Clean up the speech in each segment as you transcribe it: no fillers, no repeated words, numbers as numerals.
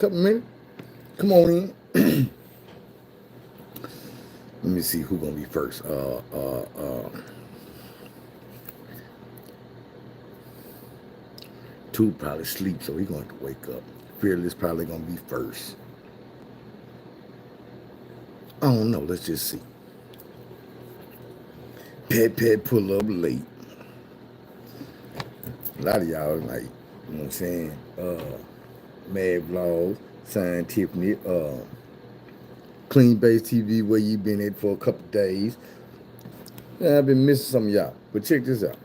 Couple minutes. Come on in. Let me see who gonna be first. Two probably sleep, so he gonna have to wake up. Fearless probably gonna be first. I don't know. Let's just see. Pet pull up late. A lot of y'all like, you know what I'm saying? Mad vlogs, Sign Tiffany, Clean Base TV, where you been at for a couple days. Yeah, I've been missing some of y'all. But check this out.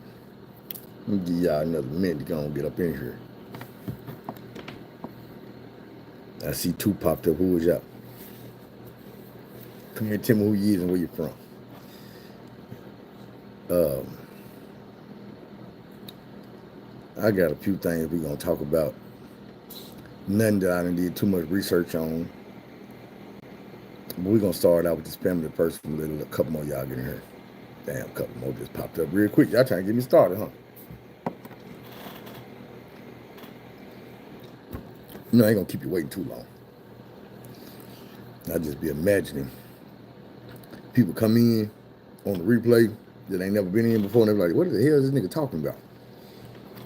Let me give y'all another minute to go and get up in here. I see two popped up. Who is y'all? Come here, tell me who you is and where you from. Um, I got a few things we're gonna talk about. Nothing that I done did too much research on. But we're gonna start out with this family first. A little, a couple more y'all get in here. Damn, a couple more just popped up real quick. Y'all trying to get me started, huh? You know, I ain't gonna keep you waiting too long. I just be imagining people come in on the replay that ain't never been in before, and they're like, what the hell is this nigga talking about?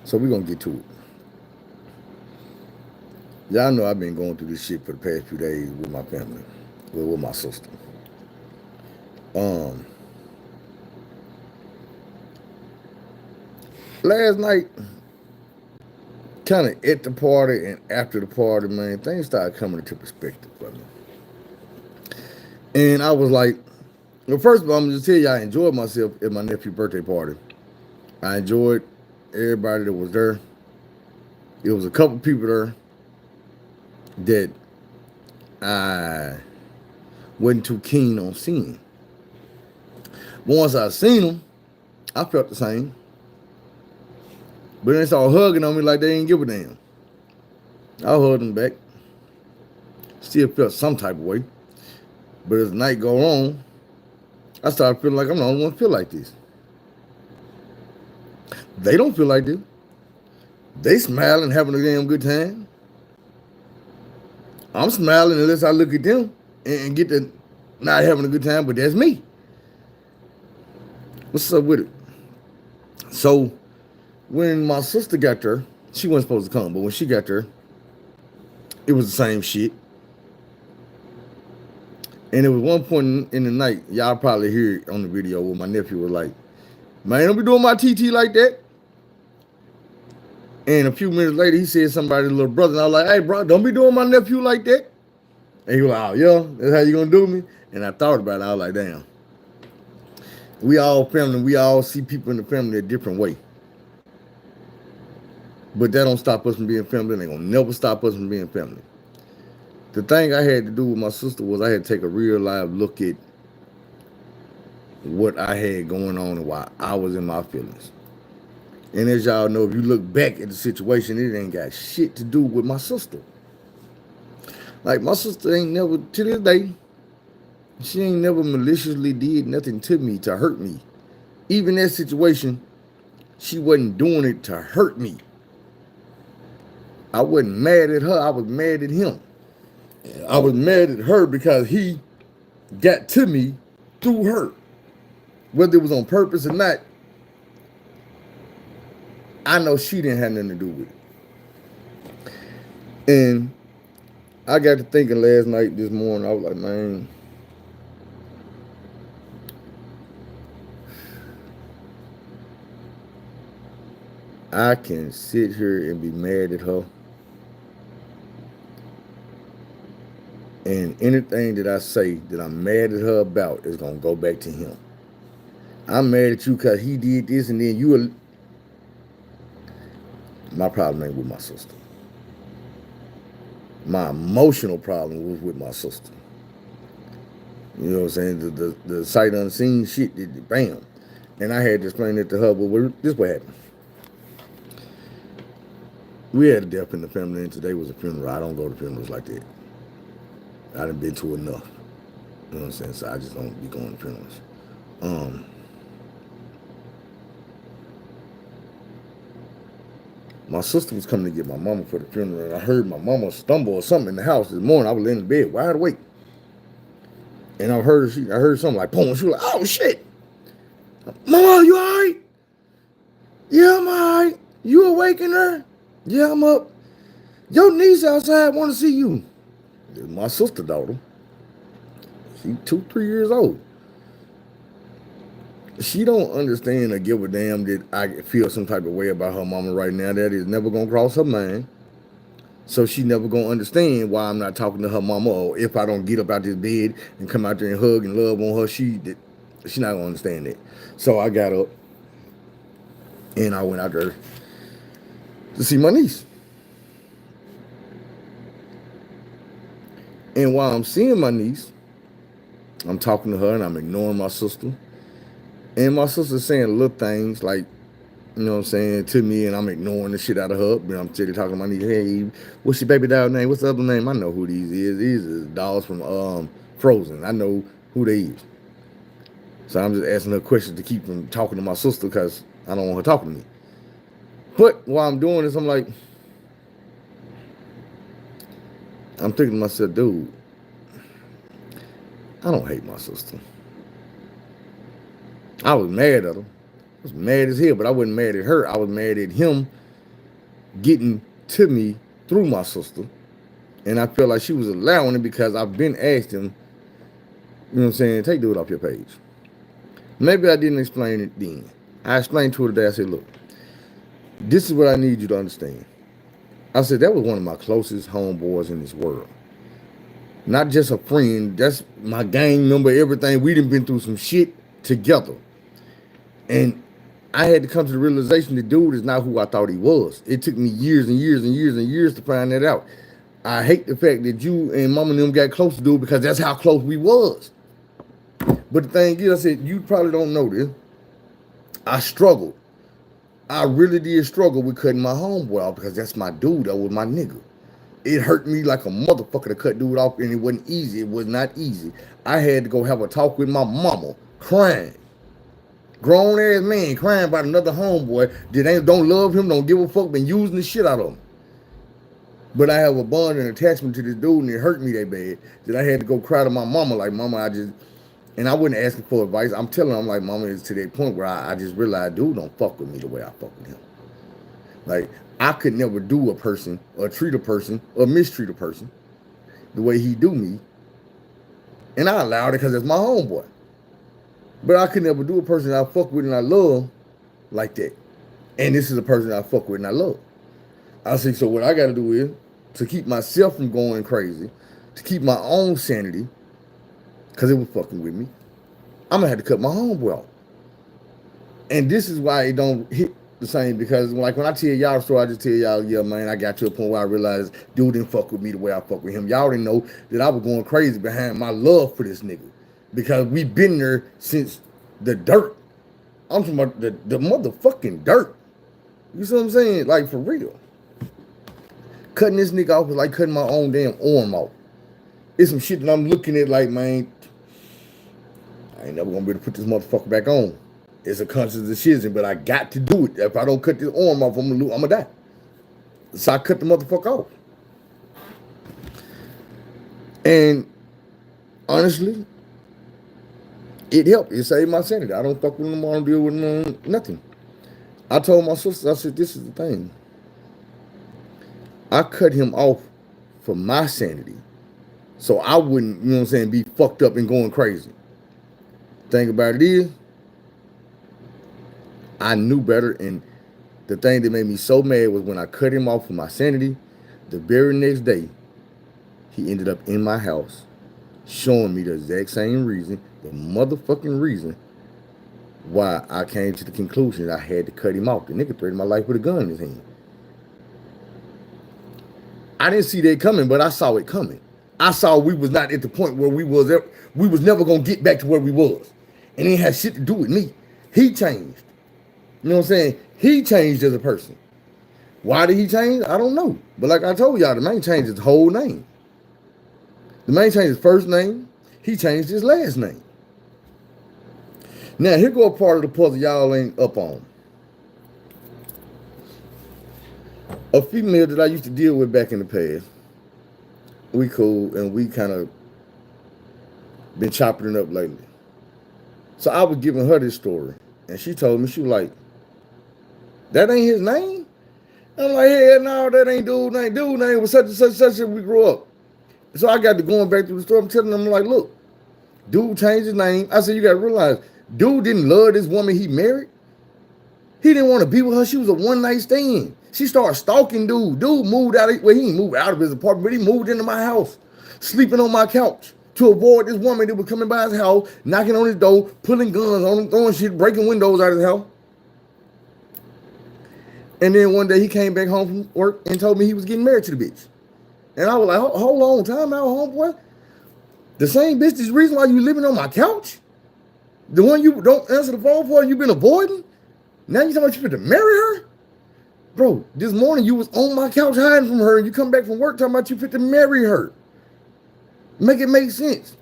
So we're gonna get to it. Y'all know I've been going through this shit for the past few days with my family, with my sister. Um, Last night, kind of at the party and after the party, man, things started coming into perspective for me. And I was like, well, first of all, I'm gonna just tell you, I enjoyed myself at my nephew's birthday party. I enjoyed everybody that was there. It was a couple people there that I wasn't too keen on seeing. But once I seen them, I felt the same. But then they started hugging on me like they didn't give a damn. I hugged them back. Still felt some type of way. But as the night go on, I started feeling like I'm the only one who feel like this. They don't feel like this. They smiling, having a damn good time. I'm smiling unless I look at them and get to not having a good time, but that's me. What's up with it? So when my sister got there, she wasn't supposed to come, but when she got there, it was the same shit. And it was one point in the night, y'all probably hear it on the video where my nephew was like, man, don't be doing my TT like that. And a few minutes later, he said something about his little brother. And I was like, hey, bro, don't be doing my nephew like that. And he was like, oh, yeah, that's how you going to do me? And I thought about it. I was like, damn. We all family. We all see people in the family a different way. But that don't stop us from being family. And they going to never stop us from being family. The thing I had to do with my sister was I had to take a real live look at what I had going on and why I was in my feelings. And as y'all know, if you look back at the situation, it ain't got shit to do with my sister. Like, my sister ain't never, to this day, she ain't never maliciously did nothing to me to hurt me. Even that situation, she wasn't doing it to hurt me. I wasn't mad at her, I was mad at him. I was mad at her because he got to me through her. Whether it was on purpose or not, I know she didn't have nothing to do with it. And I got to thinking last night, this morning, I was like, man, I can sit here and be mad at her. And anything that I say that I'm mad at her about is going to go back to him. I'm mad at you because he did this and then you were... My problem ain't with my sister. My emotional problem was with my sister. You know what I'm saying? The sight unseen shit, bam. And I had to explain it to her, but this what happened. We had a death in the family, and today was a funeral. I don't go to funerals like that. I done been to enough. You know what I'm saying? So I just don't be going to funerals. My sister was coming to get my mama for the funeral, and I heard my mama stumble or something in the house this morning. I was laying in bed wide awake, and I heard something like boom. She was like, "Oh shit, Mama, you all right? Yeah, I'm all right. You awaken her? Yeah, I'm up. Your niece outside want to see you." It's my sister daughter. She 2, 3 years old. She don't understand or give a damn that I feel some type of way about her mama right now. That is never gonna cross her mind. So she never gonna understand why I'm not talking to her mama, or if I don't get up out this bed and come out there and hug and love on her, she not gonna understand that. So I got up and I went out there to see my niece. And while I'm seeing my niece, I'm talking to her and I'm ignoring my sister. And my sister's saying little things like, you know what I'm saying, to me, and I'm ignoring the shit out of her. But I'm sitting talking to my niece, hey, what's your baby dog name? What's the other name? I know who these is. These is dogs from Frozen. I know who they is. So I'm just asking her questions to keep from talking to my sister because I don't want her talking to me. But while I'm doing this, I'm thinking to myself, dude, I don't hate my sister. I was mad at her. I was mad as hell, but I wasn't mad at her. I was mad at him getting to me through my sister. And I felt like she was allowing it because I've been asked him, you know what I'm saying, take dude off your page. Maybe I didn't explain it then. I explained to her today. I said, look, this is what I need you to understand. I said, that was one of my closest homeboys in this world. Not just a friend, that's my gang member, everything. We done been through some shit together. And I had to come to the realization the dude is not who I thought he was. It took me years and years and years and years to find that out. I hate the fact that you and mama and them got close to dude because that's how close we was. But the thing is, I said, you probably don't know this. I struggled. I really did struggle with cutting my homeboy off because that's my dude. That was my nigga. It hurt me like a motherfucker to cut dude off, and it wasn't easy. It was not easy. I had to go have a talk with my mama, crying. Grown ass man crying about another homeboy that don't love him, don't give a fuck, been using the shit out of him. But I have a bond and attachment to this dude, and it hurt me that bad that I had to go cry to my mama, like, mama, and I wasn't asking for advice. I'm telling her, I'm like, mama, it's to that point where I just realized, dude don't fuck with me the way I fuck with him. Like, I could never do a person or treat a person or mistreat a person the way he do me. And I allowed it because it's my homeboy. But I could never do a person I fuck with and I love like that. And this is a person I fuck with and I love. I say, so what I got to do is, to keep myself from going crazy, to keep my own sanity, because it was fucking with me, I'm going to have to cut my homeboy off. And this is why it don't hit the same, because like when I tell y'all the story, I just tell y'all, yeah, man, I got to a point where I realized dude didn't fuck with me the way I fuck with him. Y'all didn't know that I was going crazy behind my love for this nigga. Because we've been there since the dirt. I'm talking about the motherfucking dirt. You see what I'm saying? Like, for real. Cutting this nigga off was like cutting my own damn arm off. It's some shit that I'm looking at like, man, I ain't never gonna be able to put this motherfucker back on. It's a conscious decision, but I got to do it. If I don't cut this arm off, I'm gonna die. So I cut the motherfucker off. And honestly, it helped. It saved my sanity. I don't fuck with them. I don't deal with them, nothing. I told my sister, I said, this is the thing. I cut him off for my sanity. So I wouldn't, you know what I'm saying, be fucked up and going crazy. Thing about it is, I knew better. And the thing that made me so mad was when I cut him off for my sanity, the very next day, he ended up in my house showing me the exact same reason, the motherfucking reason why I came to the conclusion that I had to cut him off. The nigga threatened my life with a gun in his hand. I didn't see that coming, but I saw it coming. I saw we was not at the point where we was never gonna get back to where we was. And it had shit to do with me. He changed. You know what I'm saying? He changed as a person. Why did he change? I don't know. But like I told y'all, the man changed his whole name. The man changed his first name. He changed his last name. Now, here go a part of the puzzle y'all ain't up on. A female that I used to deal with back in the past. We cool, and we kind of been chopping it up lately. So I was giving her this story, and she told me, she was like, "That ain't his name." I'm like, "Hell no, that ain't dude name. Dude name was such and such such and we grew up." So I got to going back through the story. I'm telling them, I'm like, "Look, dude changed his name." I said, "You got to realize, dude didn't love this woman he married. He didn't want to be with her. She was a one night stand. She started stalking dude. Dude moved out of, well, he didn't move out of his apartment, but he moved into my house, sleeping on my couch to avoid this woman that was coming by his house, knocking on his door, pulling guns on him, throwing shit, breaking windows out of his house." And then one day he came back home from work and told me he was getting married to the bitch. And I was like, hold on, time out, homeboy. The same bitch is the reason why you living on my couch? The one you don't answer the phone for and you've been avoiding? Now you talking about you fit to marry her? Bro, this morning you was on my couch hiding from her and you come back from work talking about you fit to marry her. Make it make sense.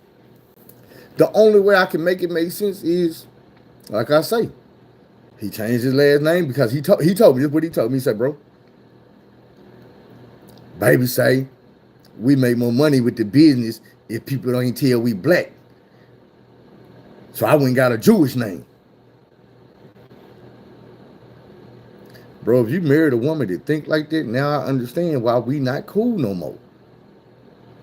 The only way I can make it make sense is, like I say, he changed his last name because he told me, this is what he told me. He said, "Bro, baby say we make more money with the business if people don't even tell we black. So I went and got a Jewish name." Bro, if you married a woman that think like that, now I understand why we not cool no more.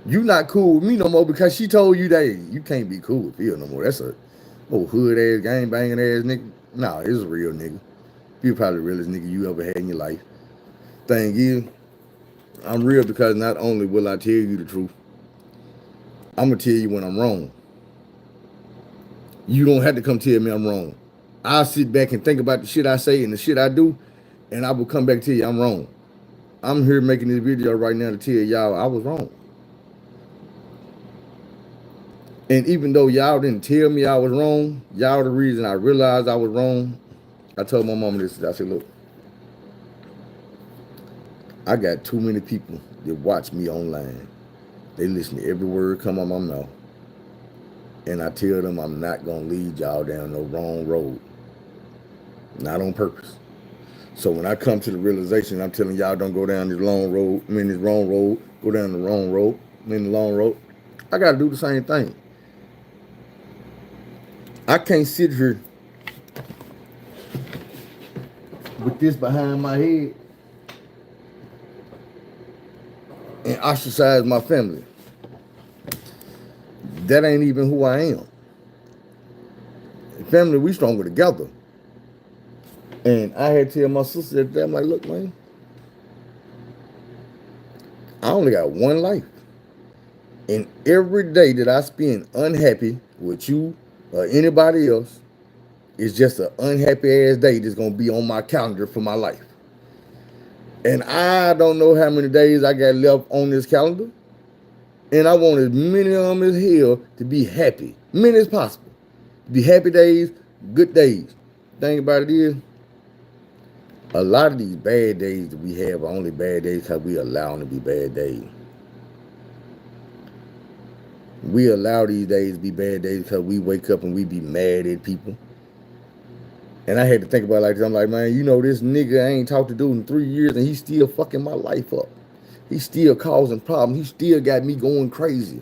You not cool with me no more because she told you that you can't be cool with Phil no more. That's a old hood ass, gang banging ass nigga. Nah, it's a real nigga. You're probably the realest nigga you ever had in your life. Thing is, I'm real because not only will I tell you the truth, I'm gonna tell you when I'm wrong. You don't have to come tell me I'm wrong. I'll sit back and think about the shit I say and the shit I do, and I will come back to you I'm wrong. I'm here making this video right now to tell y'all I was wrong. And even though y'all didn't tell me I was wrong, y'all the reason I realized I was wrong. I told my mama this. I said, "Look, I got too many people that watch me online. They listen to every word come out my mouth. And I tell them I'm not going to lead y'all down no wrong road. Not on purpose. So when I come to the realization, I'm telling y'all don't go down this long road, this wrong road, go down the wrong road, the long road. I got to do the same thing. I can't sit here with this behind my head and ostracize my family. That ain't even who I am. Family, we stronger together." And I had to tell my sister that I'm like, "Look, man, I only got one life. And every day that I spend unhappy with you or anybody else is just an unhappy ass day that's going to be on my calendar for my life. And I don't know how many days I got left on this calendar. And I want as many of them as hell to be happy. Many as possible. Be happy days, good days. Thing about it is, a lot of these bad days that we have are only bad days because we allow them to be bad days. We allow these days to be bad days because we wake up and we be mad at people. And I had to think about it like this. I'm like, man, you know, this nigga I ain't talked to dude in 3 years and he's still fucking my life up. He's still causing problems. He still got me going crazy.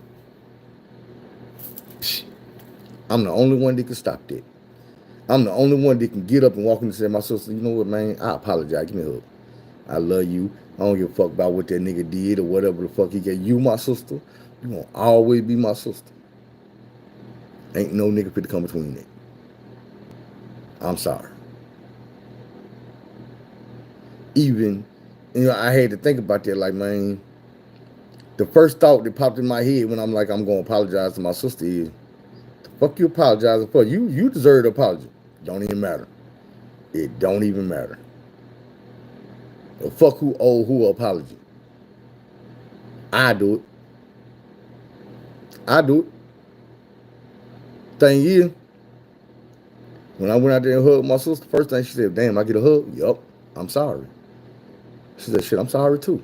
I'm the only one that can stop that. I'm the only one that can get up and walk in and say, "My sister, you know what, man? I apologize. Give me a hug. I love you. I don't give a fuck about what that nigga did or whatever the fuck he got. You my sister. You gonna always be my sister. Ain't no nigga fit to come between that. I'm sorry." Even, you know, I had to think about that. Like, man, the first thought that popped in my head when I'm like, I'm gonna apologize to my sister is, the fuck you apologizing for? You deserve the apology. Don't even matter. It don't even matter. The fuck who owe who an apology? I do it. I do it. Thing is, when I went out there and hugged my sister, first thing she said, "Damn, I get a hug?" "Yup, I'm sorry." She said, "Shit, I'm sorry too."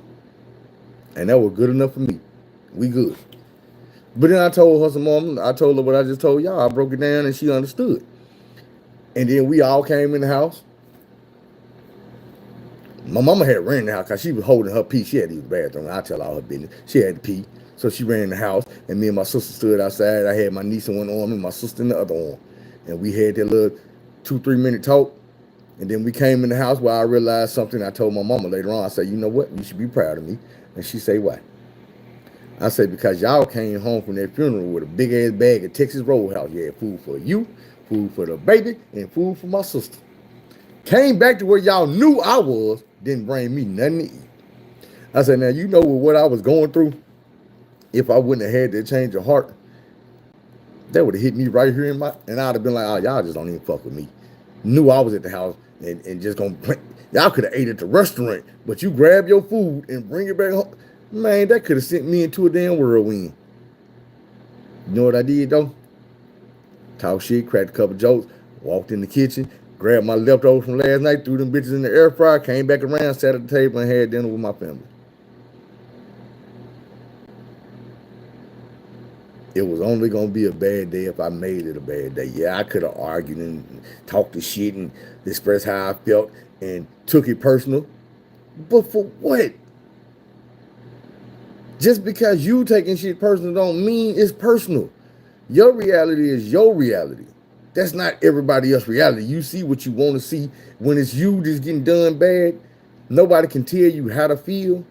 And that was good enough for me. We good. But then I told her some more. I told her what I just told y'all. I broke it down and she understood. And then we all came in the house. My mama had ran in the house because she was holding her pee. She had to use the bathroom. I tell all her business. She had to pee. So she ran in the house, and me and my sister stood outside. I had my niece in one arm and my sister in the other arm. And we had that little 2-3 minute talk. And then we came in the house where I realized something. I told my mama later on, I said, you know what? You should be proud of me. And she said, why? I said, because y'all came home from that funeral with a big ass bag of Texas Roadhouse. You had food for you, food for the baby, and food for my sister. Came back to where y'all knew I was, didn't bring me nothing to eat. I said, now you know what I was going through. If I wouldn't have had that change of heart, that would have hit me right here and I'd have been like, oh, y'all just don't even fuck with me. Knew I was at the house and just gonna play. Y'all could have ate at the restaurant, but you grab your food and bring it back home. Man, that could have sent me into a damn whirlwind. You know what I did though? Talk shit, cracked a couple jokes, walked in the kitchen, grabbed my leftovers from last night, threw them bitches in the air fryer, came back around, sat at the table, and had dinner with my family. It was only going to be a bad day if I made it a bad day. Yeah, I could have argued and talked to shit and expressed how I felt and took it personal. But for what? Just because you taking shit personal don't mean it's personal. Your reality is your reality. That's not everybody else's reality. You see what you want to see. When it's you just getting done bad, nobody can tell you how to feel,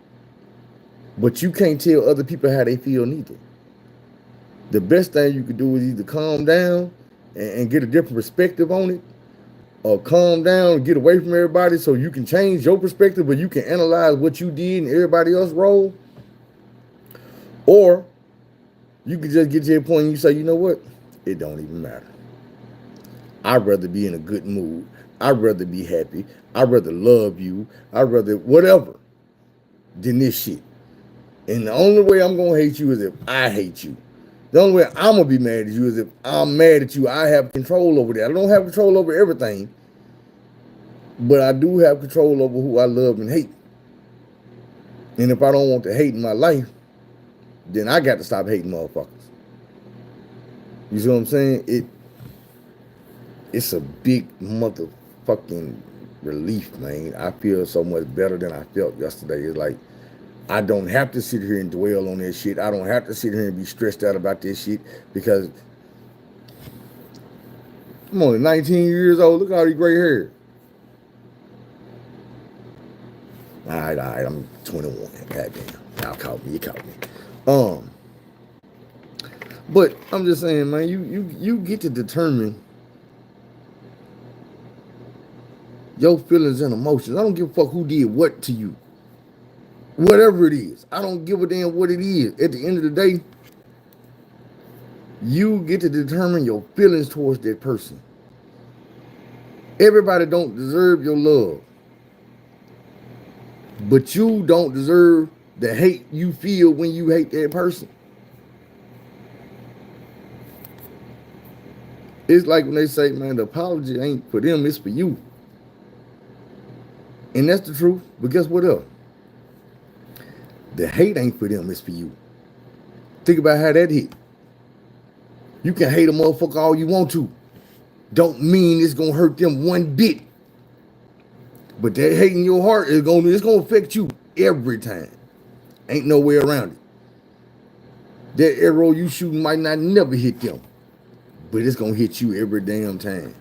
but you can't tell other people how they feel neither. The best thing you can do is either calm down and get a different perspective on it, or calm down and get away from everybody so you can change your perspective, but you can analyze what you did and everybody else's role. Or you can just get to a point and you say, you know what? It don't even matter. I'd rather be in a good mood. I'd rather be happy. I'd rather love you. I'd rather whatever than this shit. And the only way I'm going to hate you is if I hate you. The only way I'm going to be mad at you is if I'm mad at you. I have control over that. I don't have control over everything, but I do have control over who I love and hate. And if I don't want to hate in my life, then I got to stop hating motherfuckers. You see what I'm saying? It's a big motherfucking relief, man. I feel so much better than I felt yesterday. It's like, I don't have to sit here and dwell on that shit. I don't have to sit here and be stressed out about this shit because I'm only 19 years old. Look at all these gray hair. All right, I'm 21. Goddamn. Y'all caught me. You caught me. But I'm just saying, man, you get to determine your feelings and emotions. I don't give a fuck who did what to you. Whatever it is, I don't give a damn what it is. At the end of the day, you get to determine your feelings towards that person. Everybody don't deserve your love, but you don't deserve the hate you feel when you hate that person. It's like when they say, man, the apology ain't for them, it's for you. And that's the truth, but guess what else? The hate ain't for them, it's for you. Think about how that hit. You can hate a motherfucker all you want to. Don't mean it's gonna hurt them one bit. But that hate in your heart is gonna affect you every time. Ain't no way around it. That arrow you shooting might not never hit them, but it's gonna hit you every damn time.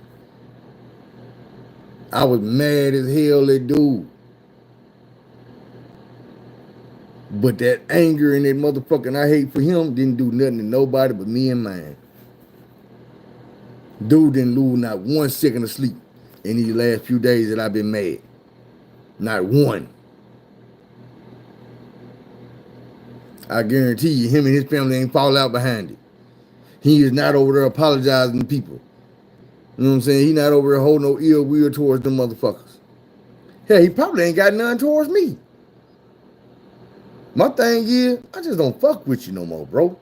I was mad as hell at dude. But that anger and that motherfucking I hate for him didn't do nothing to nobody but me and mine. Dude didn't lose not 1 second of sleep in these last few days that I've been mad. Not one. I guarantee you, him and his family ain't fall out behind it. He is not over there apologizing to people. You know what I'm saying? He not over there holding no ill will towards them motherfuckers. Hell, he probably ain't got none towards me. My thing is, I just don't fuck with you no more, bro.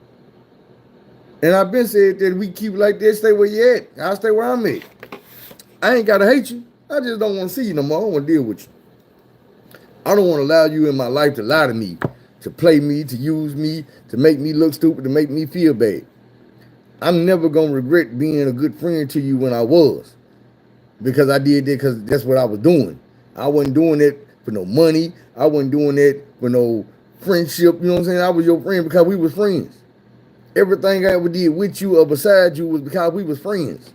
And I've been said that we keep like this, stay where you at. I'll stay where I'm at. I ain't gotta hate you. I just don't want to see you no more. I don't want to deal with you. I don't want to allow you in my life to lie to me, to play me, to use me, to make me look stupid, to make me feel bad. I'm never gonna regret being a good friend to you when I was. Because I did that because that's what I was doing. I wasn't doing it for no money. I wasn't doing that for no friendship. You know what I'm saying? I was your friend because we was friends. Everything I ever did with you or beside you was because we was friends.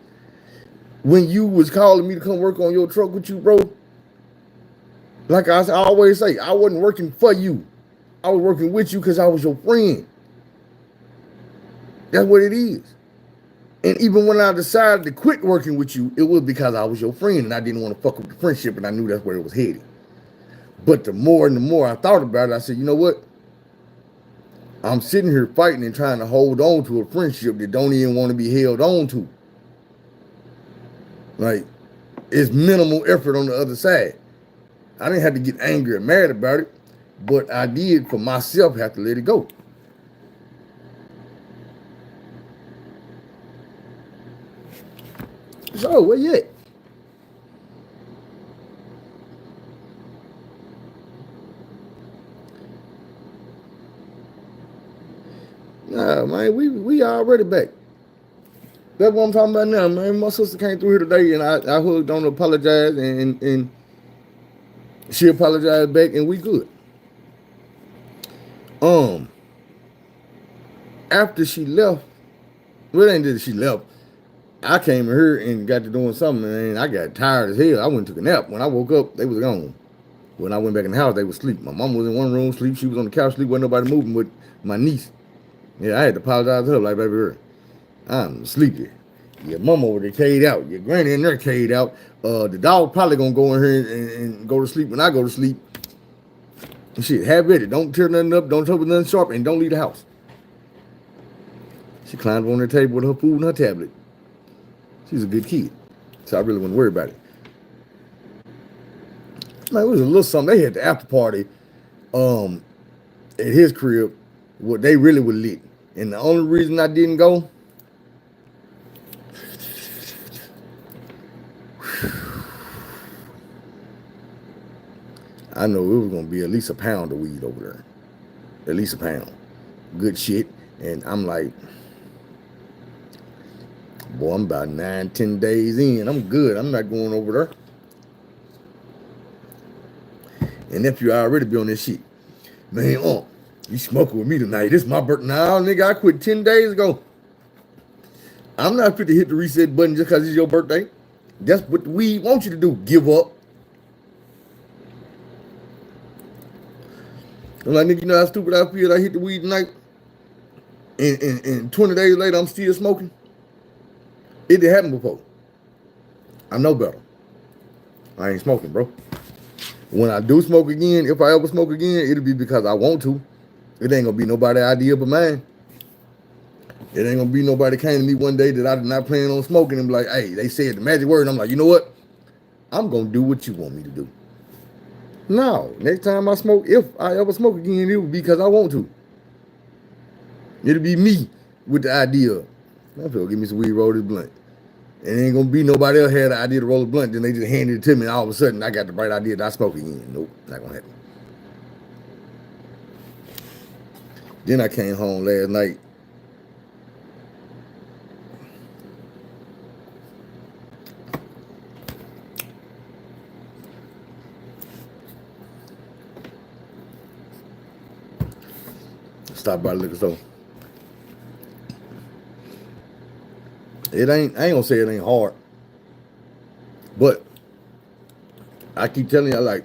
When you was calling me to come work on your truck with you, bro, like I always say, I wasn't working for you. I was working with you because I was your friend. That's what it is. And even when I decided to quit working with you, it was because I was your friend and I didn't want to fuck with the friendship and I knew that's where it was headed. But the more and the more I thought about it, I said, you know what? I'm sitting here fighting and trying to hold on to a friendship that don't even want to be held on to. Like, it's minimal effort on the other side. I didn't have to get angry and mad about it, but I did for myself have to let it go. So, where you at? Nah, man, we already back. That's what I'm talking about now, man. My sister came through here today, and I hugged on to apologize, and she apologized back, and we good. After she left, well, it ain't that she left. I came in here and got to doing something, and I got tired as hell. I went and took a nap. When I woke up, they was gone. When I went back in the house, they was asleep. My mom was in one room, sleep. She was on the couch, sleep. Wasn't nobody moving with my niece. Yeah, I had to apologize to her, like, baby girl, I'm sleepy. Your mom over there caved out. Your granny in there caved out. The dog probably gonna go in here and go to sleep when I go to sleep. And shit, have at it. Don't tear nothing up. Don't trouble nothing sharp, and don't leave the house. She climbed on her table with her food and her tablet. She's a good kid, so I really wouldn't worry about it. Man, it was a little something. They had the after party at his crib. What they really were lit. And the only reason I didn't go, I know it was gonna be at least a pound of weed over there. At least a pound. Good shit. And I'm like, boy, I'm about 9-10 days in. I'm good. I'm not going over there. And if you already be on this shit, man, you smoking with me tonight. This is my birthday. Now, nigga, I quit 10 days ago. I'm not fit to hit the reset button just because it's your birthday. That's what the weed wants you to do. Give up. I'm like, nigga, you know how stupid I feel? I hit the weed tonight, and 20 days later, I'm still smoking. It didn't happen before. I know better. I ain't smoking, bro. When I do smoke again, if I ever smoke again, it'll be because I want to. It ain't gonna be nobody's idea but mine. It ain't gonna be nobody came to me one day that I did not plan on smoking and be like, hey, they said the magic word. And I'm like, you know what? I'm gonna do what you want me to do. No, next time I smoke, if I ever smoke again, it will be because I want to. It'll be me with the idea. I feel give me some weed, roll this blunt. And it ain't gonna be nobody else had the idea to roll a blunt, then they just handed it to me, and all of a sudden I got the bright idea that I smoke again. Nope, not gonna happen. Then I came home last night. Stopped by the liquor store. I ain't gonna say it ain't hard. But I keep telling you, like,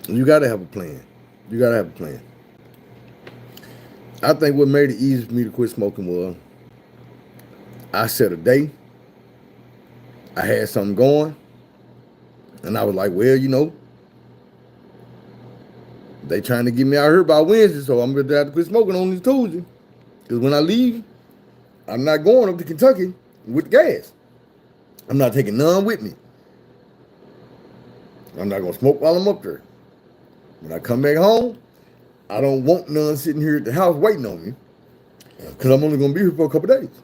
you gotta have a plan. You gotta have a plan. I think what made it easy for me to quit smoking was I set a day. I had something going. And I was like, well, you know, they trying to get me out here by Wednesday, so I'm gonna have to quit smoking on this Tuesday. Because when I leave, I'm not going up to Kentucky with gas. I'm not taking none with me. I'm not gonna smoke while I'm up there. When I come back home, I don't want none sitting here at the house waiting on me. Because I'm only gonna be here for a couple days.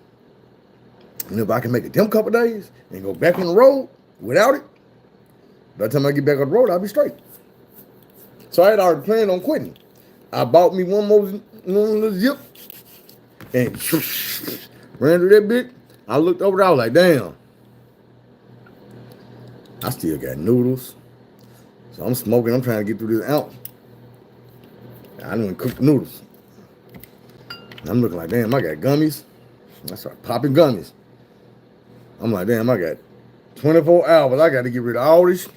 And if I can make it them couple days and go back on the road without it, by the time I get back on the road, I'll be straight. So I had already planned on quitting. I bought me one more little zip and ran through that bit. I looked over there, I was like, damn. I still got noodles. So I'm smoking. I'm trying to get through this ounce. I didn't even cook the noodles. I'm looking like, damn, I got gummies. I start popping gummies. I'm like, damn, I got 24 hours. I got to get rid of all this.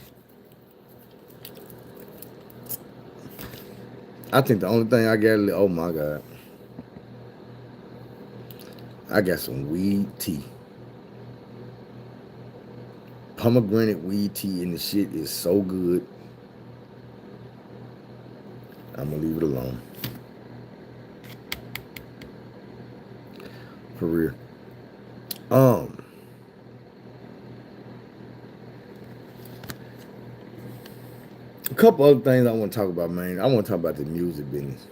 I think the only thing I got, oh my God, I got some weed tea. Pomegranate weed tea, and the shit is so good. I'm gonna leave it alone. For real. A couple other things I want to talk about, man. I want to talk about the music business.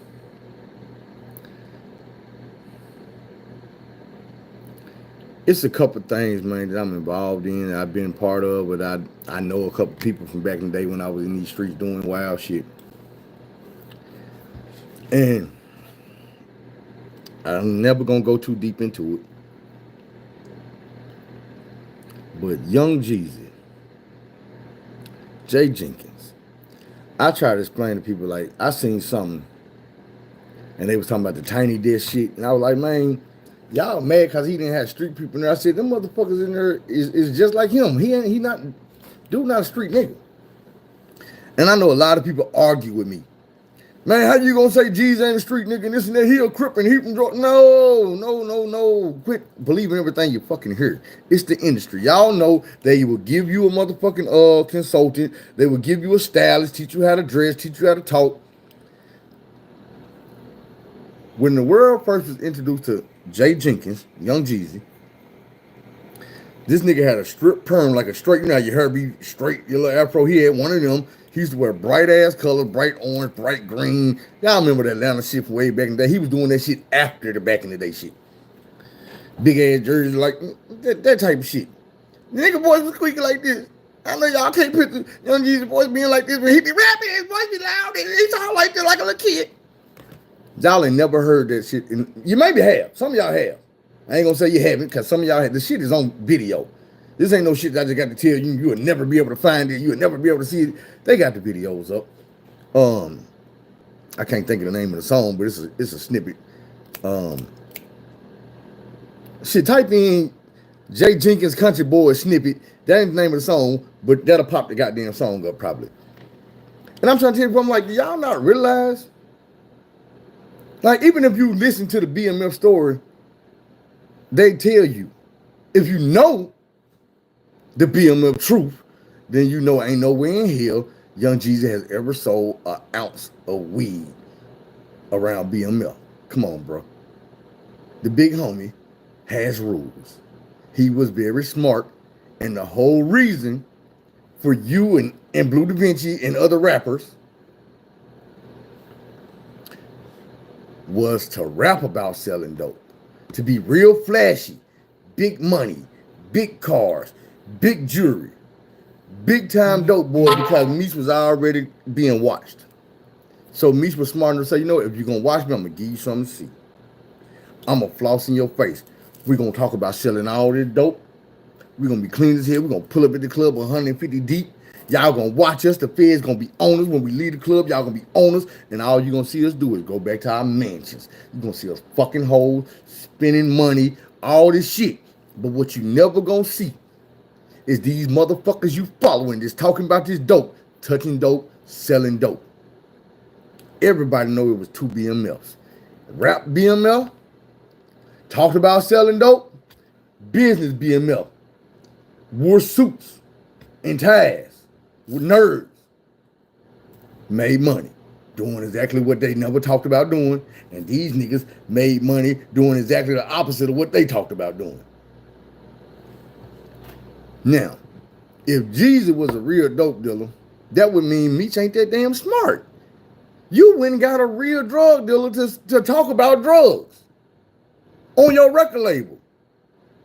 It's a couple things, man, that I'm involved in, that I've been part of, but I know a couple people from back in the day when I was in these streets doing wild shit. And I'm never gonna go too deep into it. But Young Jeezy, Jay Jenkins, I try to explain to people, like, I seen something and they was talking about the Tiny Desk shit, and I was like, man, y'all mad because he didn't have street people in there. I said, them motherfuckers in there is just like him. He not a street nigga. And I know a lot of people argue with me. Man, how you gonna say Jeezy ain't a street nigga and this and that? He a crip and he from drug. No. Quit believing everything you fucking hear. It's the industry. Y'all know they will give you a motherfucking consultant. They will give you a stylist, teach you how to dress, teach you how to talk. When the world first was introduced to Jay Jenkins, Young Jeezy, this nigga had a strip perm, like a straight, you know, your hair be straight, your little afro. He had one of them. He used to wear bright ass colors, bright orange, bright green. Y'all remember that Atlanta shit from way back in the day. He was doing that shit after the back in the day shit. Big ass jerseys, like that type of shit. The nigga voice was squeaking like this. I know y'all can't picture Young Jeezy's voice being like this, but he be rapping, his voice be loud, and he sound like this, like a little kid. Y'all ain't never heard that shit. You maybe have. Some of y'all have. I ain't gonna say you haven't, because some of y'all have. The shit is on video. This ain't no shit that I just got to tell you. You will never be able to find it. You will never be able to see it. They got the videos up. I can't think of the name of the song, but it's a snippet. Shit, type in Jay Jenkins Country Boy snippet. That ain't the name of the song, but that'll pop the goddamn song up probably. And I'm trying to tell you, I'm like, do y'all not realize? Like, even if you listen to the BMF story, they tell you, if you know the BMF truth, then you know ain't nowhere in hell Young Jeezy has ever sold an ounce of weed around BMF. Come on, bro. The big homie has rules. He was very smart, and the whole reason for you and Blue Da Vinci and other rappers was to rap about selling dope, to be real flashy, big money, big cars, big jewelry, big time dope boy, because Meech was already being watched. So Meech was smart enough to say, you know, if you're gonna watch me, I'm gonna give you something to see. I'm gonna floss in your face. We're gonna talk about selling all this dope. We're gonna be clean as hell. We're gonna pull up at the club 150 deep. Y'all gonna watch us. The feds gonna be on us when we leave the club. Y'all gonna be on us, and all you gonna see us do is go back to our mansions. You're gonna see us fucking hoes, spending money, all this shit. But what you never gonna see is these motherfuckers you following just talking about this dope, touching dope, selling dope. Everybody know it was two BMFs. Rap BMF, talked about selling dope, business BMF, wore suits and ties with nerds, made money doing exactly what they never talked about doing, and these niggas made money doing exactly the opposite of what they talked about doing. Now, if Jeezy was a real dope dealer, that would mean Meech ain't that damn smart. You went and got a real drug dealer to talk about drugs on your record label.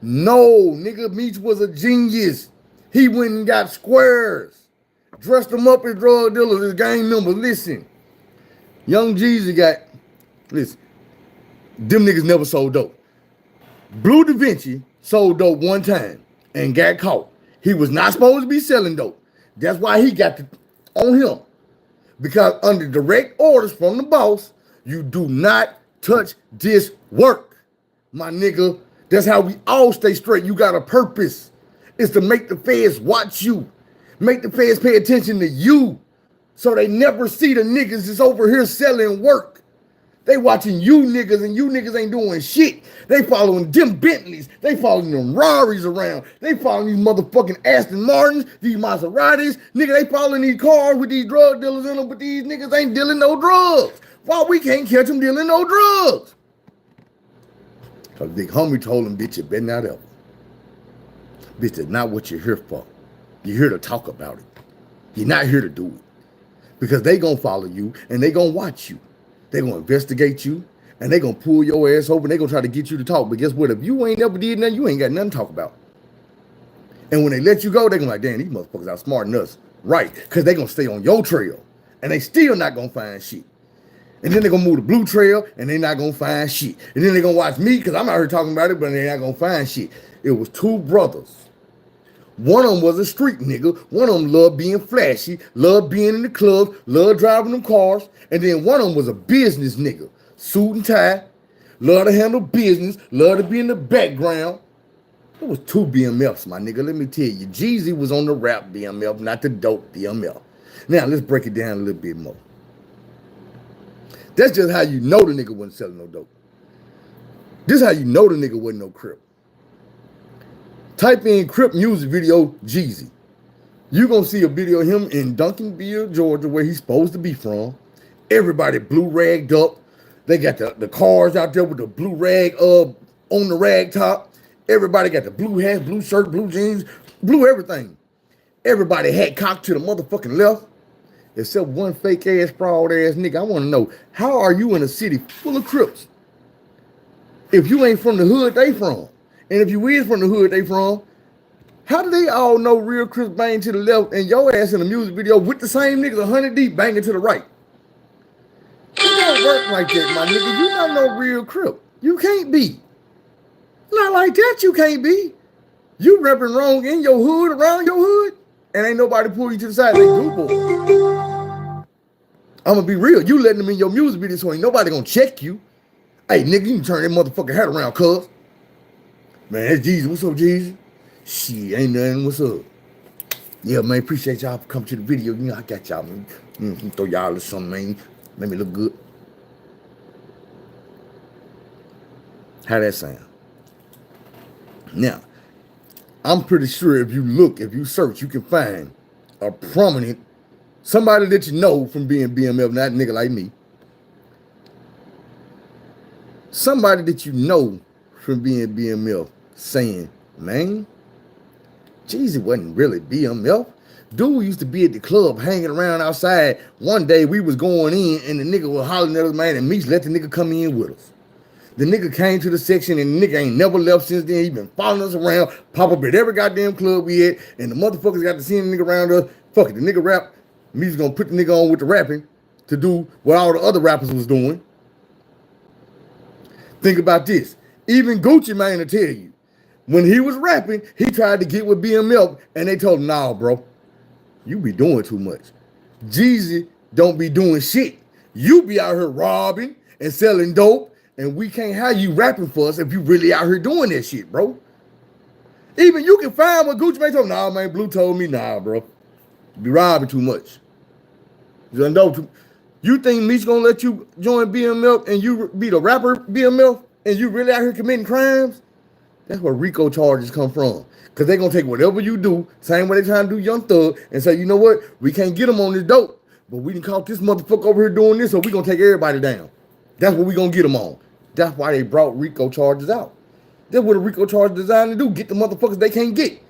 No, nigga, Meech was a genius. He went and got squares, dressed them up as drug dealers, as gang members. Listen, Young Jeezy listen, them niggas never sold dope. Blue Da Vinci sold dope one time and got caught He was not supposed to be selling dope. That's why he got on him. Because under direct orders from the boss, you do not touch this work, my nigga. That's how we all stay straight. You got a purpose. It's to make the feds watch you. Make the feds pay attention to you. So they never see the niggas that's over here selling work. They watching you niggas, and you niggas ain't doing shit. They following them Bentleys. They following them Raris around. They following these motherfucking Aston Martins, these Maseratis. Nigga, they following these cars with these drug dealers in them, but these niggas ain't dealing no drugs. Why we can't catch them dealing no drugs? Because big homie told him, bitch, you better not ever. Bitch, that's not what you're here for. You're here to talk about it. You're not here to do it. Because they gonna follow you, and they gonna watch you. They gonna investigate you, and they gonna pull your ass over, and they gonna try to get you to talk. But guess what? If you ain't never did nothing, you ain't got nothing to talk about. And when they let you go, they gonna like, damn, these motherfuckers outsmarting us. Right, because they gonna stay on your trail, and they still not gonna find shit. And then they gonna move the blue trail, and they not gonna find shit. And then they gonna watch me, because I'm out here talking about it, but they not gonna find shit. It was two brothers. One of them was a street nigga. One of them loved being flashy, loved being in the club, loved driving them cars. And then one of them was a business nigga. Suit and tie, loved to handle business, loved to be in the background. It was two BMFs, my nigga. Let me tell you, Jeezy was on the rap BMF, not the dope BMF. Now, let's break it down a little bit more. That's just how you know the nigga wasn't selling no dope. This is how you know the nigga wasn't no Crip. Type in Crip music video Jeezy. You're going to see a video of him in Duncanville, Georgia, where he's supposed to be from. Everybody blue ragged up. They got the cars out there with the blue rag on the rag top. Everybody got the blue hats, blue shirt, blue jeans, blue everything. Everybody hat cocked to the motherfucking left. Except one fake ass, fraud ass nigga. I want to know, how are you in a city full of Crips? If you ain't from the hood they from. And if you is from the hood they from, how do they all know real Crips bang to the left and your ass in a music video with the same niggas 100 deep banging to the right? It don't work like that, my nigga. You not no real Crip. You can't be. Not like that you can't be. You repping wrong in your hood, around your hood, and ain't nobody pull you to the side. They do. I'm gonna be real. You letting them in your music video so ain't nobody gonna check you. Hey, nigga, you can turn that motherfucking hat around, cuz. Man, that's Jeezy. What's up, Jeezy? Shit, ain't nothing. What's up? Yeah, man, appreciate y'all for coming to the video. You know, I got y'all, man. Throw y'all a little something, man. Make me look good. How that sound? Now, I'm pretty sure if you look, if you search, you can find a prominent, somebody that you know from being BMF, not a nigga like me. Somebody that you know from being BMF saying, man, Jeezy wasn't really BMF. Dude used to be at the club hanging around outside. One day we was going in and the nigga was hollering at us, man, and Meech let the nigga come in with us. The nigga came to the section and the nigga ain't never left since then. He been following us around, pop up at every goddamn club we at, and the motherfuckers got to see the nigga around us. Fuck it, the nigga rap. Meech's gonna put the nigga on with the rapping to do what all the other rappers was doing. Think about this. Even Gucci Mane will tell you, when he was rapping, he tried to get with BMF, and they told him, nah, bro, you be doing too much. Jeezy don't be doing shit. You be out here robbing and selling dope, and we can't have you rapping for us if you really out here doing that shit, bro. Even you can find what Gucci Mane told him, nah, man, Blue told me, nah, bro. You be robbing too much. You think Meech gonna let you join BMF and you be the rapper BMF and you really out here committing crimes? That's where RICO charges come from. Because they're going to take whatever you do, same way they trying to do Young Thug, and say, you know what? We can't get him on this dope, but we done caught this motherfucker over here doing this, so we going to take everybody down. That's what we going to get him on. That's why they brought RICO charges out. That's what a RICO charge is designed to do, get the motherfuckers they can't get.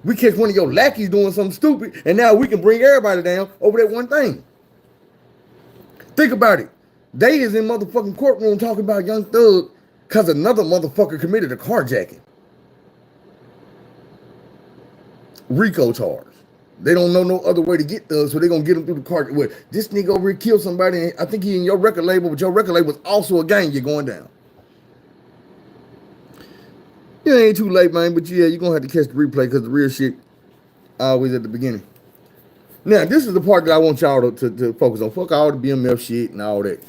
We catch one of your lackeys doing something stupid, and now we can bring everybody down over that one thing. Think about it. They is in motherfucking courtroom talking about Young Thug because another motherfucker committed a carjacking. RICO charge. They don't know no other way to get Thug, so they're going to get him through the car. Well, this nigga over here killed somebody, and I think he in your record label, but your record label was also a gang. You're going down. It ain't too late, man, but yeah, you're going to have to catch the replay because the real shit Always at the beginning. Now, this is the part that I want y'all to focus on. Fuck all the BMF shit and all that.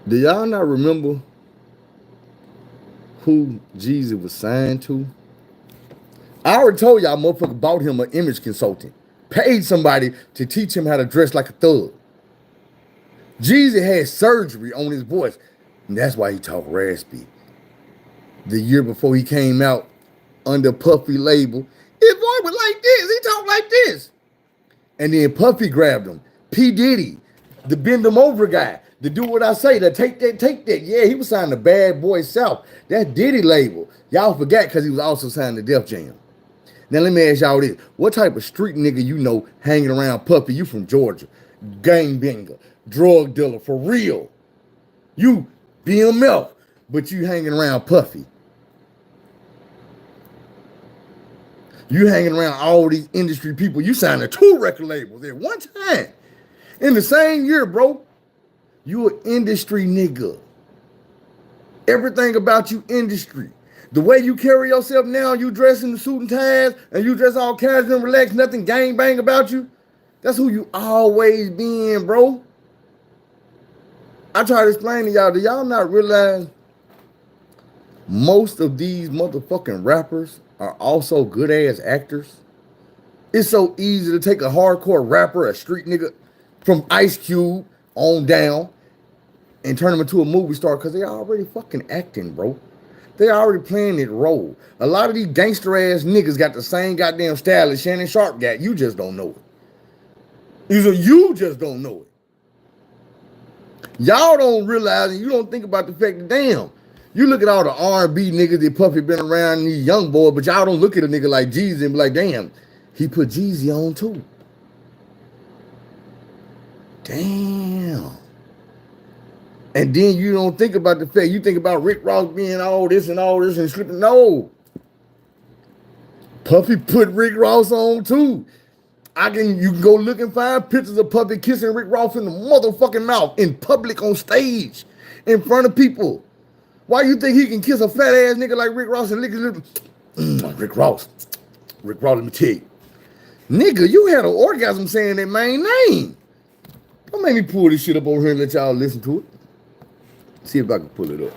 Do y'all not remember who Jeezy was signed to? I already told y'all motherfucker bought him an image consultant. Paid somebody to teach him how to dress like a thug. Jeezy had surgery on his voice. And that's why he talked raspy. The year before he came out under Puffy label, his voice was like this. He talked like this. And then Puffy grabbed him. P. Diddy, the bend him over guy, the do what I say, the take that. Yeah, he was signed to Bad Boy South. That Diddy label. Y'all forgot because he was also signed to Def Jam. Now let me ask y'all this. What type of street nigga you know hanging around Puffy? You from Georgia. Gangbanger, drug dealer, for real. You BMF, but you hanging around Puffy. You hanging around all these industry people. You signed to 2 record labels at one time. In the same year, bro. You an industry nigga. Everything about you industry. The way you carry yourself now, you dress in the suit and ties, and you dress all casual and relaxed, nothing gangbang about you. That's who you always been, bro. I try to explain to y'all, do y'all not realize most of these motherfucking rappers are also good ass actors? It's so easy to take a hardcore rapper, a street nigga from Ice Cube on down and turn them into a movie star because they already fucking acting, bro. They already playing that role. A lot of these gangster ass niggas got the same goddamn style as Shannon Sharp got. You just don't know it. Either you just don't know it. Y'all don't realize and you don't think about the fact that, damn, you look at all the R&B niggas that Puffy been around and these young boys, but y'all don't look at a nigga like Jeezy and be like, damn, he put Jeezy on too. Damn. And then you don't think about the fact, you think about Rick Ross being all this and slipping. No. Puffy put Rick Ross on too. You can go look and find pictures of Puffy kissing Rick Ross in the motherfucking mouth in public on stage in front of people. Why you think he can kiss a fat ass nigga like Rick Ross and lick his lips? Rick Ross, let me tell you. Nigga, you had an orgasm saying that main name. Don't make me pull this shit up over here and let y'all listen to it. See if I can pull it up.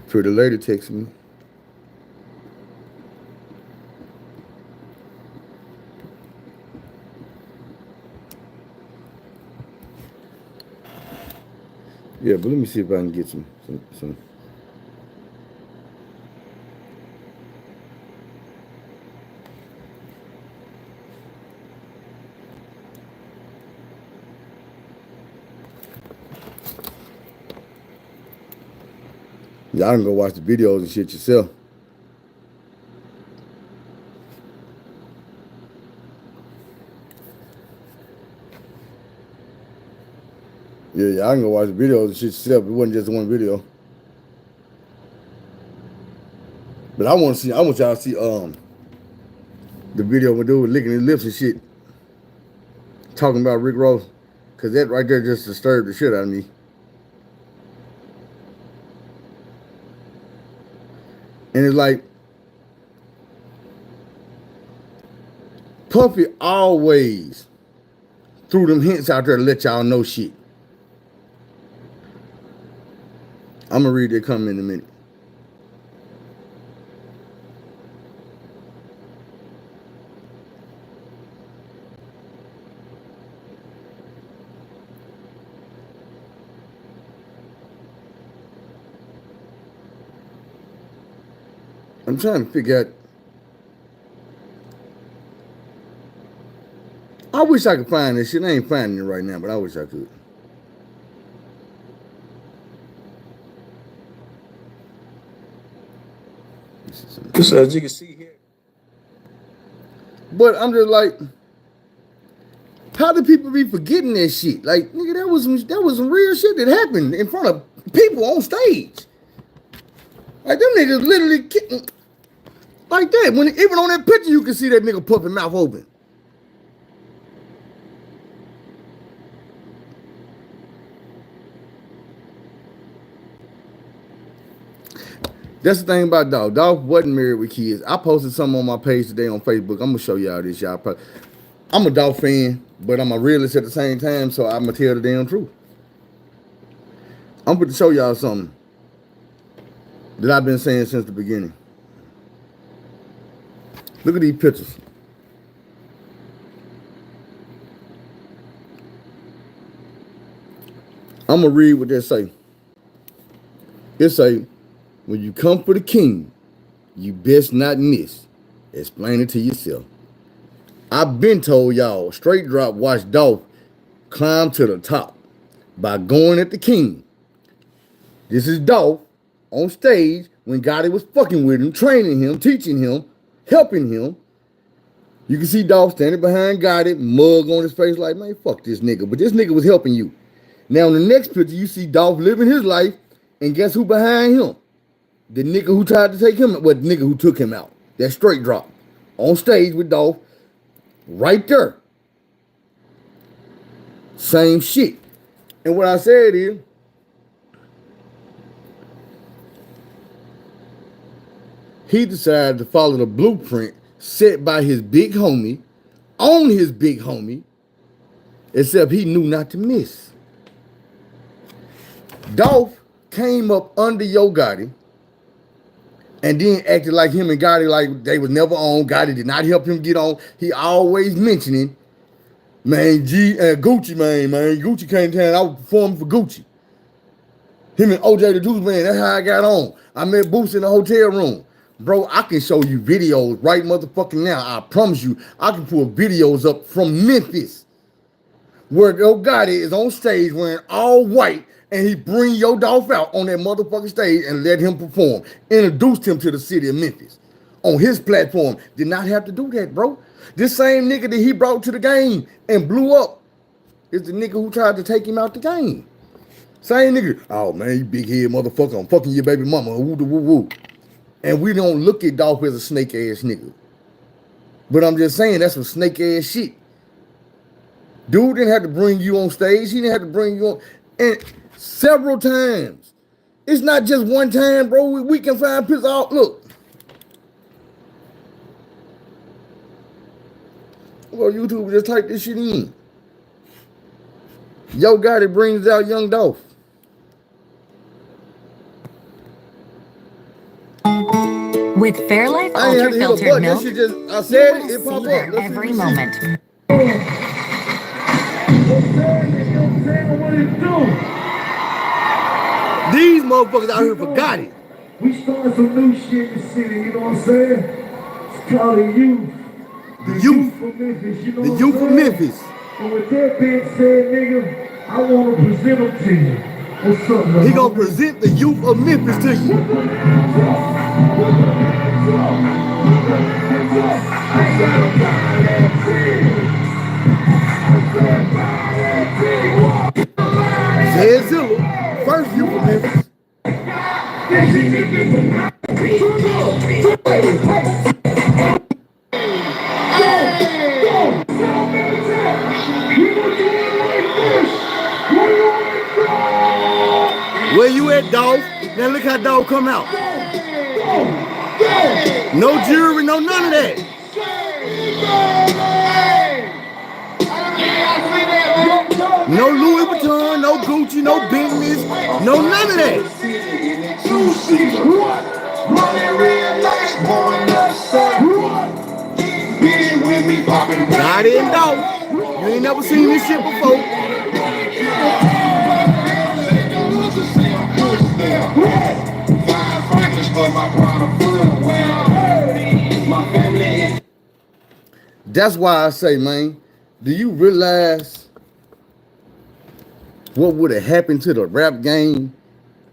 Pretty lady texted me. Yeah, but let me see if I can get some. Y'all can go watch the videos and shit yourself. Yeah, y'all can go watch the videos and shit yourself. It wasn't just one video. But I want y'all to see the video with dude licking his lips and shit. Talking about Rick Ross. Cause that right there just disturbed the shit out of me. And it's like, Puffy always threw them hints out there to let y'all know shit. I'm gonna read that comment in a minute. I'm trying to figure out. I wish I could find this shit. I ain't finding it right now, but I wish I could. Just as you can see here. But I'm just like, how do people be forgetting that shit? Like, nigga, that was some real shit that happened in front of people on stage. Like, them niggas literally kicking. Like that. When even on that picture, you can see that nigga pupping mouth open. That's the thing about Dolph. Dolph wasn't married with kids. I posted something on my page today on Facebook. I'm gonna show y'all this, y'all. I'm a Dolph fan, but I'm a realist at the same time, so I'm gonna tell the damn truth. I'm going to show y'all something that I've been saying since the beginning. Look at these pictures. I'm going to read what they say. It say, when you come for the king, you best not miss. Explain it to yourself. I've been told y'all, straight drop watch Dolph climb to the top by going at the king. This is Dolph on stage when Gotti was fucking with him, training him, teaching him, helping him. You can see Dolph standing behind Gotti, mug on his face like, man, fuck this nigga. But this nigga was helping you. Now in the next picture, you see Dolph living his life, and guess who behind him? The nigga who tried to take him out. Well, the nigga who took him out. That straight drop. On stage with Dolph. Right there. Same shit. And what I said is, he decided to follow the blueprint set by his big homie, on his big homie, except he knew not to miss. Dolph came up under Yo Gotti and then acted like him and Gotti like they was never on. Gotti did not help him get on. He always mentioning, man, Gucci, man. Gucci came to town. I was performing for Gucci. Him and OJ the Deuce, man, that's how I got on. I met Boots in the hotel room. Bro, I can show you videos right motherfucking now. I promise you, I can pull videos up from Memphis where Yo Gotti is on stage wearing all white and he bring Yo Dolph out on that motherfucking stage and let him perform. Introduced him to the city of Memphis on his platform. Did not have to do that, bro. This same nigga that he brought to the game and blew up is the nigga who tried to take him out the game. Same nigga. Oh, man, you big head motherfucker. I'm fucking your baby mama. Woo, woo, woo. And we don't look at Dolph as a snake ass nigga. But I'm just saying that's some snake ass shit. Dude didn't have to bring you on stage. He didn't have to bring you on. And several times. It's not just one time, bro. We can find pictures out. Look. Well, YouTube, just type this shit in. Yo Gotti brings out young Dolph. With Fairlife Ultra Filtered Milk, I said it popped up every moment. These motherfuckers out here forgot it. We started some new shit in the city, you know what I'm saying? It's called the youth. The youth of Memphis, you know the youth of Memphis. And with that being said, nigga, I want to present them to you. What's up, man? He gonna present the youth of Memphis to you. Zed Zilla, first youth of Memphis. Where you at, Dolph? Now look how Dolph come out. No jewelry, no none of that. No Louis Vuitton, no Gucci, no Bentleys, no none of that. Gotti and Dolph. You ain't never seen this shit before. That's why I say, man, do you realize what would have happened to the rap game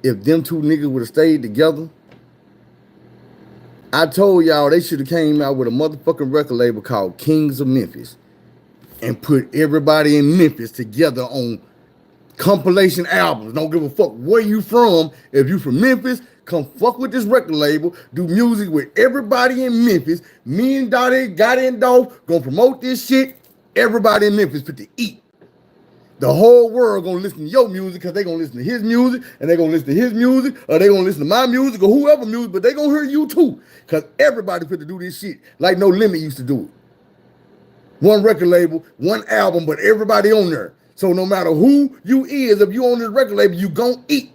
if them two niggas would have stayed together? I told y'all they should have came out with a motherfucking record label called Kings of Memphis and put everybody in Memphis together on compilation albums. Don't give a fuck where you from. If you from Memphis, come fuck with this record label, do music with everybody in Memphis. Me and Gotti and Dolph gonna promote this shit. Everybody in Memphis put to eat. The whole world gonna listen to your music because they gonna listen to his music, and they gonna listen to his music, or they gonna listen to my music, or whoever music, but they gonna hear you too. Because everybody put to do this shit like No Limit used to do it. One record label, one album, but everybody on there. So no matter who you is, if you on this record label, you gonna eat.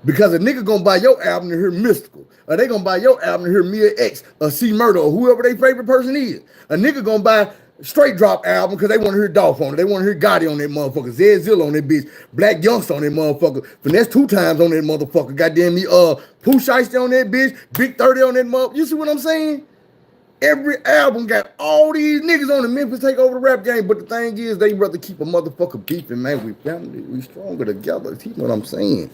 Because a nigga gonna buy your album to hear Mystical, or they gonna buy your album to hear Mia X, or C Murder, or whoever their favorite person is. A nigga gonna buy Straight Drop album because they want to hear Dolph on it. They want to hear Gotti on that motherfucker. Zed Zilla on that bitch. Black Youngster on that motherfucker. Finesse 2 times on that motherfucker. Goddamn me. Pooh Shiesty on that bitch. Big 30 on that motherfucker. You see what I'm saying? Every album got all these niggas on the Memphis take over the rap game. But the thing is, they rather keep a motherfucker beefing, man. We family. We stronger together. See what I'm saying?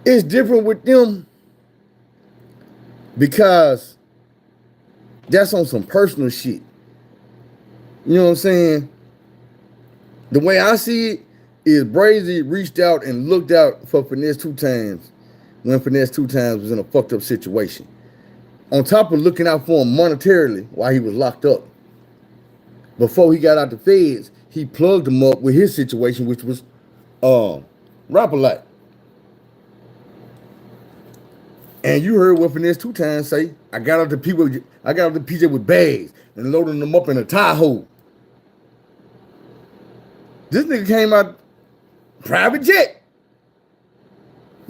It's different with them because that's on some personal shit. You know what I'm saying? The way I see it is Brazy reached out and looked out for Finesse 2 times when Finesse 2 times was in a fucked up situation. On top of looking out for him monetarily while he was locked up. Before he got out the feds, he plugged him up with his situation, which was Rap-A-Lot. And you heard what Finesse 2 times say. I got out the PJ with bags and loading them up in a Tahoe. This nigga came out private jet.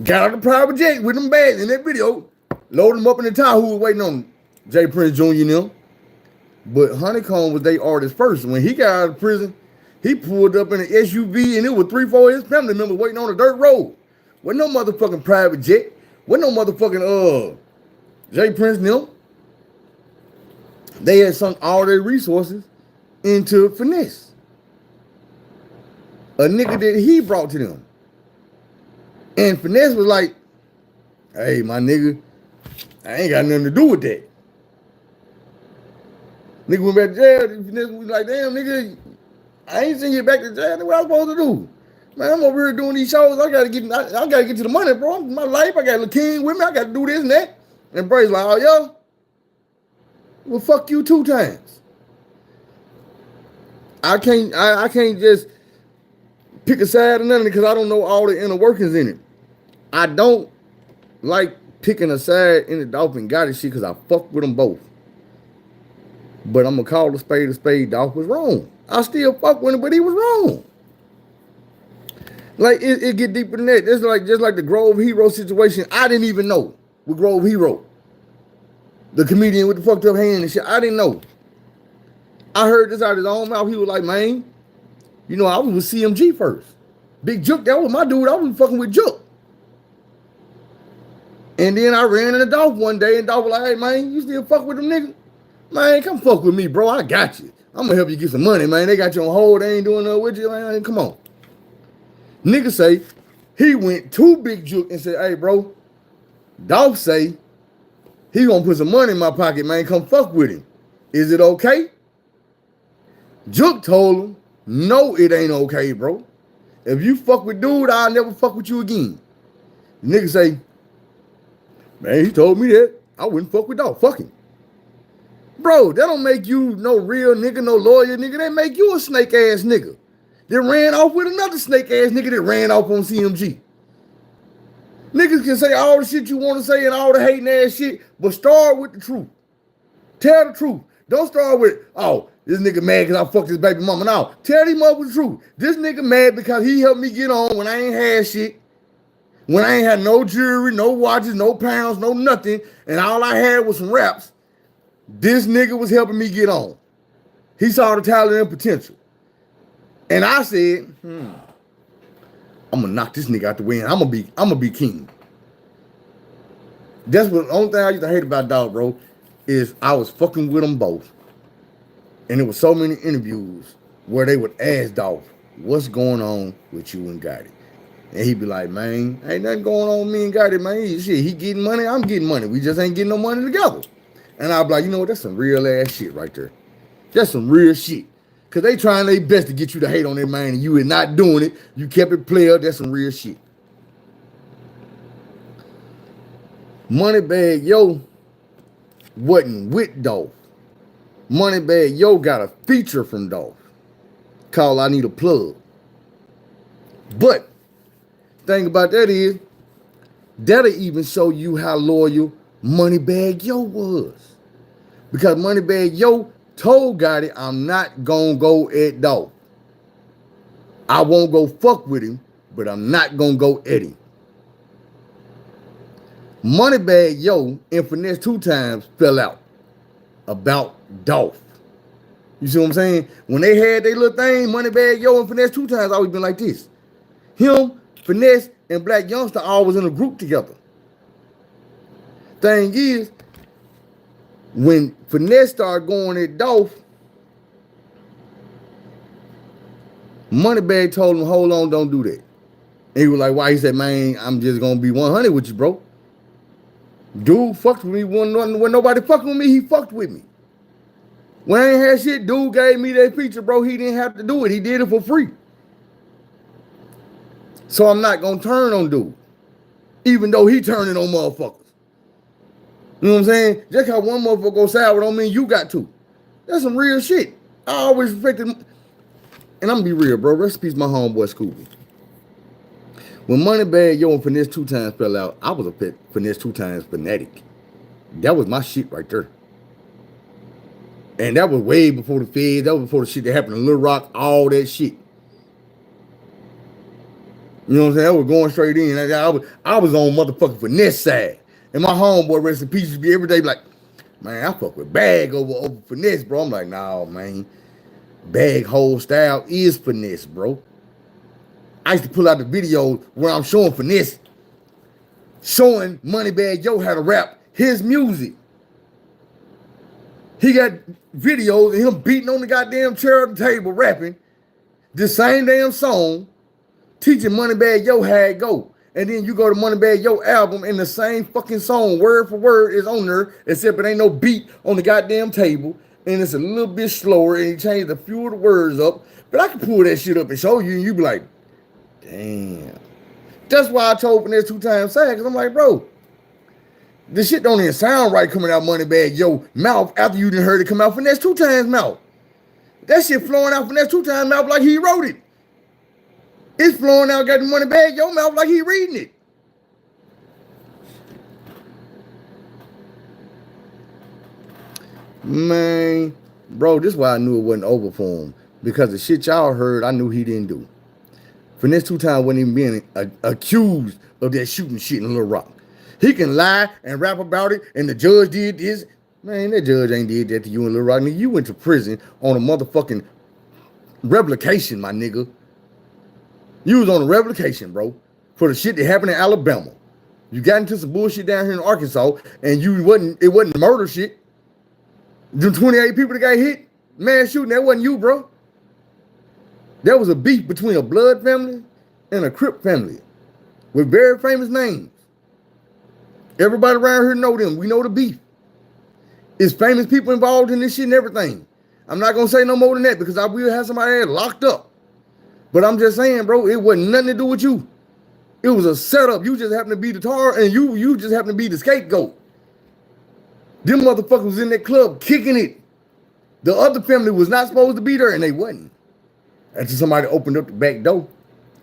Got out the private jet with them bags in that video. Loaded them up in the Tahoe waiting on Jay Prince Jr. and them. But Honeycomb was their artist first. When he got out of prison, he pulled up in an SUV and it was 3-4 of his family members waiting on the dirt road. Wasn't no motherfucking private jet. Wasn't no motherfucking Jay Prince and them. They had sunk all their resources into Finesse. A nigga that he brought to them. And Finesse was like, hey, my nigga, I ain't got nothing to do with that. Nigga went back to jail. Finesse was like, damn, nigga, I ain't send you back to jail. That's what I was supposed to do. Man, I'm over here doing these shows. I gotta get to the money, bro. My life, I got a king with me. I gotta do this and that. And Brady's like, oh, yo, well, fuck you 2 times. I can't just pick a side or nothing because I don't know all the inner workings in it. I don't like picking a side in the Dolph and Gotti shit because I fuck with them both. But I'm gonna call a spade a spade. Dolph was wrong. I still fuck with him, but he was wrong. Like it get deeper than that. It's like just like the Grove Hero situation. I didn't even know with Grove Hero, the comedian with the fucked up hand and shit. I didn't know. I heard this out of his own mouth. He was like, man, you know, I was with CMG first. Big Juke, that was my dude. I was fucking with Juke. And then I ran into Dolph one day, and Dolph was like, hey, man, you still fuck with them niggas? Man, come fuck with me, bro. I got you. I'm gonna help you get some money, man. They got you on hold. They ain't doing nothing with you, man. Come on. Nigga say he went to Big Juke and said, hey, bro, Dolph say he gonna put some money in my pocket, man. Come fuck with him. Is it okay? Juke told him, no, it ain't okay, bro. If you fuck with dude, I'll never fuck with you again. The nigga say, man, he told me that. I wouldn't fuck with Dolph. Fuck him. Bro, that don't make you no real nigga, no lawyer nigga. That make you a snake ass nigga. That ran off with another snake ass nigga that ran off on CMG. Niggas can say all the shit you want to say and all the hating ass shit, but start with the truth. Tell the truth. Don't start with, oh, this nigga mad because I fucked his baby mama. No, tell him up with the truth. This nigga mad because he helped me get on when I ain't had shit. When I ain't had no jewelry, no watches, no pounds, no nothing, and all I had was some raps. This nigga was helping me get on. He saw the talent and potential. And I said, I'm gonna knock this nigga out the way and I'm gonna be king. That's what the only thing I used to hate about Dog, bro, is I was fucking with them both. And there was so many interviews where they would ask Dolph, what's going on with you and Gotti? And he'd be like, man, ain't nothing going on with me and Gotti, man. Shit, he getting money, I'm getting money. We just ain't getting no money together. And I'd be like, you know what, that's some real ass shit right there. That's some real shit. Because they trying their best to get you to hate on their man and you is not doing it. You kept it player. That's some real shit. Moneybag Yo wasn't with Dolph. Moneybag Yo got a feature from Dolph called I Need a Plug. But thing about that is, that'll even show you how loyal Moneybag Yo was. Because Moneybag Yo told Gotti, I'm not gonna go at Dolph. I won't go fuck with him, but I'm not gonna go at him. Moneybag Yo and Finesse 2 Times fell out about Dolph. You see what I'm saying? When they had their little thing, Moneybag Yo and Finesse 2 Times always been like this. Him, Finesse, and Black Youngster always in a group together. Thing is, when Finesse started going at Dolph, Moneybag told him, hold on, don't do that. And he was like, why? He said, man, I'm just going to be 100 with you, bro. Dude fucked with me. When nobody fucked with me, he fucked with me. When I ain't had shit, dude gave me that feature, bro. He didn't have to do it. He did it for free. So I'm not going to turn on dude. Even though he turning on motherfuckers. You know what I'm saying? Just how one motherfucker go sour don't mean you got to. That's some real shit. I always respected, and I'm going to be real, bro. Rest in peace, my homeboy Scooby. When Moneybag Yo and Finesse 2 Times fell out, I was a Finesse 2 Times fanatic. That was my shit right there. And that was way before the feds. That was before the shit that happened in Little Rock, all that shit. You know what I'm saying? I was going straight in. I was on motherfucking Finesse side. And my homeboy, rest in peace, be every day like, man, I fuck with Bag over Finesse, bro. I'm like, nah, man. Bag whole style is Finesse, bro. I used to pull out the videos where I'm showing Finesse, showing Moneybag Yo how to rap his music. He got videos of him beating on the goddamn chair at the table rapping the same damn song, teaching Moneybag Yo how it go. And then you go to Moneybag Yo album and the same fucking song, word for word, is on there, except it ain't no beat on the goddamn table. And it's a little bit slower and he changed a few of the words up. But I can pull that shit up and show you and you be like, damn. That's why I told Finesse 2 Times sad, because I'm like, bro, this shit don't even sound right coming out Moneybag Yo mouth after you done heard it come out Finesse 2 Times mouth. That shit flowing out Finesse 2 Times mouth like he wrote it. It's flowing out got the Moneybag Yo mouth like he reading it. Man, bro, this is why I knew it wasn't over for him. Because the shit y'all heard, I knew he didn't do. Finesse 2 Times wasn't even being accused of that shooting shit in Little Rock. He can lie and rap about it, and the judge did this. Man, that judge ain't did that to you in Little Rock. Nigga, you went to prison on a motherfucking replication, my nigga. You was on a replication, bro, for the shit that happened in Alabama. You got into some bullshit down here in Arkansas, and it wasn't murder shit. The 28 people that got hit, mass shooting, that wasn't you, bro. There was a beef between a Blood family and a Crip family with very famous names. Everybody around here know them. We know the beef. It's famous people involved in this shit and everything. I'm not going to say no more than that because I will have somebody locked up. But I'm just saying, bro, it wasn't nothing to do with you. It was a setup. You just happened to be the tar and you just happened to be the scapegoat. Them motherfuckers was in that club kicking it. The other family was not supposed to be there and they wasn't. Until somebody opened up the back door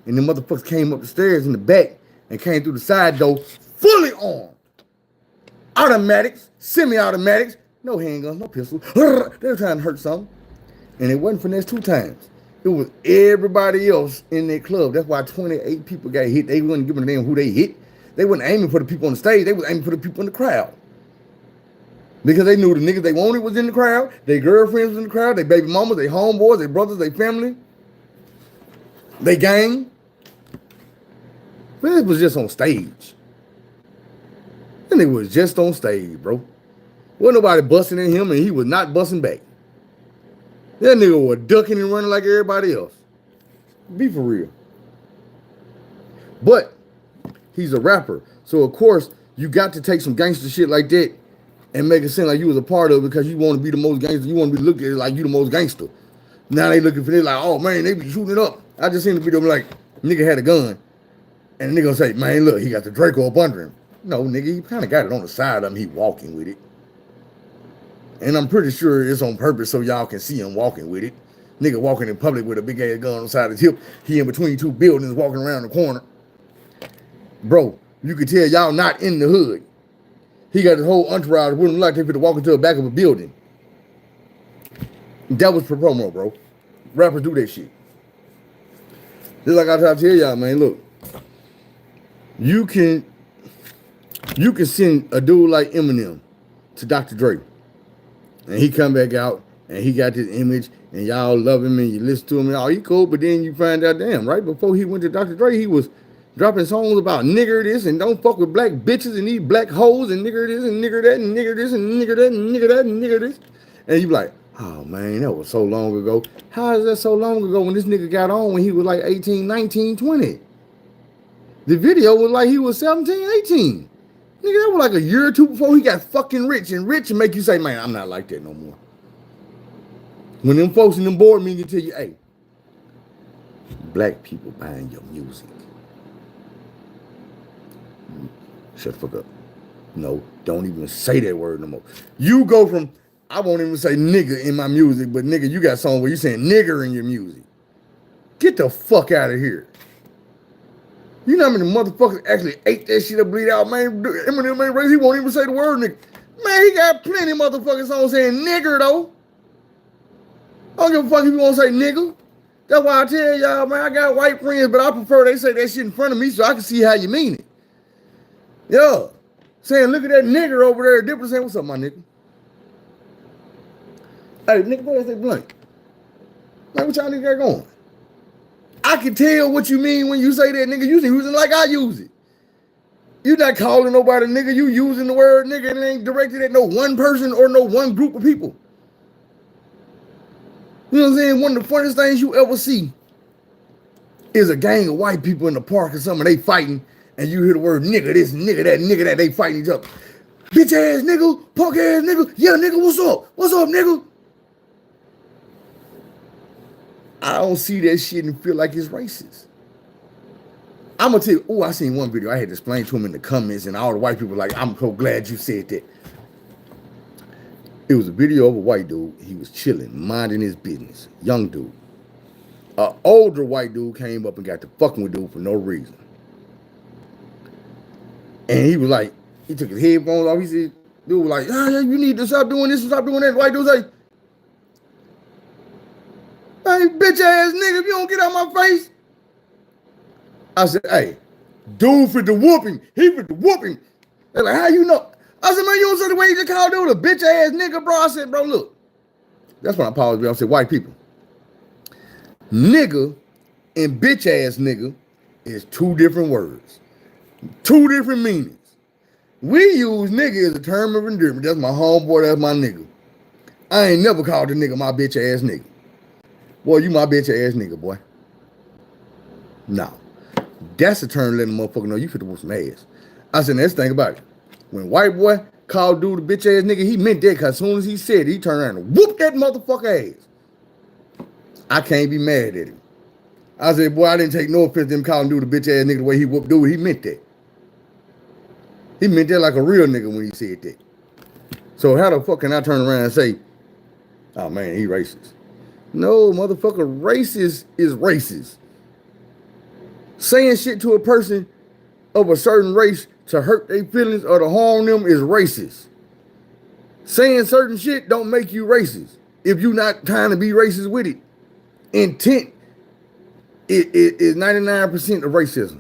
and the motherfuckers came up the stairs in the back and came through the side door fully armed. Automatics, semi-automatics, no handguns, no pistols. They were trying to hurt something. And it wasn't Finesse 2 Times. It was everybody else in that club. That's why 28 people got hit. They wasn't giving a damn who they hit. They wasn't aiming for the people on the stage. They was aiming for the people in the crowd. Because they knew the niggas they wanted was in the crowd. Their girlfriends was in the crowd. Their baby mamas, their homeboys, their brothers, their family. They gang. But it was just on stage. And it was just on stage, bro. Wasn't nobody busting in him and he was not busting back. That nigga was ducking and running like everybody else. Be for real. But he's a rapper. So, of course, you got to take some gangster shit like that and make it seem like you was a part of it because you want to be the most gangster. You want to be looked at like you the most gangster. Now they looking for this like, oh man, they be shooting it up. I just seen the video like, nigga had a gun. And the nigga say, man, look, he got the Draco up under him. No, nigga, he kind of got it on the side of him. He walking with it. And I'm pretty sure it's on purpose so y'all can see him walking with it. Nigga walking in public with a big ass gun on the side of his hip. He in between two buildings walking around the corner. Bro, you can tell y'all not in the hood. He got his whole entourage with him like they could walk into the back of a building. That was for promo, bro. Rappers do that shit. Just like I try to tell y'all, man, look. You can send a dude like Eminem to Dr. Dre. And he come back out and he got this image and y'all love him and you listen to him and all he cool, but then you find out, damn, right before he went to Dr. Dre, he was dropping songs about nigger this and don't fuck with black bitches and these black hoes and nigger this and nigger that and nigger this and nigger that and nigger that and nigger this. And you be like, oh man, that was so long ago. How is that so long ago when this nigga got on when he was like 18, 19, 20? The video was like he was 17, 18. Nigga, that was like a year or two before he got fucking rich and make you say, man, I'm not like that no more. When them folks in them board meetings tell you, hey, black people buying your music. Shut the fuck up. No, don't even say that word no more. You go from, I won't even say nigga in my music, but nigga, you got songs where you saying nigger in your music. Get the fuck out of here. You know how many motherfuckers actually ate that shit up, bleed out, man? Eminem ain't raised, he won't even say the word nigga. Man, he got plenty of motherfuckers on saying nigger, though. I don't give a fuck if you want to say nigga. That's why I tell y'all, man, I got white friends, but I prefer they say that shit in front of me so I can see how you mean it. Yeah. Saying, look at that nigger over there. Different saying, what's up, my nigga? Hey, nigga, where's that blunt? Man, what y'all nigga got going? I can tell what you mean when you say that, nigga. You using like I use it. You not calling nobody nigga. You using the word nigga and it ain't directed at no one person or no one group of people. You know what I'm saying? One of the funniest things you ever see is a gang of white people in the park or something. They fighting and you hear the word nigga this, nigga that. They fighting each other. Bitch ass nigga, punk ass nigga. Yeah, nigga, what's up? What's up, nigga? I don't see that shit and feel like it's racist. I'm gonna tell you, I seen one video. I had to explain to him in the comments, and all the white people were like, I'm so glad you said that. It was a video of a white dude. He was chilling, minding his business. Young dude. An older white dude came up and got to fucking with dude for no reason. And he was like, he took his headphones off. He said, dude was like, you need to stop doing this and stop doing that. The white dude was like, hey, bitch ass nigga, if you don't get out my face. I said, hey, dude for the whooping. He for the whooping. They're like, how you know? I said, man, you don't say the way you just called dude a bitch ass nigga, bro. I said, bro, look. That's when I paused. I said, white people. Nigga and bitch ass nigga is two different words. Two different meanings. We use nigga as a term of endearment. That's my homeboy, that's my nigga. I ain't never called a nigga my bitch ass nigga. Boy, you my bitch ass nigga, boy. No. That's a term letting a motherfucker know you fit to whoop some ass. I said, let's think about it. When white boy called dude a bitch ass nigga, he meant that because as soon as he said it, he turned around and whooped that motherfucker ass. I can't be mad at him. I said, boy, I didn't take no offense to him calling dude a bitch ass nigga the way he whooped dude. He meant that. He meant that like a real nigga when he said that. So how the fuck can I turn around and say, oh man, he racist? No, motherfucker, racist is racist. Saying shit to a person of a certain race to hurt their feelings or to harm them is racist. Saying certain shit don't make you racist if you're not trying to be racist with it. Intent is 99% of racism.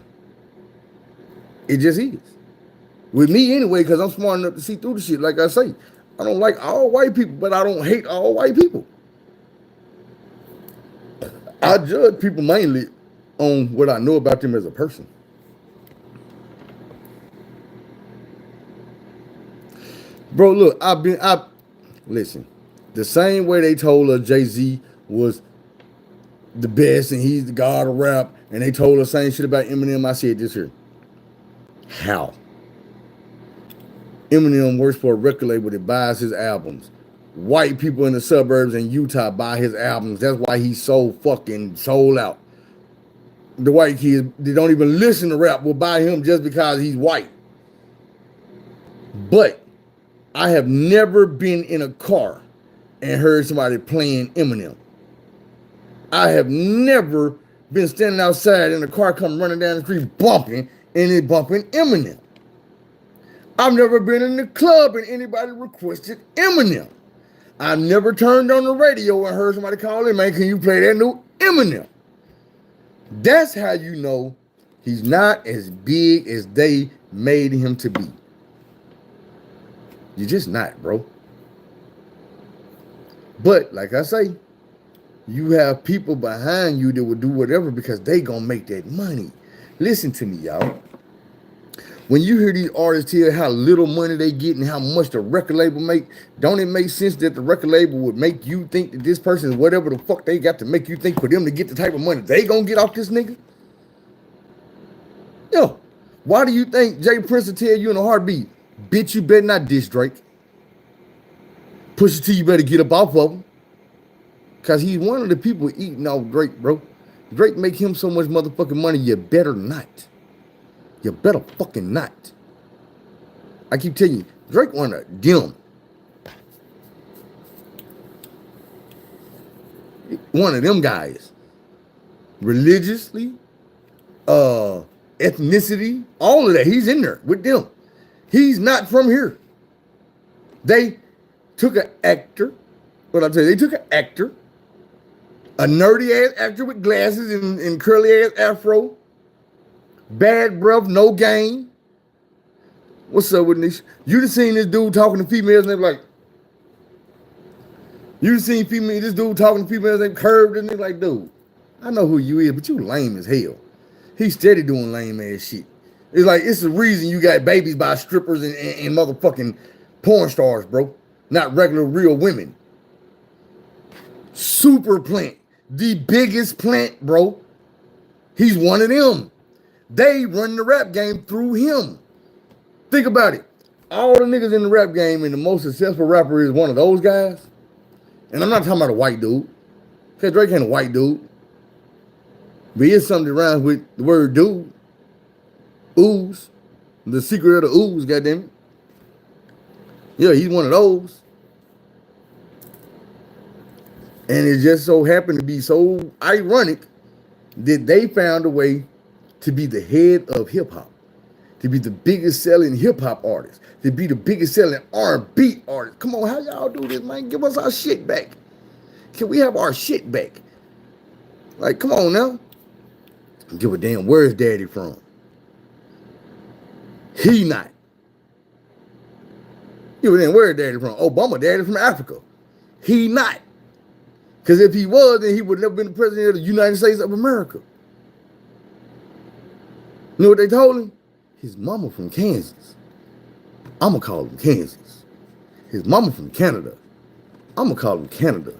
It just is. With me anyway, because I'm smart enough to see through the shit. Like I say, I don't like all white people, but I don't hate all white people. I judge people mainly on what I know about them as a person. Bro, look, listen, the same way they told us Jay-Z was the best and he's the god of rap, and they told us the same shit about Eminem, I said this here. How? Eminem works for a record label that buys his albums. white people in the suburbs in Utah buy his albums. That's why he's so fucking sold out. The white kids, they don't even listen to rap, will buy him just because he's white. But I have never been in a car and heard somebody playing Eminem. I have never been standing outside and a car come running down the street bumping and it bumping Eminem. I've never been in the club and anybody requested Eminem. I've never turned on the radio and heard somebody call in, man, can you play that new Eminem? That's how you know he's not as big as they made him to be. You're just not, bro. But like I say, you have people behind you that will do whatever because they gonna make that money. Listen to me, y'all. When you hear these artists tell how little money they get and how much the record label make, don't it make sense that the record label would make you think that this person is whatever the fuck they got to make you think for them to get the type of money they gonna get off this nigga? Yo, why do you think Jay Prince will tell you in a heartbeat, bitch, you better not diss Drake? Pusha T, you better get up off of him. Because he's one of the people eating off Drake, bro. Drake make him so much motherfucking money, you better not. You better fucking not. I keep telling you, Drake one of them. One of them guys. Religiously, ethnicity, all of that. He's in there with them. He's not from here. They took an actor. What I tell you, they took an actor, a nerdy ass actor with glasses and curly ass afro. Bad breath, no game. What's up with this? You done seen this dude talking to females and they're like, you done seen this dude talking to females and they curved and they're like, dude, I know who you is, but you lame as hell. He's steady doing lame ass shit. It's like, it's the reason you got babies by strippers and motherfucking porn stars, bro. Not regular real women. Super plant. The biggest plant, bro. He's one of them. They run the rap game through him. Think about it. All the niggas in the rap game and the most successful rapper is one of those guys. And I'm not talking about a white dude. Because Drake ain't a white dude. But he is something around with the word dude. Ooze. The secret of the ooze, goddammit. Yeah, he's one of those. And it just so happened to be so ironic that they found a way to be the head of hip hop, to be the biggest selling hip hop artist, to be the biggest selling R&B artist. Come on, how y'all do this, man? Give us our shit back. Can we have our shit back? Like, come on now. Give a damn where's daddy from. He not. Give a damn where's daddy from. Obama daddy from Africa. He not. Because if he was, then he would have never been the president of the United States of America. You know what they told him? His mama from Kansas. I'm going to call him Kansas. His mama from Canada. I'm going to call him Canada.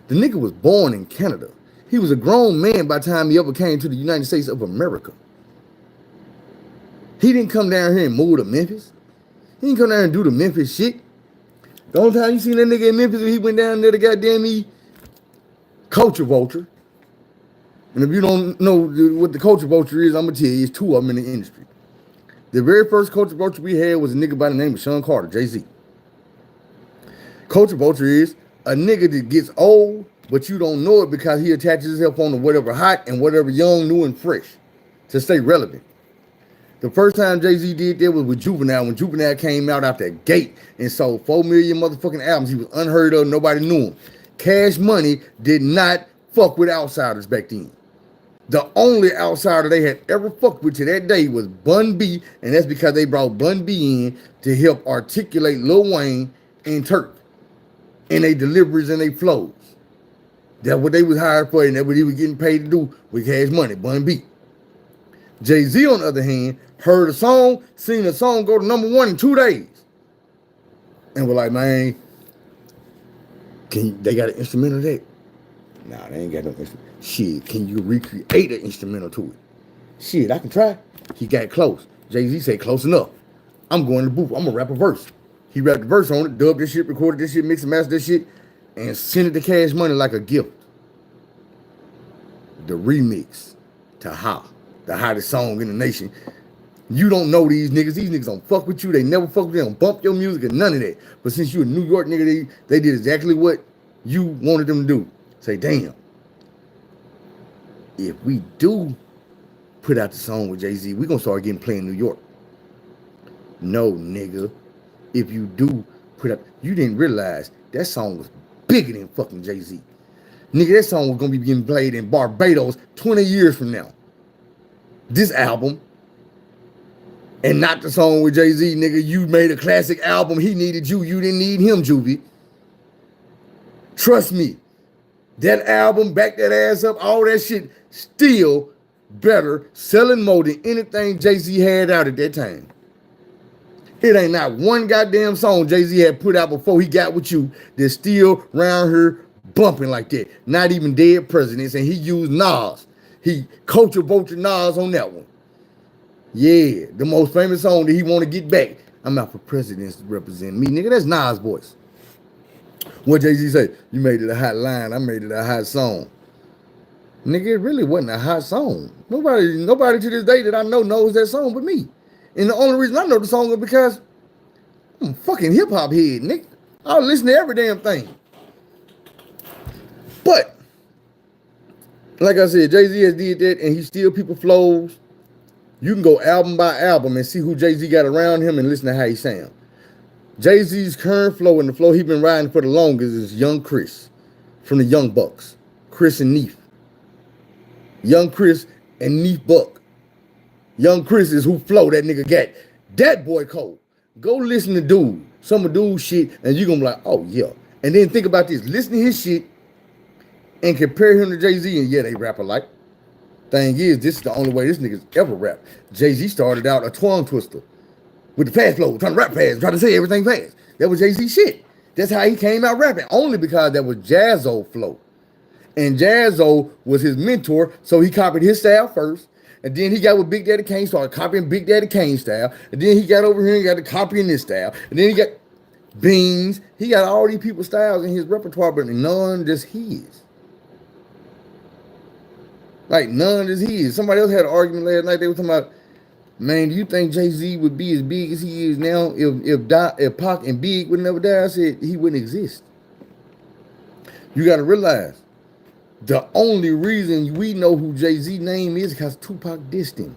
The nigga was born in Canada. He was a grown man by the time he ever came to the United States of America. He didn't come down here and move to Memphis. He didn't come down and do the Memphis shit. The only time you seen that nigga in Memphis, he went down there to goddamn me culture vulture. And if you don't know what the culture vulture is, I'm going to tell you, it's two of them in the industry. The very first culture vulture we had was a nigga by the name of Sean Carter, Jay-Z. Culture vulture is a nigga that gets old, but you don't know it because he attaches himself on to whatever hot and whatever young, new, and fresh to stay relevant. The first time Jay-Z did that was with Juvenile, when Juvenile came out the gate and sold 4 million motherfucking albums. He was unheard of, nobody knew him. Cash Money did not fuck with outsiders back then. The only outsider they had ever fucked with to that day was Bun B, and that's because they brought Bun B in to help articulate Lil Wayne and Turk in their deliveries and their flows. That's what they was hired for, and that's what he was getting paid to do with Cash Money, Bun B. Jay-Z, on the other hand, heard a song, seen a song go to #1 in 2 days, and was like, man, they got an instrumental of that? Nah, they ain't got no instrumental. Shit, can you recreate an instrumental to it? Shit, I can try. He got close. Jay-Z said, close enough. I'm going to the booth. I'm going to rap a verse. He rapped the verse on it, dubbed this shit, recorded this shit, mixed and mastered this shit, and sent it to Cash Money like a gift. The remix to Ha, the hottest song in the nation. You don't know these niggas. These niggas don't fuck with you. They never fuck with you. They don't bump your music and none of that. But since you a New York nigga, they did exactly what you wanted them to do. Say, damn. If we do put out the song with Jay-Z, we gonna start getting played in New York. No, nigga. If you do put out, you didn't realize that song was bigger than fucking Jay-Z. Nigga, that song was gonna be getting played in Barbados 20 years from now. This album, and not the song with Jay-Z, nigga. You made a classic album. He needed you. You didn't need him, Juvie. Trust me. That album, back that ass up, all that shit, still better, selling more than anything Jay-Z had out at that time. It ain't not one goddamn song Jay-Z had put out before he got with you that's still around here bumping like that. Not even Dead Presidents, and he used Nas. He culture vulture Nas on that one. Yeah, the most famous song that he want to get back. I'm out for presidents to represent me. Nigga, that's Nas' voice. What Jay-Z say? You made it a hot line. I made it a hot song. Nigga, it really wasn't a hot song. Nobody to this day that I know knows that song but me. And the only reason I know the song is because I'm a fucking hip-hop head, nigga. I listen to every damn thing. But, like I said, Jay-Z has did that, and he steal people flows. You can go album by album and see who Jay-Z got around him and listen to how he sound. Jay-Z's current flow and the flow he been riding for the longest is Young Chris from the Young Bucks. Chris and Neef. Young Chris and Neef Buck. Young Chris is who flow that nigga got. That boy cold. Go listen to Dude. Some of Dude's shit, and you gonna be like, oh yeah. And then think about this. Listen to his shit and compare him to Jay-Z, and yeah, they rap alike. Thing is, this is the only way this nigga's ever rap. Jay-Z started out a tongue twister with the fast flow, trying to rap fast, trying to say everything fast. That was Jay-Z shit. That's how he came out rapping, only because that was Jazzo flow. And Jazzo was his mentor, so he copied his style first. And then he got with Big Daddy Kane, started copying Big Daddy Kane style. And then he got over here and got to copying this style. And then he got Beans. He got all these people's styles in his repertoire, but none just his. Like, none is his. Somebody else had an argument last night. They were talking about, man, do you think Jay-Z would be as big as he is now if Pac and Big would never die? I said he wouldn't exist. You got to realize, the only reason we know who Jay-Z name is because Tupac dissed him.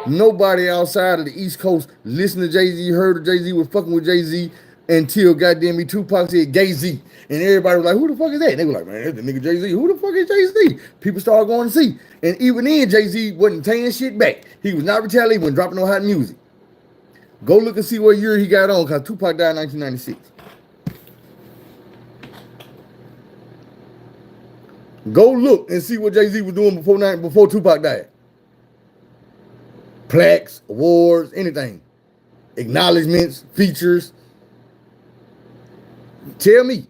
Nobody outside of the East Coast listened to Jay-Z, heard of Jay-Z, was fucking with Jay-Z until goddamn me Tupac said Jay-Z. And everybody was like, who the fuck is that? And they were like, man, that's the nigga Jay-Z. Who the fuck is Jay-Z? People started going to see. And even then, Jay-Z wasn't taking shit back. He was not retaliating, wasn't dropping no hot music. Go look and see what year he got on, because Tupac died in 1996. Go look and see what Jay-Z was doing before Tupac died. Plaques, awards, anything. Acknowledgements, features. Tell me.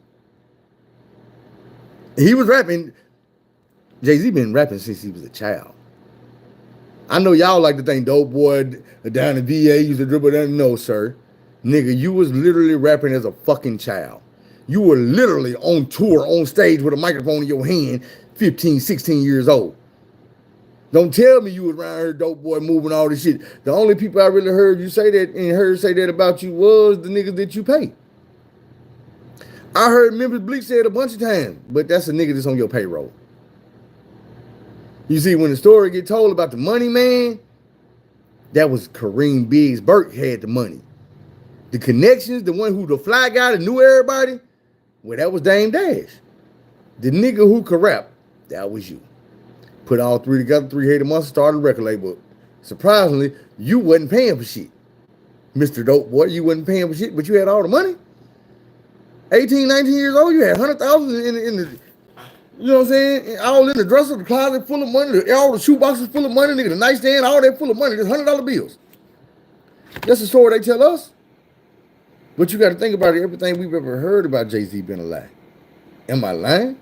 He was rapping. Jay-Z been rapping since he was a child. I know y'all like to think Dope Boy down in VA used to dribble down. No, sir. Nigga, you was literally rapping as a fucking child. You were literally on tour, on stage with a microphone in your hand, 15, 16 years old. Don't tell me you was around here, Dope Boy, moving all this shit. The only people I really heard you say that and heard say that about you was the niggas that you pay. I heard Memphis Bleak say it a bunch of times, but that's a nigga that's on your payroll. You see, when the story get told about the money man, that was Kareem Biggs. Burke had the money. The connections, the one who the fly guy that knew everybody, well, that was Dame Dash. The nigga who could rap, that was you. Put all three together, Three Headed Monster, started a record label. Surprisingly, you wasn't paying for shit. Mr. Dope Boy, you wasn't paying for shit, but you had all the money. 18, 19 years old, you had 100,000 in the, you know what I'm saying? All in the dresser, the closet full of money, all the shoe boxes full of money, nigga, the nightstand, all that full of money, just $100 bills. That's the story they tell us. But you got to think about it, everything we've ever heard about Jay-Z been a lie. Am I lying?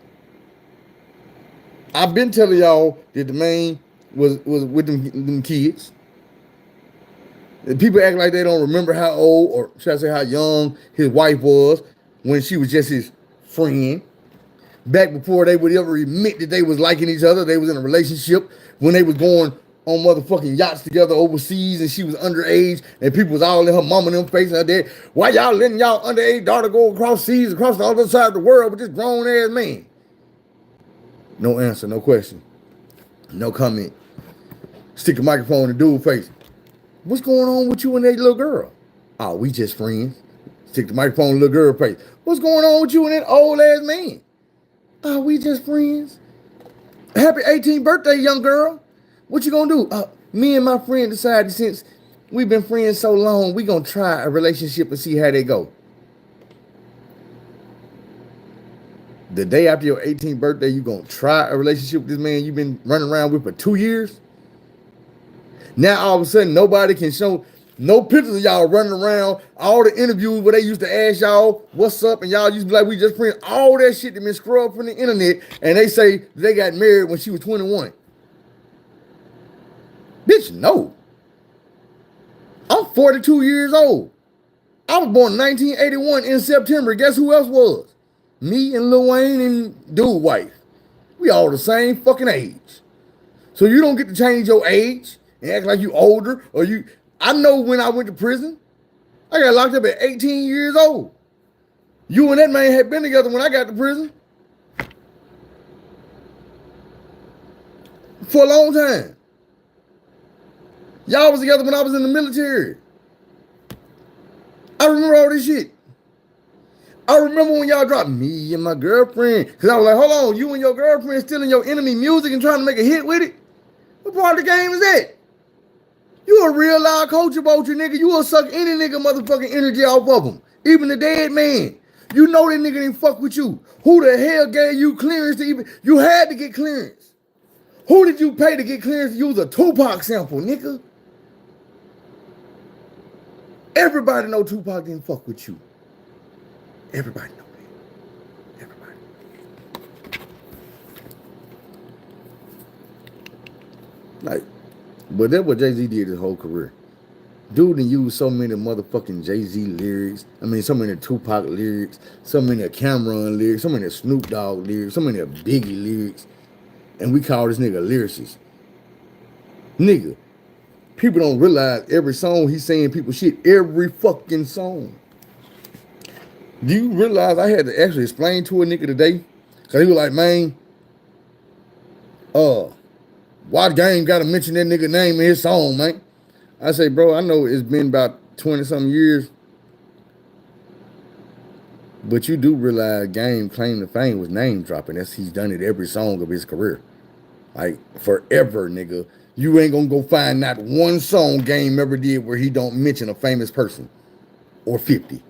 I've been telling y'all that the man was with them kids. And people act like they don't remember how old, or should I say how young, his wife was when she was just his friend. Back before they would ever admit that they was liking each other, they was in a relationship, when they was going on motherfucking yachts together overseas, and she was underage, and people was all in her mama and them facing her dad. Why y'all letting y'all underage daughter go across seas, across the other side of the world with this grown ass man? No answer, no question, no comment. Stick the microphone in the dude's face. What's going on with you and that little girl? Oh, we just friends. Stick the microphone in the little girl's face. What's going on with you and that old ass man? Oh, we just friends. Happy 18th birthday, young girl. What you gonna do? Me and my friend decided, since we've been friends so long, we gonna try a relationship and see how they go. The day after your 18th birthday, you gonna try a relationship with this man you've been running around with for 2 years? Now all of a sudden nobody can show no pictures of y'all running around. All the interviews where they used to ask y'all what's up and y'all used to be like, we just friends. All that shit that been scrubbed from the internet, and they say they got married when she was 21. Bitch, no. I'm 42 years old. I was born in 1981 in September. Guess who else was? Me and Lil Wayne and dude wife. We all the same fucking age. So you don't get to change your age and act like you older, or you. I know when I went to prison, I got locked up at 18 years old. You and that man had been together when I got to prison for a long time. Y'all was together when I was in the military. I remember all this shit. I remember when y'all dropped me and my girlfriend, because I was like, hold on, you and your girlfriend stealing your enemy music and trying to make a hit with it? What part of the game is that? You a real live culture vulture, nigga. You will suck any nigga motherfucking energy off of him. Even the dead man. You know that nigga didn't fuck with you. Who the hell gave you clearance to even... You had to get clearance. Who did you pay to get clearance to use a Tupac sample, nigga? Everybody know Tupac didn't fuck with you. Everybody know that. Everybody. Like, but that's what Jay-Z did his whole career. Dude done used so many motherfucking Jay-Z lyrics. I mean, so many Tupac lyrics, so many Cameron lyrics, so many Snoop Dogg lyrics, so many Biggie lyrics. And we call this nigga a lyricist. Nigga, people don't realize every song he's saying people shit. Every fucking song. Do you realize I had to actually explain to a nigga today? Cause he was like, man, why Game gotta mention that nigga name in his song, man? I say, bro, I know it's been about 20-something years, but you do realize Game claim to fame was name dropping. That's he's done it every song of his career. Like, forever, nigga. You ain't gonna go find not one song Game ever did where he don't mention a famous person. Or 50.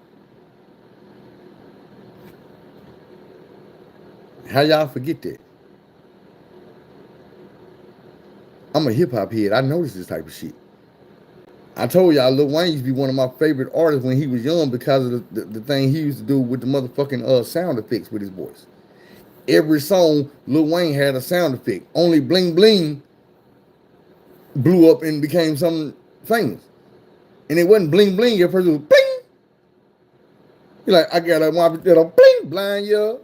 How y'all forget that? I'm a hip-hop head. I notice this type of shit. I told y'all Lil Wayne used to be one of my favorite artists when he was young because of the thing he used to do with the motherfucking sound effects with his voice. Every song, Lil Wayne had a sound effect. Only Bling Bling blew up and became something famous. And it wasn't Bling Bling, at first it was bling. You're like, I got a bling, blind, yeah.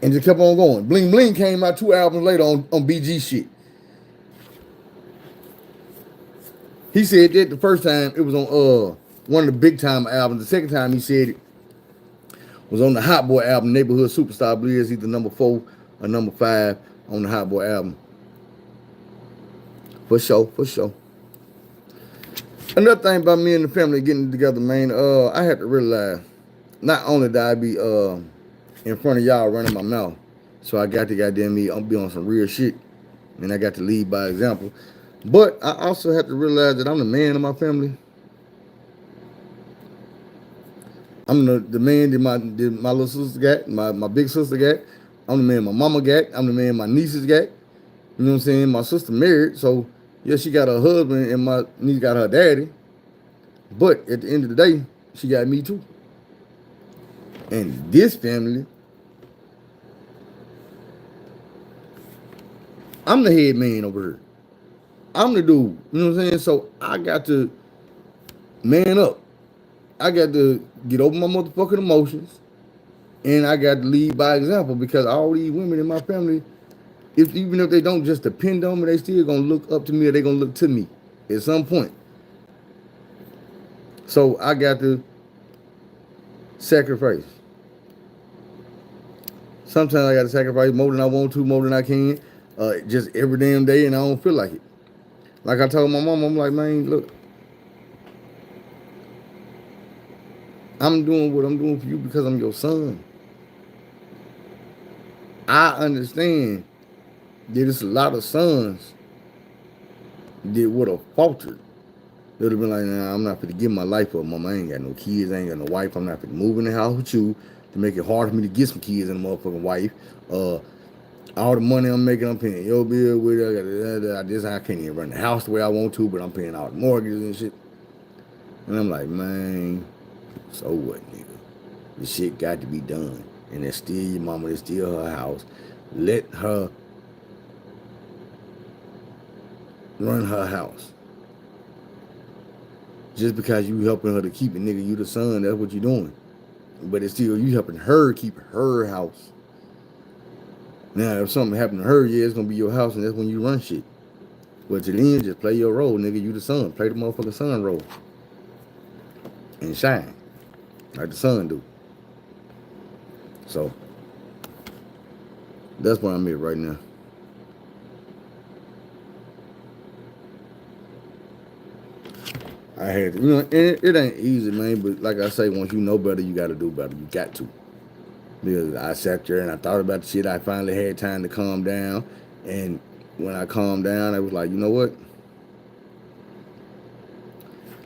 And just kept on going. Bling Bling came out 2 albums later on BG shit. He said that the first time it was on one of the big time albums. The second time he said it was on the Hot Boy album, Neighborhood Superstar Blues, either number 4 or number 5 on the Hot Boy album. For sure, for sure. Another thing about me and the family getting together, man, I had to realize not only did I be in front of y'all running my mouth, so I got to goddamn me, I'm be on some real shit, and I got to lead by example. But I also have to realize that I'm the man of my family. I'm the man that my little sister got, my big sister got. I'm the man my mama got. I'm the man my nieces got. You know what I'm saying? My sister married, so yeah, she got her husband and my niece got her daddy. But at the end of the day, she got me too. And this family, I'm the head man over here. I'm the dude. You know what I'm saying? So I got to man up. I got to get over my motherfucking emotions, and I got to lead by example because all these women in my family, even if they don't just depend on me, they still gonna look up to me or they gonna look to me at some point. So I got to sacrifice. Sometimes I got to sacrifice more than I want to, more than I can, just every damn day, and I don't feel like it. Like I told my mom, I'm like, man, look, I'm doing what I'm doing for you because I'm your son. I understand that it's a lot of sons that would have faltered. They'd have been like, nah, I'm not going to give my life up, mama. I ain't got no kids, I ain't got no wife. I'm not going to move in the house with you to make it hard for me to get some kids and a motherfucking wife. All the money I'm making, I'm paying your bill with it. I can't even run the house the way I want to, but I'm paying all the mortgages and shit. And I'm like, man, so what, nigga? The shit got to be done. And it's still your mama, it's still her house. Let her run her house. Just because you helping her to keep it, nigga, you the son, that's what you doing. But it's still you helping her keep her house. Now, if something happened to her, yeah, it's gonna be your house, and that's when you run shit. But to the end, just play your role, nigga. You the son. Play the motherfucking son role. And shine. Like the son do. So, that's where I'm at right now. I had to, it ain't easy, man, but like I say, once you know better, you got to do better. You got to. Because I sat there and I thought about the shit. I finally had time to calm down. And when I calmed down, I was like, you know what?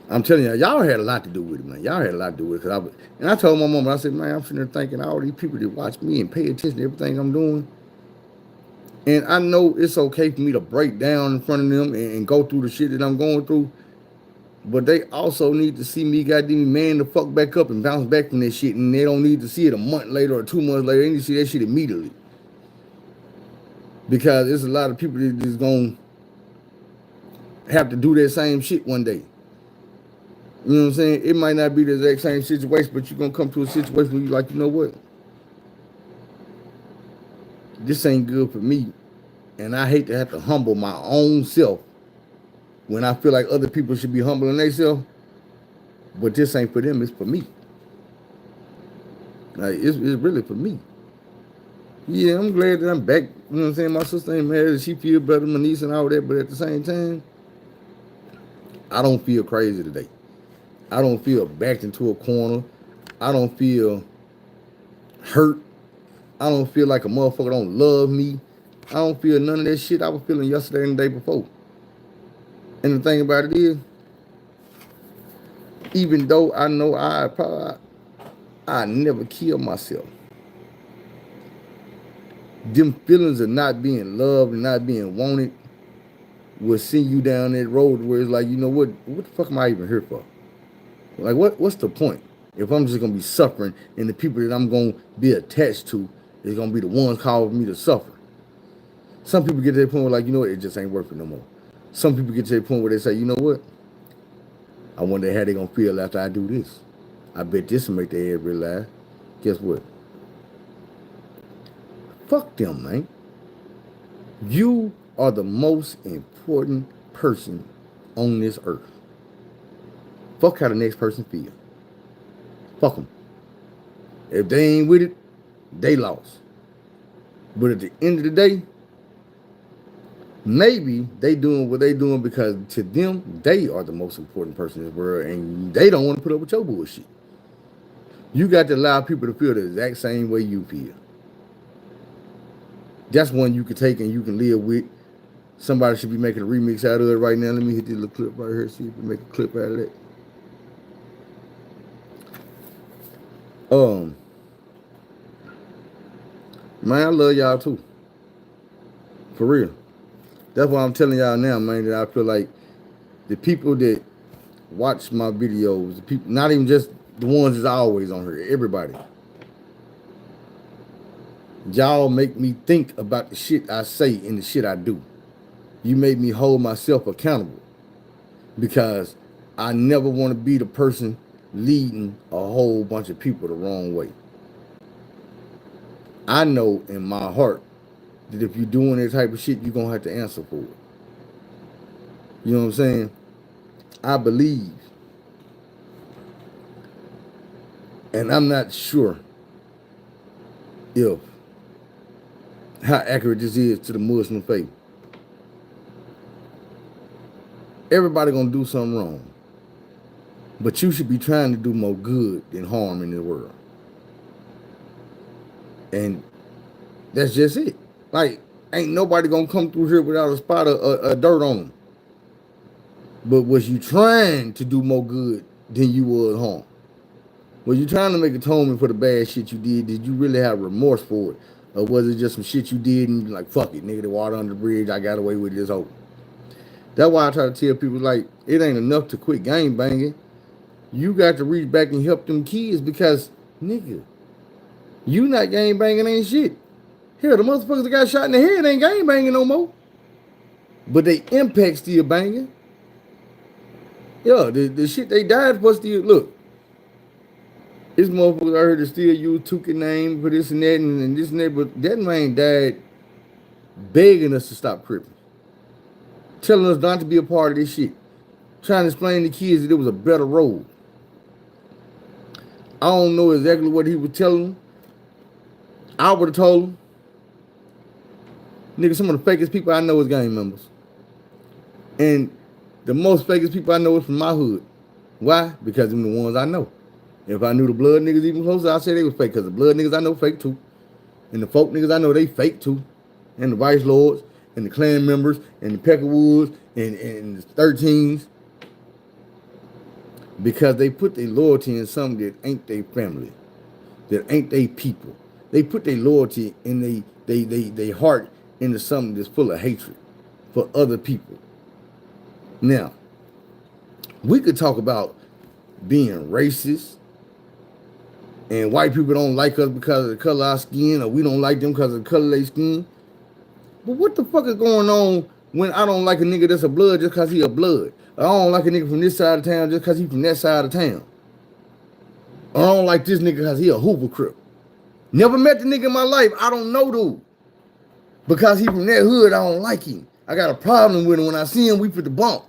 I'm telling y'all had a lot to do with it, man. Y'all had a lot to do with it. And I told my mom, I said, man, I'm sitting there thinking all these people that watch me and pay attention to everything I'm doing. And I know it's okay for me to break down in front of them and go through the shit that I'm going through. But they also need to see me goddamn man the fuck back up and bounce back from that shit. And they don't need to see it a month later or 2 months later. They need to see that shit immediately. Because there's a lot of people that just going to have to do that same shit one day. You know what I'm saying? It might not be the exact same situation, but you're going to come to a situation where you're like, you know what? This ain't good for me. And I hate to have to humble my own self when I feel like other people should be humbling themselves. But this ain't for them, it's for me. Like, it's really for me. Yeah, I'm glad that I'm back. You know what I'm saying? My sister ain't married. She feel better, my niece and all that. But at the same time, I don't feel crazy today. I don't feel backed into a corner. I don't feel hurt. I don't feel like a motherfucker don't love me. I don't feel none of that shit I was feeling yesterday and the day before. And the thing about it is, even though I know I never kill myself, them feelings of not being loved and not being wanted will send you down that road where it's like, you know what the fuck am I even here for? Like, what's the point if I'm just gonna be suffering and the people that I'm gonna be attached to is gonna be the ones causing me to suffer? Some people get to that point where, like, you know what, it just ain't worth it no more. Some people get to that point where they say, you know what, I wonder how they gonna feel after I do this. I bet this will make their head realize. Guess what? Fuck them, man. You are the most important person on this earth. Fuck how the next person feel. Fuck them. If they ain't with it, they lost. But at the end of the day, maybe they doing what they doing because to them, they are the most important person in this world and they don't want to put up with your bullshit. You got to allow people to feel the exact same way you feel. That's one you can take and you can live with. Somebody should be making a remix out of it right now. Let me hit this little clip right here, see if we make a clip out of that. Man, I love y'all too. For real. That's why I'm telling y'all now, man, that I feel like the people that watch my videos, the people, not even just the ones that's always on here, everybody. Y'all make me think about the shit I say and the shit I do. You made me hold myself accountable because I never want to be the person leading a whole bunch of people the wrong way. I know in my heart that if you're doing that type of shit, you're going to have to answer for it. You know what I'm saying? I believe, and I'm not sure if how accurate this is to the Muslim faith. Everybody gonna do something wrong, but you should be trying to do more good than harm in the world, and that's just it. Like, ain't nobody gonna come through here without a spot of dirt on them. But was you trying to do more good than you was harm? Was you trying to make atonement for the bad shit you did? Did you really have remorse for it? Or was it just some shit you did and you like, fuck it, nigga, the water under the bridge, I got away with this whole. That's why I try to tell people, like, it ain't enough to quit gang banging. You got to reach back and help them kids because, nigga, you not gang banging ain't shit. Hell, the motherfuckers that got shot in the head ain't gang banging no more. But they impact still banging. Yeah, the shit they died for still, look. This motherfucker I heard to still use Tuka name for this and that and this and that, but that man died begging us to stop cripping. Telling us not to be a part of this shit. Trying to explain to kids that it was a better road. I don't know exactly what he was telling them. I would have told him. Nigga, some of the fakest people I know is gang members. And the most fakest people I know is from my hood. Why? Because them the ones I know. If I knew the blood niggas even closer, I'd say they was fake. Because the blood niggas I know fake too. And the folk niggas I know, they fake too. And the vice lords, and the clan members, and the Peckerwoods, and the 13s. Because they put their loyalty in something that ain't their family. That ain't their people. They put their loyalty in they heart into something that's full of hatred for other people. Now, we could talk about being racist and white people don't like us because of the color of our skin, or we don't like them because of the color of their skin. But what the fuck is going on when I don't like a nigga that's a blood just because he a blood? Or I don't like a nigga from this side of town just because he from that side of town. Or I don't like this nigga because he a Hoover Crip. Never met the nigga in my life. I don't know dude. Because he from that hood, I don't like him. I got a problem with him. When I see him, we put the bump.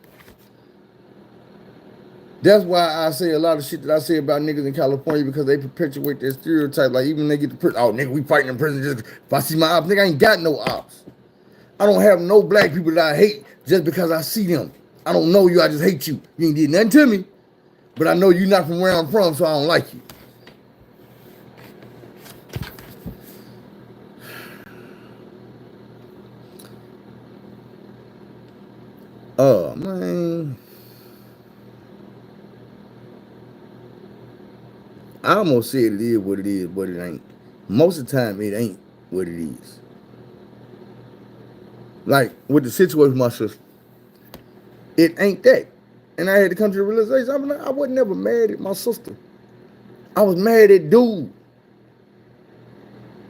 That's why I say a lot of shit that I say about niggas in California, because they perpetuate that stereotype. Like, even when they get to prison, oh, nigga, we fighting in prison just if I see my ops. Nigga, I ain't got no ops. I don't have no black people that I hate just because I see them. I don't know you, I just hate you. You ain't did nothing to me, but I know you not from where I'm from, so I don't like you. Oh, man. I almost said it is what it is, but it ain't. Most of the time, it ain't what it is. Like, with the situation with my sister, it ain't that. And I had to come to the realization, I wasn't never mad at my sister. I was mad at dude.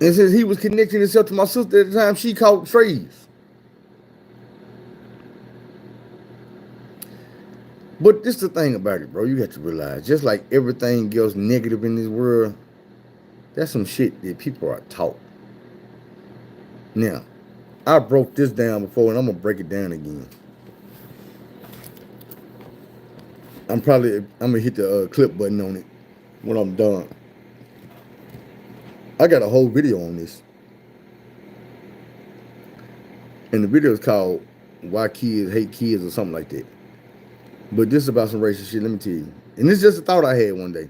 And since he was connecting himself to my sister at the time, she caught trees. But this is the thing about it, bro. You got to realize, just like everything else negative in this world, that's some shit that people are taught. Now, I broke this down before, and I'm going to break it down again. I'm going to hit the clip button on it when I'm done. I got a whole video on this. And the video is called Why Kids Hate Kids or something like that. But this is about some racist shit, let me tell you. And this is just a thought I had one day.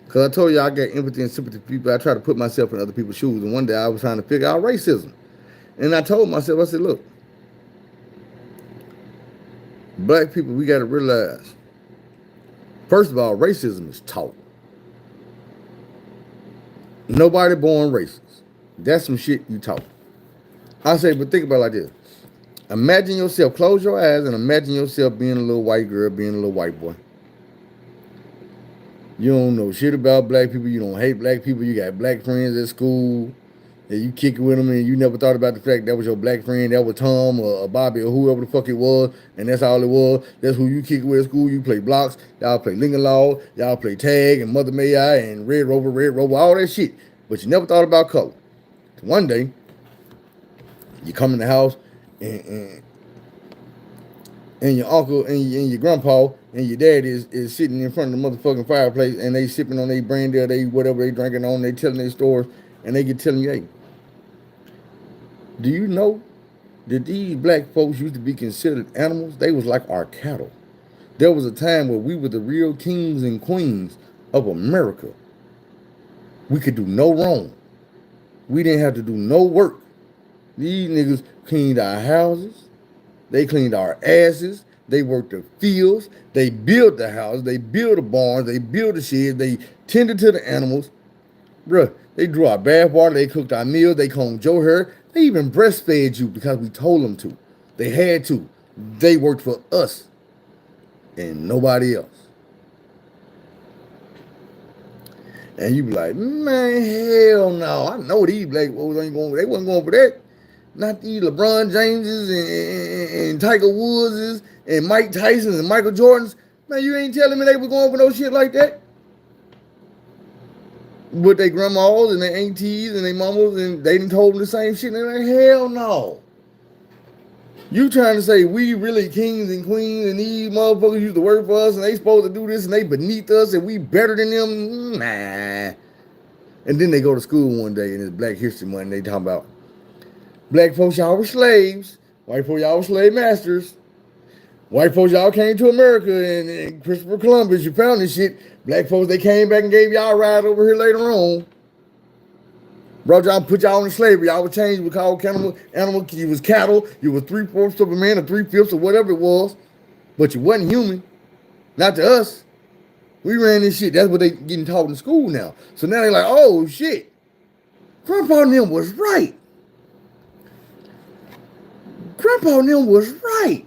Because I told you I got empathy and sympathy for people. I try to put myself in other people's shoes. And one day I was trying to figure out racism. And I told myself, I said, look, black people, we got to realize, first of all, racism is taught. Nobody born racist. That's some shit you taught. I say, but think about it like this. Imagine yourself, close your eyes and imagine yourself being a little white girl, being a little white boy. You don't know shit about black people. You don't hate black people. You got black friends at school. And you kick it with them, and you never thought about the fact that was your black friend, that was Tom or Bobby or whoever the fuck it was, and that's all it was. That's who you kick it with at school. You play blocks, y'all play Lincoln Law, y'all play tag and Mother May I and Red Rover, all that shit. But you never thought about color. So one day, you come in the house, and your uncle and your grandpa and your dad is sitting in front of the motherfucking fireplace, and they sipping on their brandy or they whatever they drinking on, they telling their stories, and they get telling you, hey, do you know that these black folks used to be considered animals? They was like our cattle. There was a time where we were the real kings and queens of America. We could do no wrong. We didn't have to do no work. These niggas cleaned our houses. They cleaned our asses. They worked the fields. They built the house. They built the barns. They built the sheds. They tended to the animals. Bruh, they drew our bath water. They cooked our meals. They combed your hair. They even breastfed you because we told them to. They had to. They worked for us and nobody else. And you be like, man, hell no. I know these black folks ain't going, they wasn't going for that. Not these LeBron Jameses and Tiger Woodses and Mike Tysons and Michael Jordans. Man, you ain't telling me they was going for no shit like that. With their grandmas and their aunties and their mamas, and they done told them the same shit. And they're like, hell no. You trying to say we really kings and queens and these motherfuckers used to work for us and they supposed to do this and they beneath us and we better than them? Nah. And then they go to school one day and it's Black History Month and they talking about black folks, y'all were slaves. White folks, y'all were slave masters. White folks, y'all came to America and Christopher Columbus, you found this shit. Black folks, they came back and gave y'all a ride over here later on. Brought y'all, put y'all in slavery. Y'all were changed. We called animal. You was cattle. You was 3/4 of a man or 3/5 or whatever it was. But you wasn't human. Not to us. We ran this shit. That's what they getting taught in school now. So now they're like, oh shit. Grandpa and them was right. Grandpa and them was right.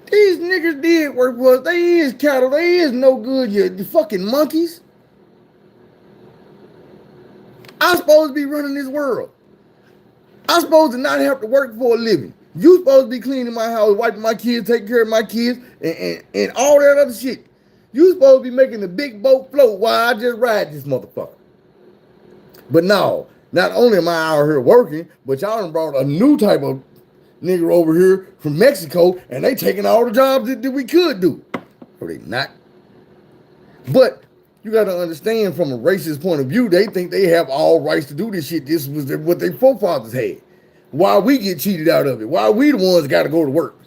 These niggas did work for us. They is cattle. They is no good. You fucking monkeys. I'm supposed to be running this world. I'm supposed to not have to work for a living. You supposed to be cleaning my house, wiping my kids, taking care of my kids, and all that other shit. You supposed to be making the big boat float while I just ride this motherfucker. But no, not only am I out here working, but y'all done brought a new type of nigga over here from Mexico, and they taking all the jobs that we could do. Or they not. But you got to understand from a racist point of view, they think they have all rights to do this shit. This was what their forefathers had. Why we get cheated out of it? Why we the ones got to go to work?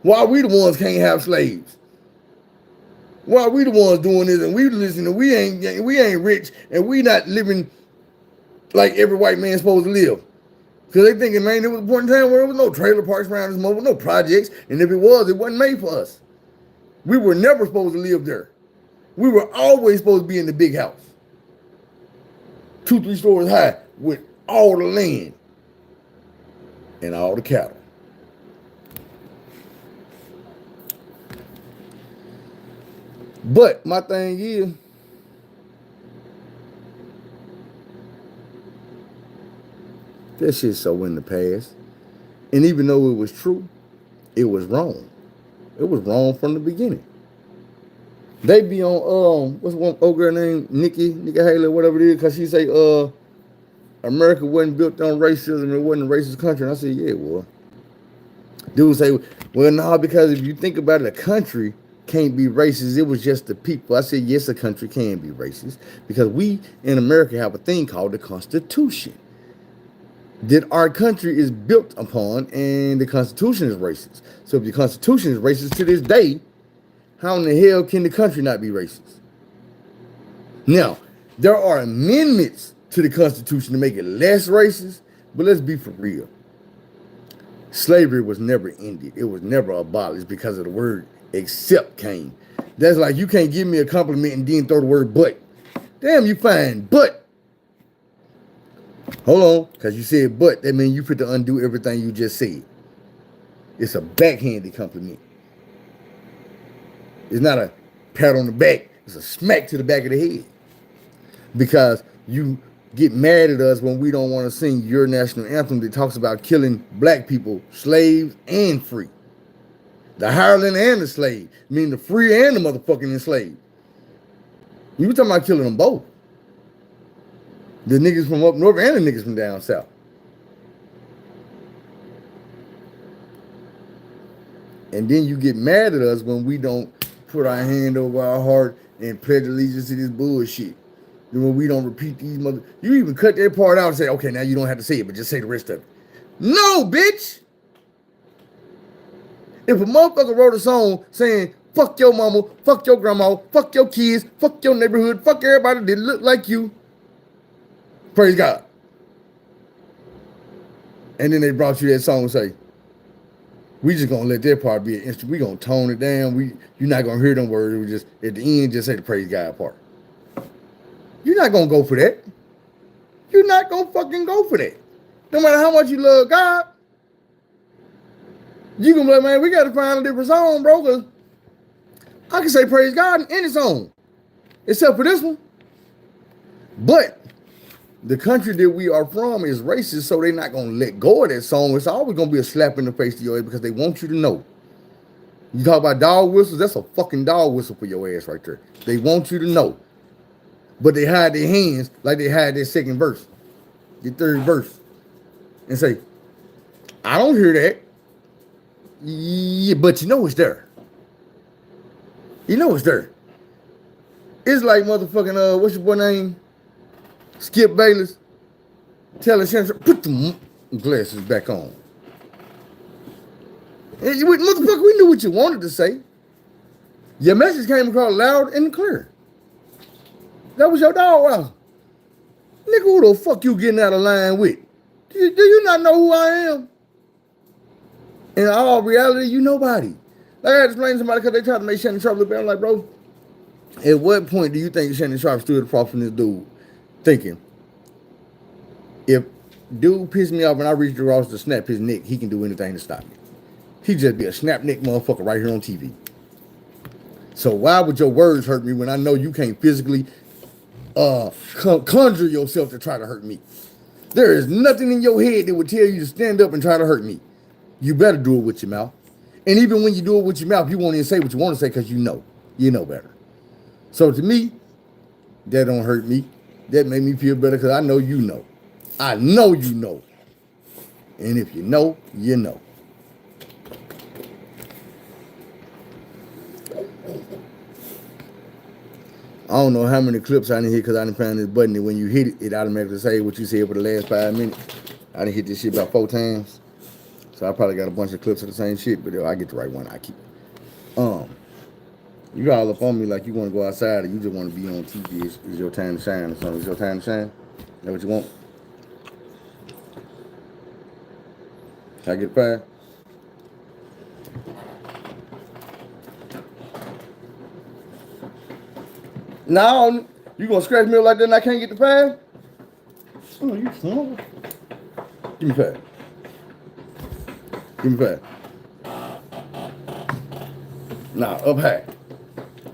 Why we the ones can't have slaves? Why we the ones doing this and we listening? We ain't rich and we not living like every white man supposed to live. Because they thinking, man, there was a point in time where there was no trailer parks around this mother, no projects, and if it was, it wasn't made for us. We were never supposed to live there. We were always supposed to be in the big house. 2-3 stories high with all the land and all the cattle. But my thing is, that shit's so in the past. And even though it was true, it was wrong. It was wrong from the beginning. They be on what's one old girl named Nikki Haley, whatever it is, because she say America wasn't built on racism, it wasn't a racist country. And I said, yeah, it was. Dude say, well, no, because if you think about it, a country can't be racist. It was just the people. I said, yes, a country can be racist because we in America have a thing called the Constitution that our country is built upon, and the Constitution is racist. So if the Constitution is racist to this day, how in the hell can the country not be racist? Now, there are amendments to the Constitution to make it less racist, but let's be for real. Slavery was never ended. It was never abolished because of the word except came. That's like you can't give me a compliment and then throw the word but. Damn, you fine, but. Hold on, because you said but, that means you fit to undo everything you just said. It's a backhanded compliment. It's not a pat on the back. It's a smack to the back of the head. Because you get mad at us when we don't want to sing your national anthem that talks about killing black people, slaves and free. The hireling and the slave, meaning the free and the motherfucking enslaved. You were talking about killing them both. The niggas from up north and the niggas from down south. And then you get mad at us when we don't put our hand over our heart and pledge allegiance to this bullshit. When we don't repeat these mother, you even cut that part out and say, okay, now you don't have to say it, but just say the rest of it. No, bitch. If a motherfucker wrote a song saying, fuck your mama, fuck your grandma, fuck your kids, fuck your neighborhood, fuck everybody that look like you, praise God. And then they brought you that song and say, we just gonna let that part be an instrument. We gonna tone it down. You're not gonna hear them words. We just at the end just say the praise God part. You're not gonna go for that. You're not gonna fucking go for that. No matter how much you love God, you gonna be like, man, we gotta find a different song, bro. Cause I can say praise God in any song, except for this one. But the country that we are from is racist, so they're not gonna let go of that song. It's always gonna be a slap in the face to your ass because they want you to know. You talk about dog whistles, that's a fucking dog whistle for your ass right there. They want you to know. But they hide their hands like they hide their second verse, their third verse, and say, I don't hear that. Yeah, but you know it's there. You know it's there. It's like motherfucking, what's your boy name? Skip Bayless telling Shannon, put the glasses back on. And motherfucker, we knew what you wanted to say. Your message came across loud and clear. That was your dog wow. Nigga, who the fuck you getting out of line with? Do you not know who I am? In all reality, you nobody. Like I had to explain to somebody because they tried to make Shannon Sharp look bad. I'm like, bro, at what point do you think Shannon Sharp stood across from this dude thinking, if dude pissed me off and I reached across to snap his neck, he can do anything to stop me. He just be a snap neck motherfucker right here on TV. So why would your words hurt me when I know you can't physically conjure yourself to try to hurt me? There is nothing in your head that would tell you to stand up and try to hurt me. You better do it with your mouth. And even when you do it with your mouth, you won't even say what you want to say because you know better. So to me, that don't hurt me. That made me feel better because I know you know. I know you know. And if you know, you know. I don't know how many clips I didn't hit because I didn't find this button that when you hit it, it automatically say what you said for the last 5 minutes. I didn't hit this shit about 4 times. So I probably got a bunch of clips of the same shit, but if I get the right one, I keep it. You all up on me like you want to go outside or you just want to be on TV. It's your time to shine or something. It's your time to shine? Is that what you want? Can I get 5? No, you gonna scratch me up like that and I can't get the 5? Oh, you smart. Give me 5. Give me 5. Nah, up high.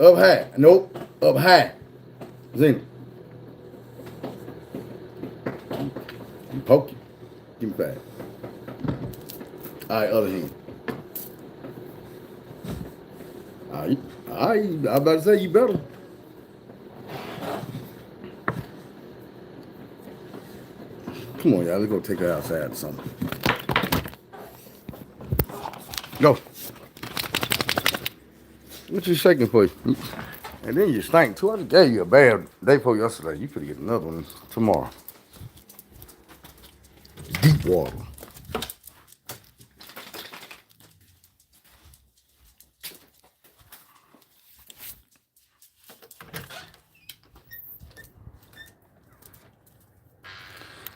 Up high. Nope. Up high. Zing. You poke you. Give me 5. All right, other hand. All right. I'm about to say you better. Come on, y'all. Let's go take her outside or something. Go. What you shaking for? And then you stink too. I just gave you a bad day for yesterday. You could get another one tomorrow. Deep water.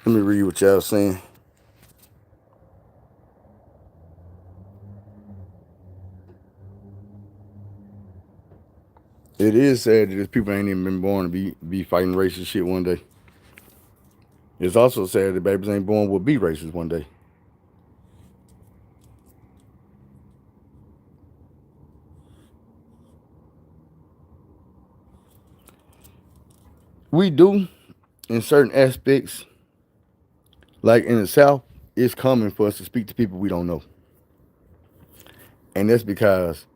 Let me read what y'all saying. It is sad that these people ain't even been born to be fighting racist shit one day. It's also sad that babies ain't born will be racist one day. We do in certain aspects, like in the South, it's common for us to speak to people we don't know. And that's because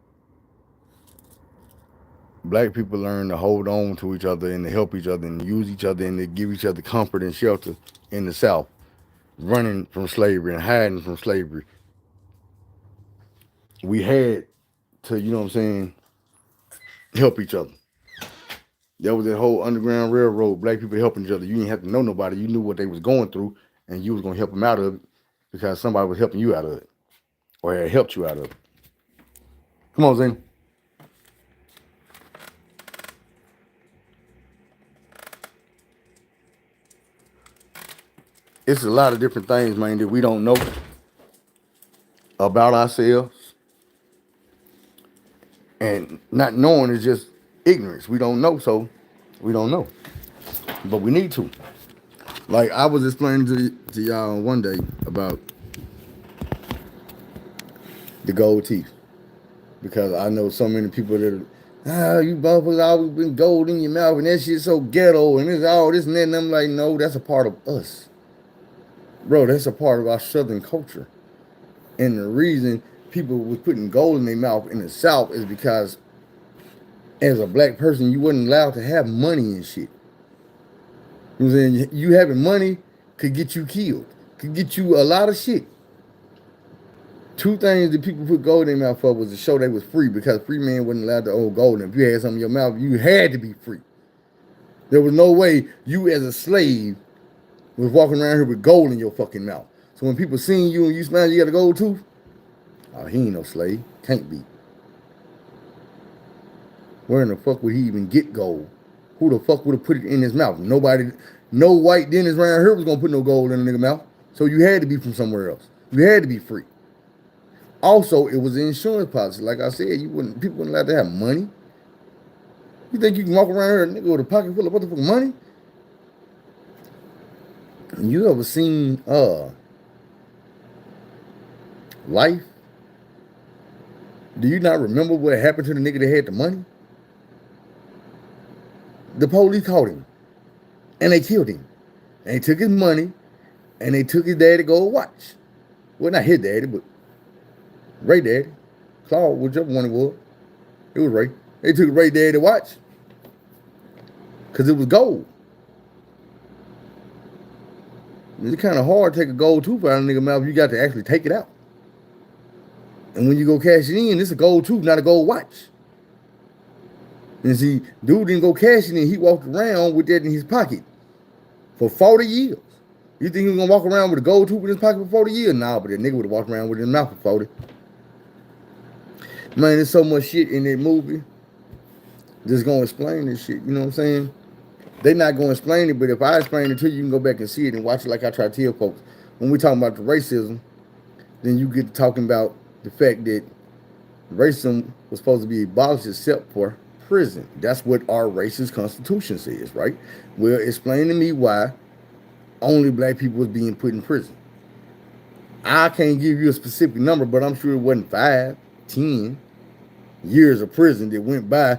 black people learn to hold on to each other and to help each other and use each other and to give each other comfort and shelter in the South, running from slavery and hiding from slavery. We had to, you know what I'm saying, help each other. There was that whole Underground Railroad, black people helping each other. You didn't have to know nobody. You knew what they was going through, and you was gonna help them out of it because somebody was helping you out of it, or had helped you out of it. Come on, Zane. It's a lot of different things, man, that we don't know about ourselves, and not knowing is just ignorance. We don't know, so we don't know, but we need to. Like I was explaining to y'all one day about the gold teeth, because I know so many people that you motherfuckers always been gold in your mouth and that shit's so ghetto and it's all this and that, and I'm like, no, that's a part of us. Bro, that's a part of our Southern culture. And the reason people was putting gold in their mouth in the South is because as a black person, you wasn't allowed to have money and shit. You know what I'm saying? You having money could get you killed, could get you a lot of shit. Two things that people put gold in their mouth for was to show they was free, because free men wasn't allowed to own gold. And if you had something in your mouth, you had to be free. There was no way you as a slave was walking around here with gold in your fucking mouth. So when people seen you and you smile, you got a gold tooth, oh, he ain't no slave. Can't be. Where in the fuck would he even get gold? Who the fuck would have put it in his mouth? Nobody, no white dentist around here was gonna put no gold in a nigga mouth. So you had to be from somewhere else. You had to be free. Also, it was an insurance policy. Like I said, people wouldn't allowed to have money. You think you can walk around here, nigga, with a pocket full of what the fuck money? You ever seen Life? Do you not remember what happened to the nigga that had the money? The police caught him, and they killed him. And they took his money, and they took his daddy gold watch. Well, not his daddy, but Ray daddy. Claude, whichever one it was. It was Ray. They took Ray daddy watch because it was gold. It's kind of hard to take a gold tooth out of a nigga's mouth. You got to actually take it out. And when you go cash it in, it's a gold tooth, not a gold watch. And see, dude didn't go cash it in. He walked around with that in his pocket for 40 years. You think he was going to walk around with a gold tooth in his pocket for 40 years? Nah, but that nigga would have walked around with it in his mouth for 40. Man, there's so much shit in that movie that's going to explain this shit. You know what I'm saying? They're not going to explain it, but if I explain it to you, you can go back and see it and watch it like I try to tell folks. When we talking about the racism, then you get to talking about the fact that racism was supposed to be abolished except for prison. That's what our racist constitution says, right? Well, explain to me why only black people was being put in prison. I can't give you a specific number, but I'm sure it wasn't 5, 10 years of prison that went by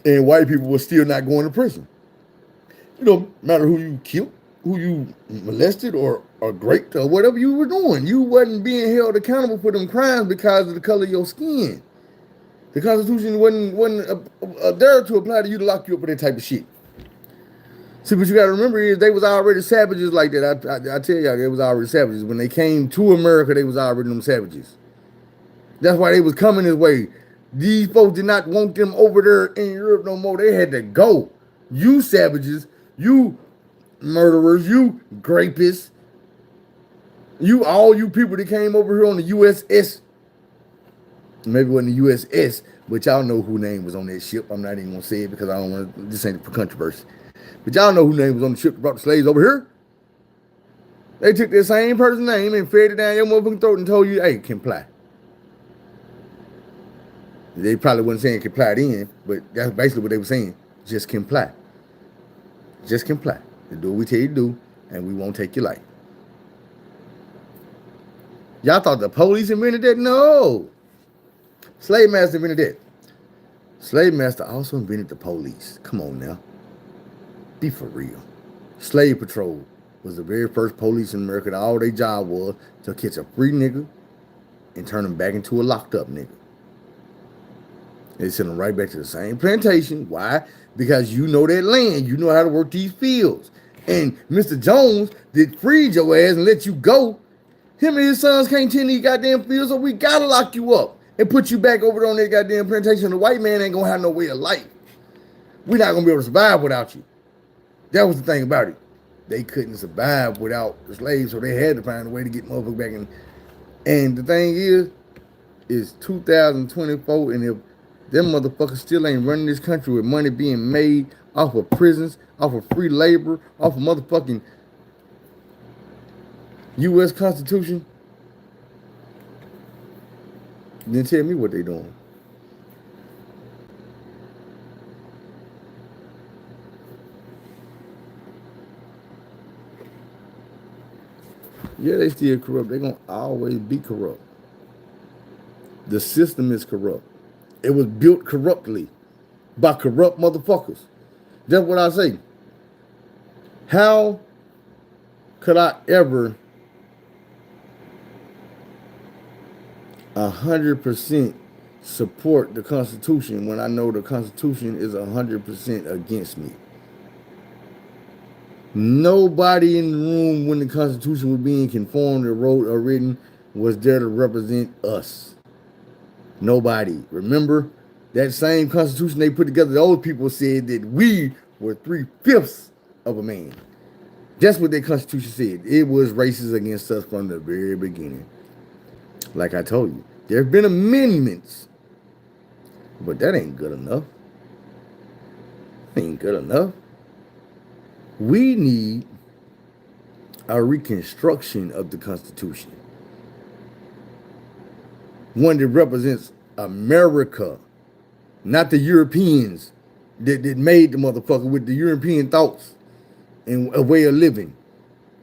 and white people were still not going to prison. It don't matter who you killed, who you molested or raped or whatever you were doing. You wasn't being held accountable for them crimes because of the color of your skin. The Constitution wasn't there to apply to you to lock you up for that type of shit. See, what you got to remember is they was already savages like that. I tell y'all, they was already savages. When they came to America, they was already them savages. That's why they was coming this way. These folks did not want them over there in Europe no more. They had to go. You savages, you murderers, you rapists, all you people that came over here on the USS. Maybe it wasn't the USS, but y'all know who name was on that ship. I'm not even gonna say it because I don't want to. This ain't for controversy. But y'all know who name was on the ship that brought the slaves over here. They took that same person's name and fed it down your motherfucking throat and told you, "Hey, comply." They probably wasn't saying comply then, but that's basically what they were saying. Just comply. Just comply. Do what we tell you to do, and we won't take your life. Y'all thought the police invented that? No. Slave master invented that. Slave master also invented the police. Come on now. Be for real. Slave Patrol was the very first police in America that all their job was to catch a free nigga and turn him back into a locked up nigga. They send him right back to the same plantation. Why? Because you know that land. You know how to work these fields. And Mr. Jones that freed your ass and let you go. Him and his sons can't tend these goddamn fields, so we gotta lock you up and put you back over on that goddamn plantation. The white man ain't gonna have no way of life. We're not gonna be able to survive without you. That was the thing about it. They couldn't survive without the slaves, so they had to find a way to get motherfuckers back in. And the thing is 2024, and if them motherfuckers still ain't running this country with money being made off of prisons, off of free labor, off of motherfucking U.S. Constitution, then tell me what they doing. Yeah, they still corrupt. They're going to always be corrupt. The system is corrupt. It was built corruptly by corrupt motherfuckers. That's what I say. How could I ever 100% support the Constitution when I know the Constitution is 100% against me? Nobody in the room when the Constitution was being conformed or wrote or written was there to represent us. Nobody. Remember, that same Constitution they put together, those people said that we were 3/5 of a man. That's what their Constitution said. It was racist against us from the very beginning. Like I told you, there have been amendments, but that ain't good enough. Ain't good enough. We need a reconstruction of the Constitution. One that represents America, not the Europeans that made the motherfucker with the European thoughts and a way of living.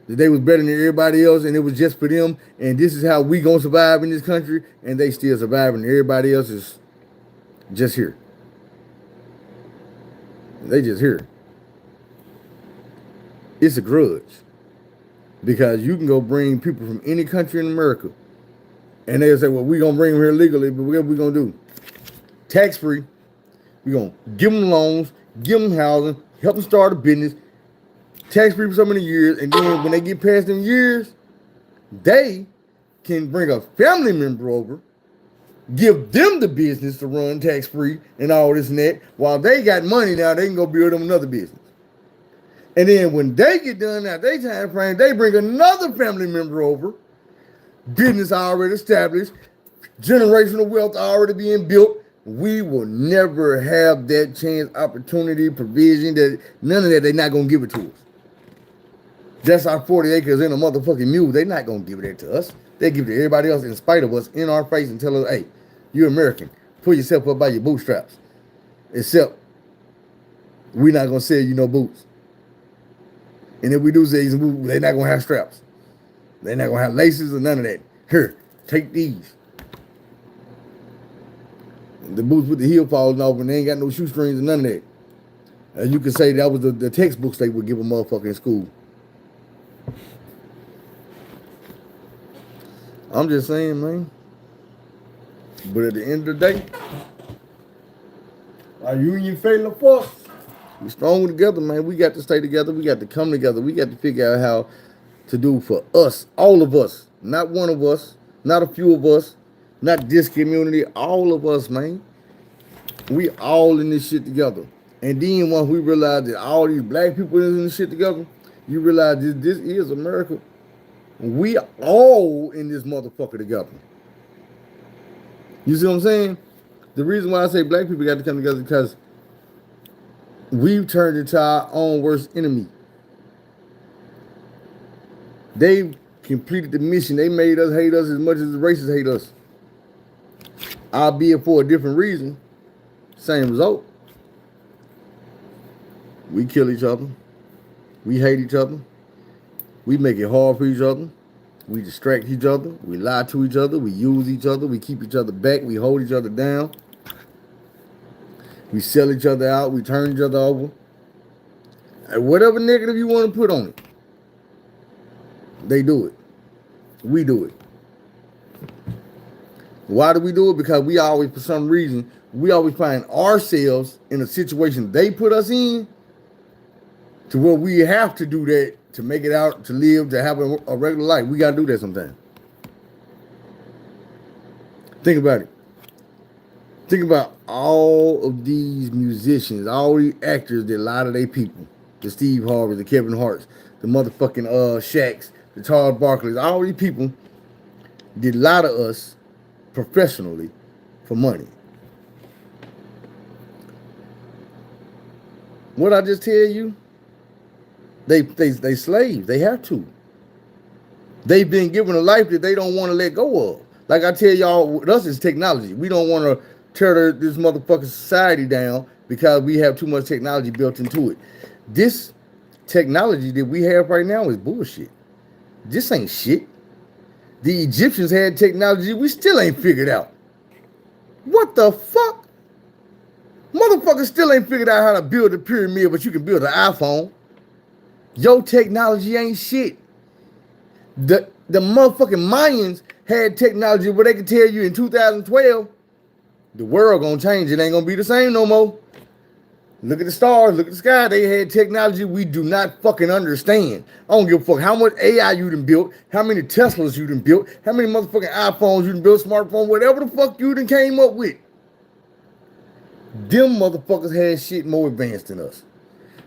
That they was better than everybody else and it was just for them, and this is how we gonna survive in this country, and they still surviving. Everybody else is just here. They just here. It's a grudge. Because you can go bring people from any country in America and they'll say, well, we're going to bring them here legally, but what are we going to do? Tax-free. We're going to give them loans, give them housing, help them start a business, tax-free for so many years, and then when they get past them years, they can bring a family member over, give them the business to run tax-free and all this and that. While they got money now, they can go build them another business. And then when they get done at their time frame, they bring another family member over, business already established, generational wealth already being built. We will never have that chance, opportunity, provision, that none of that. They're not going to give it to us. That's our 40 acres in a motherfucking mule. They're not going to give it to us. They give it to everybody else in spite of us in our face and tell us, hey, you're American. Pull yourself up by your bootstraps. Except we're not going to sell you no boots. And if we do say some boots, they're not going to have straps. They're not going to have laces or none of that. Here, take these. The boots with the heel falling off and they ain't got no shoestrings and none of that. As you can say, that was the textbooks they would give a motherfucker in school. I'm just saying, man. But at the end of the day, our union failing force. We strong together, man. We got to stay together. We got to come together. We got to figure out how to do for us, all of us, not one of us, not a few of us, not this community, all of us, man. We all in this shit together. And then once we realize that all these black people is in this shit together, you realize this is America. We all in this motherfucker together. You see what I'm saying? The reason why I say black people got to come together is because we've turned into our own worst enemy. They completed the mission. They made us hate us as much as the racists hate us. Albeit for a different reason. Same result. We kill each other. We hate each other. We make it hard for each other. We distract each other. We lie to each other. We use each other. We keep each other back. We hold each other down. We sell each other out. We turn each other over. Whatever negative you want to put on it, they do it. We do it. Why do we do it? Because we always, for some reason, we always find ourselves in a situation they put us in to where we have to do that to make it out, to live, to have a regular life. We got to do that sometimes. Think about it. Think about all of these musicians, all these actors that lie to their people. The Steve Harvey, the Kevin Harts, the motherfucking Shaqs, the Charles Barkley's, all these people did lie to us professionally for money. What I just tell you, they slaves. They have to. They've been given a life that they don't want to let go of. Like I tell y'all, with us is technology. We don't want to tear this motherfucking society down because we have too much technology built into it. This technology that we have right now is bullshit. This ain't shit. The Egyptians had technology we still ain't figured out. What the fuck? Motherfuckers still ain't figured out how to build a pyramid, but you can build an iPhone. Your technology ain't shit. The motherfucking Mayans had technology where they could tell you in 2012, the world gonna change. It ain't gonna be the same no more. Look at the stars, look at the sky. They had technology we do not fucking understand. I don't give a fuck how much AI you done built, how many Teslas you done built, how many motherfucking iPhones you done built, smartphone, whatever the fuck you done came up with. Them motherfuckers had shit more advanced than us.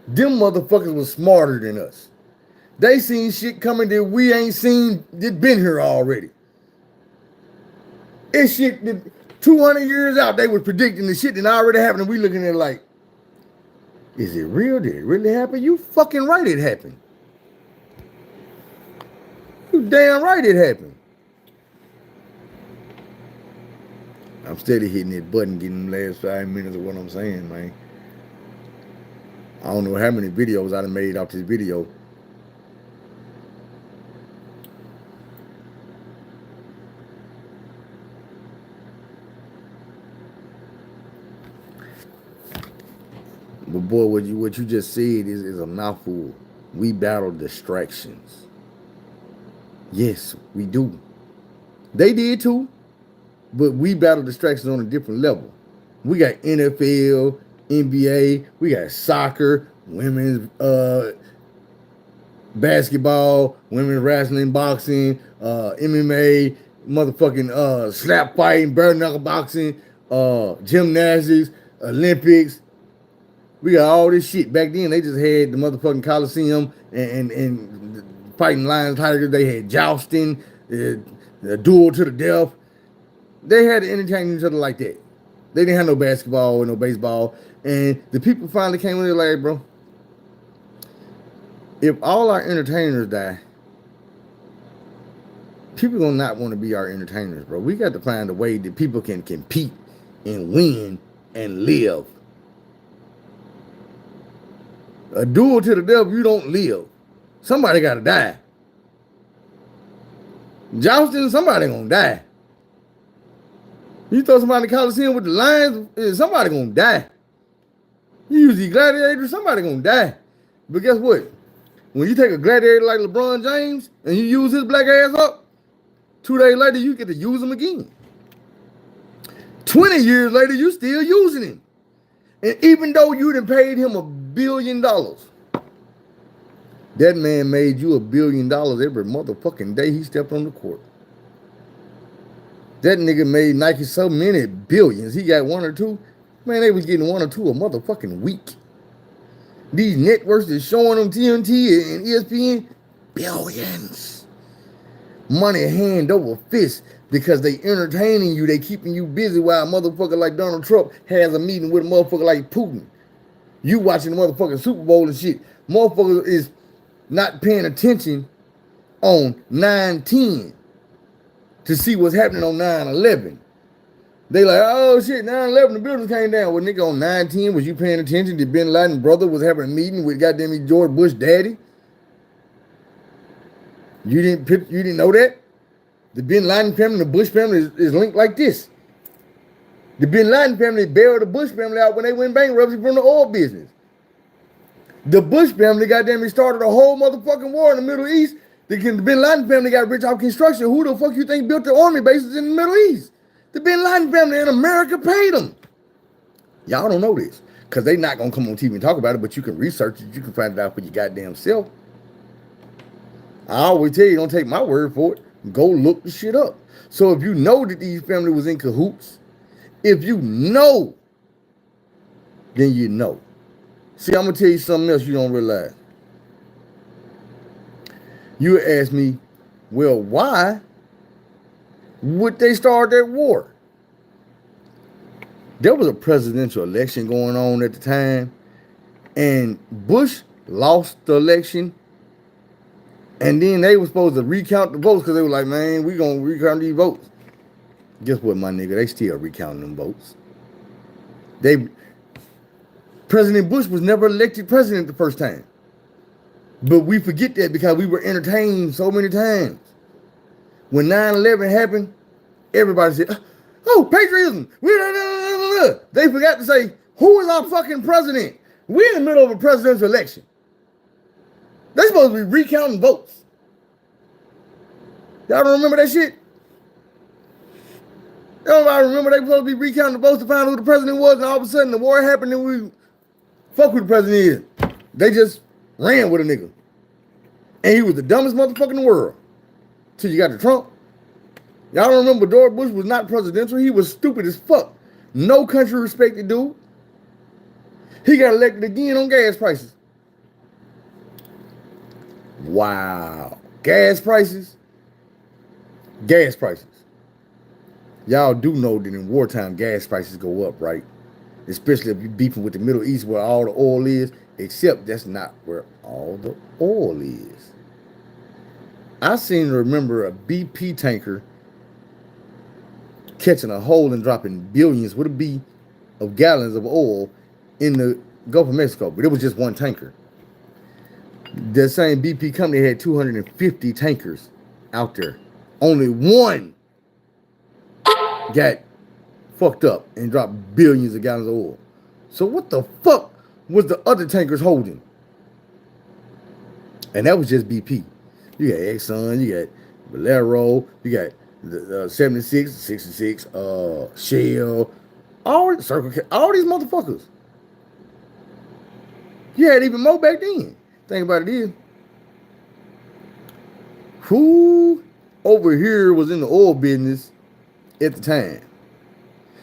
Them motherfuckers was smarter than us. They seen shit coming that we ain't seen that been here already. It's shit that 200 years out, they were predicting the shit that already happened, and we looking at it like, is it real? Did it really happen? You fucking right it happened. You damn right it happened. I'm steady hitting that button, getting the last 5 minutes of what I'm saying, man. I don't know how many videos I done made off this video. But boy, what you just said is a mouthful. We battle distractions. Yes, we do. They did too, but we battle distractions on a different level. We got NFL, NBA, we got soccer, women's basketball, women's wrestling, boxing, MMA, motherfucking slap fighting, bare knuckle boxing, gymnastics, Olympics. We got all this shit. Back then, they just had the motherfucking Coliseum and fighting lions, tigers. They had jousting, the duel to the death. They had to entertain each other like that. They didn't have no basketball or no baseball. And the people finally came in there like, bro, if all our entertainers die, people gonna not want to be our entertainers, bro. We got to find a way that people can compete and win and live. A duel to the death, you don't live. Somebody gotta die. Jousting, somebody gonna die. You throw somebody in the Coliseum with the lions, somebody gonna die. You use these gladiators, somebody gonna die. But guess what? When you take a gladiator like LeBron James and you use his black ass up, 2 days later you get to use him again. 20 years later, you still using him. And even though you done paid him $1 billion, that man made you $1 billion every motherfucking day he stepped on the court. That nigga made Nike so many billions. He got 1 or 2. Man, they was getting 1 or 2 a motherfucking week. These networks is showing them TNT and ESPN, billions. Money hand over fist because they entertaining you. They keeping you busy while a motherfucker like Donald Trump has a meeting with a motherfucker like Putin. You watching the motherfucking Super Bowl and shit. Motherfucker is not paying attention on 9/10 to see what's happening on 9/11. They like, oh shit, 9/11, the buildings came down. Well, nigga, on 9/10, was you paying attention that Bin Laden brother was having a meeting with goddamn George Bush daddy? You didn't know that? The Bin Laden family, the Bush family is linked like this. The Bin Laden family bailed the Bush family out when they went bankruptcy from the oil business. The Bush family goddamn me started a whole motherfucking war in the Middle East. The Bin Laden family got rich off construction. Who the fuck you think built the army bases in the Middle East? The Bin Laden family in America paid them. Y'all don't know this because they not gonna come on TV and talk about it, but you can research it. You can find it out for your goddamn self. I always tell you, don't take my word for it. Go look the shit up. So if you know that these family was in cahoots, if you know, then you know. See, I'm gonna tell you something else you don't realize. You ask me, well, why would they start that war? There was a presidential election going on at the time, and Bush lost the election, and then they were supposed to recount the votes because they were like, man, we gonna recount these votes. Guess what, my nigga? They still recounting them votes. President Bush was never elected president the first time. But we forget that because we were entertained so many times. When 9/11 happened, everybody said, oh, patriotism. They forgot to say, who is our fucking president? We're in the middle of a presidential election. They're supposed to be recounting votes. Y'all don't remember that shit? Y'all remember they supposed to be recounting the votes to find out who the president was, and all of a sudden the war happened and we fuck who the president is. They just ran with a nigga. And he was the dumbest motherfucker in the world. Till you got to Trump. Y'all don't remember George Bush was not presidential. He was stupid as fuck. No country respected dude. He got elected again on gas prices. Wow. Gas prices. Gas prices. Y'all do know that in wartime, gas prices go up, right? Especially if you're beefing with the Middle East where all the oil is, except that's not where all the oil is. I seem to remember a BP tanker catching a hole and dropping billions with a B of gallons of oil in the Gulf of Mexico, but it was just one tanker. The same BP company had 250 tankers out there. Only one got fucked up and dropped billions of gallons of oil. So what the fuck was the other tankers holding? And that was just BP. You got Exxon, you got Valero, you got the 76, 66, Shell, all Circle K, all these motherfuckers. You had even more back then. Think about it is, who over here was in the oil business at the time?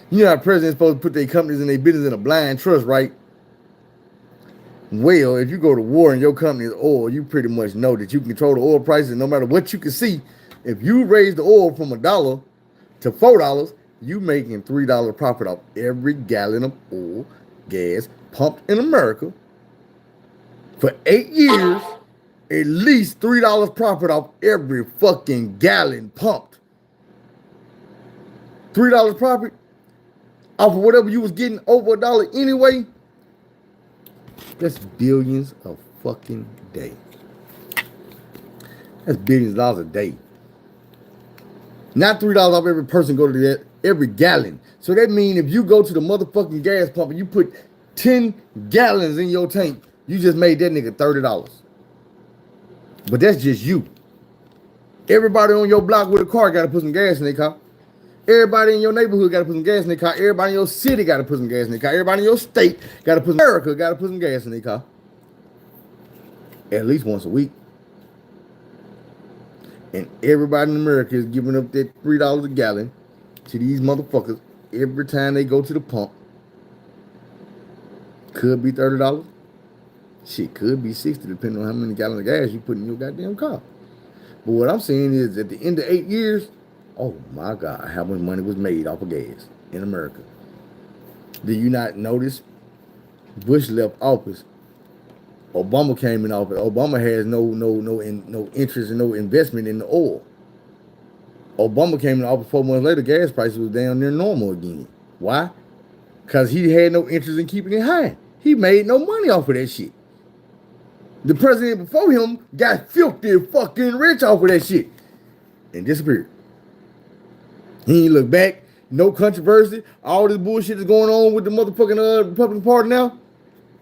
You know how presidents supposed to put their companies and their business in a blind trust, right? Well, if you go to war and your company is oil, you pretty much know that you can control the oil prices. No matter what you can see, if you raise the oil from $1 to $4, you making $3 profit off every gallon of oil, gas pumped in America. For 8 years, at least $3 profit off every fucking gallon pumped. $3 profit off of whatever you was getting over $1 anyway. That's billions a fucking day. That's billions of dollars a day. Not $3 off every person go to that, every gallon. So that means if you go to the motherfucking gas pump and you put 10 gallons in your tank, you just made that nigga $30. But that's just you. Everybody on your block with a car got to put some gas in their car. Everybody in your neighborhood got to put some gas in their car. Everybody in your city got to put some gas in their car. Everybody in your state got to put some, America got to put some gas in their car. At least once a week. And everybody in America is giving up that $3 a gallon to these motherfuckers every time they go to the pump. Could be $30. Shit, could be 60 depending on how many gallons of gas you put in your goddamn car. But what I'm saying is at the end of 8 years, oh my God, how much money was made off of gas in America. Did you not notice? Bush left office. Obama came in office. Obama has no interest and no investment in the oil. Obama came in office 4 months later, gas prices was down near normal again. Why? Because he had no interest in keeping it high. He made no money off of that shit. The president before him got filthy fucking rich off of that shit and disappeared. He ain't look back. No controversy. All this bullshit is going on with the motherfucking Republican Party now.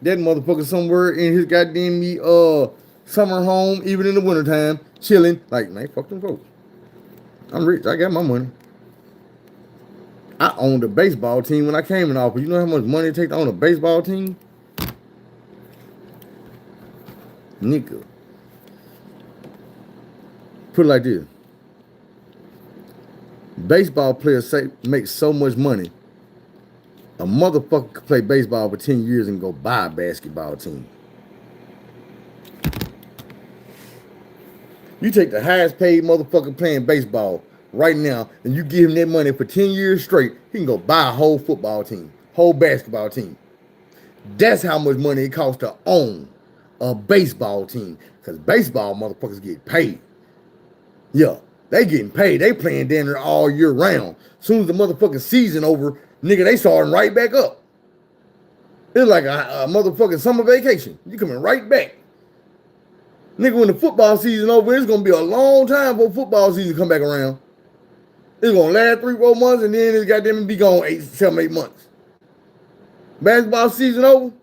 That motherfucker somewhere in his goddamn summer home, even in the wintertime, chilling. Like, man, fuck them folks. I'm rich. I got my money. I owned a baseball team when I came in office. You know how much money it takes to own a baseball team? Nigga. Put it like this. Baseball players make so much money. A motherfucker could play baseball for 10 years and go buy a basketball team. You take the highest paid motherfucker playing baseball right now and you give him that money for 10 years straight, he can go buy a whole football team, whole basketball team. That's how much money it costs to own a baseball team. Because baseball motherfuckers get paid. Yeah, they getting paid. They playing down there all year round. Soon as the motherfucking season over, nigga, they starting right back up. It's like a motherfucking summer vacation. You coming right back. Nigga, when the football season over, it's gonna be a long time before football season come back around. It's gonna last 3-4 months and then it's goddamn be gone 7-8 months. Basketball season over,